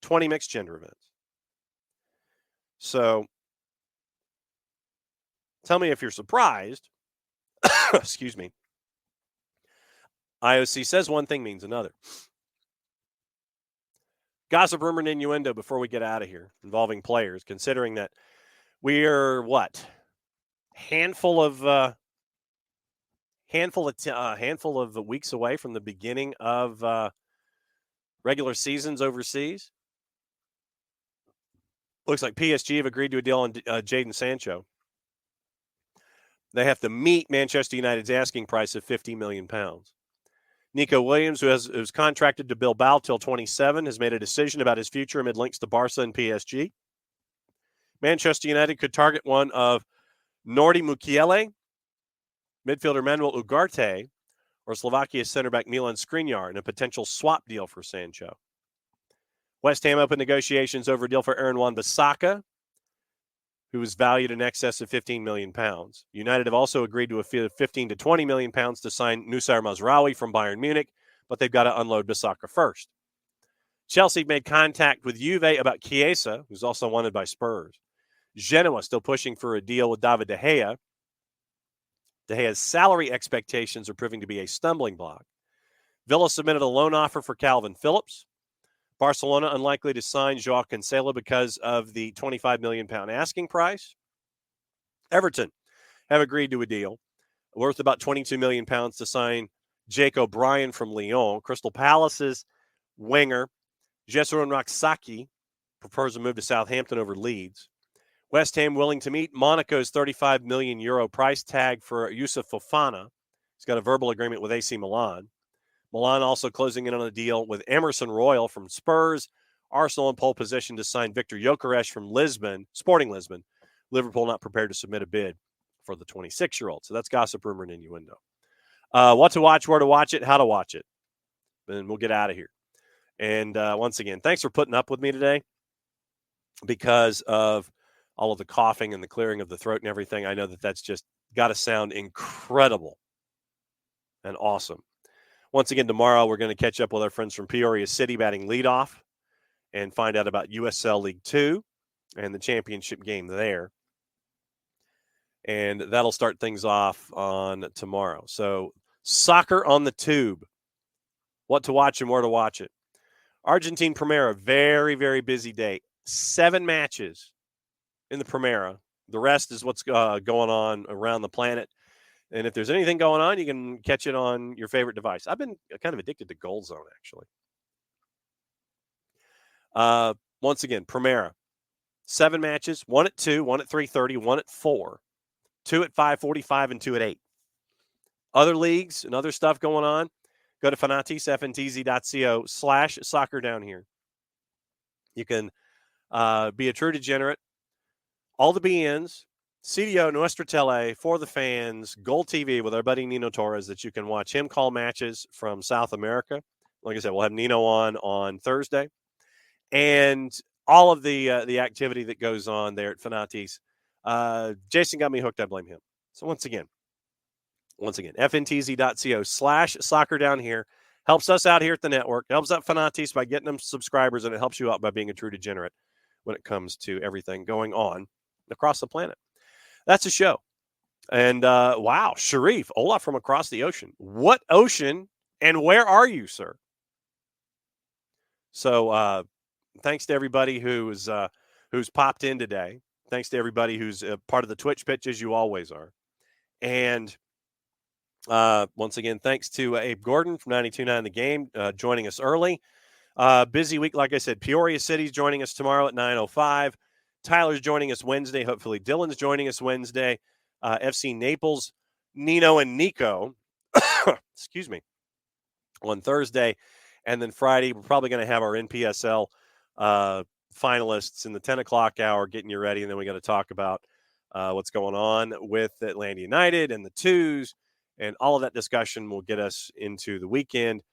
20 mixed gender events. So, tell me if you're surprised. Excuse me. IOC says one thing means another. Gossip, rumor, and innuendo before we get out of here involving players, considering that we are, handful of weeks away from the beginning of regular seasons overseas. Looks like PSG have agreed to a deal on Jadon Sancho. They have to meet Manchester United's asking price of £50 million. Nico Williams, who's contracted to Bilbao till 27, has made a decision about his future amid links to Barca and PSG. Manchester United could target one of Nordi Mukiele, midfielder Manuel Ugarte, or Slovakia's center back Milan Skriniar in a potential swap deal for Sancho. West Ham opened negotiations over a deal for Aaron Wan-Bissaka, who was valued in excess of £15 million. United have also agreed to a fee of £15 to £20 million to sign Nusayr Mazraoui from Bayern Munich, but they've got to unload Bissaka first. Chelsea made contact with Juve about Chiesa, who's also wanted by Spurs. Genoa still pushing for a deal with David De Gea. De Gea's salary expectations are proving to be a stumbling block. Villa submitted a loan offer for Calvin Phillips. Barcelona unlikely to sign Joao Cancelo because of the £25 million asking price. Everton have agreed to a deal worth about £22 million to sign Jake O'Brien from Lyon. Crystal Palace's winger, Jesurun Raksaki, prefers a move to Southampton over Leeds. West Ham willing to meet Monaco's €35 million price tag for Youssouf Fofana. He's got a verbal agreement with AC Milan. Milan also closing in on a deal with Emerson Royal from Spurs. Arsenal in pole position to sign Victor Gyökeres from Lisbon, Sporting Lisbon. Liverpool not prepared to submit a bid for the 26-year-old. So that's gossip, rumor, and innuendo. What to watch, where to watch it, how to watch it. And we'll get out of here. And once again, thanks for putting up with me today because of all of the coughing and the clearing of the throat and everything. I know that that's just got to sound incredible and awesome. Once again, tomorrow we're going to catch up with our friends from Peoria City batting leadoff and find out about USL League 2 and the championship game there. And that'll start things off on tomorrow. So soccer on the tube. What to watch and where to watch it. Argentine Primera, very, very busy day. 7 matches in the Primera. The rest is what's going on around the planet. And if there's anything going on, you can catch it on your favorite device. I've been kind of addicted to Gold Zone, actually. Once again, Primera. 7 matches, 1 at 2, 1 at 3:30, 1 at 4, 2 at 5:45, and 2 at 8. Other leagues and other stuff going on, go to fanatisfntz.co/soccer down here. You can be a true degenerate. All the BNs, CDO, Nuestra Tele, For the Fans, Gold TV with our buddy Nino Torres that you can watch him call matches from South America. Like I said, we'll have Nino on Thursday. And all of the activity that goes on there at Fanatis. Jason got me hooked. I blame him. So once again, fntz.co/soccer down here helps us out here at the network, helps out Fanatis by getting them subscribers, and it helps you out by being a true degenerate when it comes to everything going on across the planet. That's a show. And wow, Sharif, Olaf from across the ocean. What ocean and where are you, sir? So thanks to everybody who's popped in today. Thanks to everybody who's part of the Twitch pitch, as you always are. And once again, thanks to Abe Gordon from 92.9 The Game joining us early. Busy week, like I said. Peoria City's joining us tomorrow at 9:05. Tyler's joining us Wednesday. Hopefully Dylan's joining us Wednesday. FC Naples, Nino and Nico, excuse me, on Thursday. And then Friday, we're probably going to have our NPSL finalists in the 10 o'clock hour getting you ready. And then we got to talk about what's going on with Atlanta United and the twos. And all of that discussion will get us into the weekend.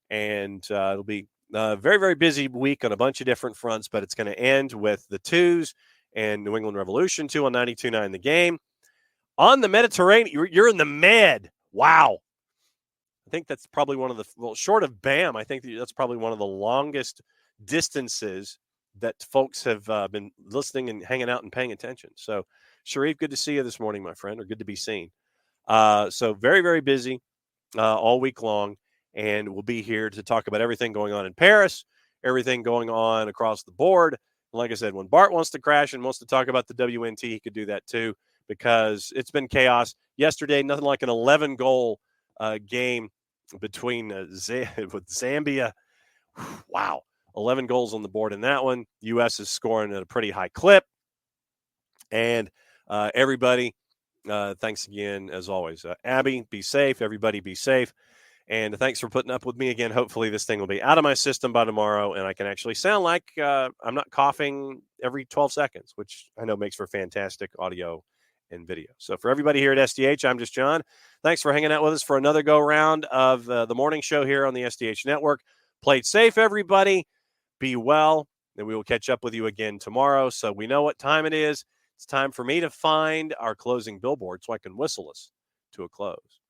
And it'll be a very, very busy week on a bunch of different fronts, but it's going to end with the twos and New England Revolution 2 on 92.9 The Game. On the Mediterranean, you're in the Med. Wow. I think that's probably one of the, well, short of BAM, I think that's probably one of the longest distances that folks have been listening and hanging out and paying attention. So, Sharif, good to see you this morning, my friend, or good to be seen. So very, very busy all week long, and we'll be here to talk about everything going on in Paris, everything going on across the board. And like I said, when Bart wants to crash and wants to talk about the WNT, he could do that too, because it's been chaos. Yesterday, nothing like an 11-goal game between with Zambia. Wow. 11 goals on the board in that one. U.S. is scoring at a pretty high clip. And everybody, thanks again, as always. Abby, be safe. Everybody be safe. And thanks for putting up with me again. Hopefully this thing will be out of my system by tomorrow, and I can actually sound like I'm not coughing every 12 seconds, which I know makes for fantastic audio and video. So for everybody here at SDH, I'm just John. Thanks for hanging out with us for another go-round of the morning show here on the SDH Network. Play it safe, everybody. Be well, and we will catch up with you again tomorrow. So we know what time it is. It's time for me to find our closing billboard so I can whistle us to a close.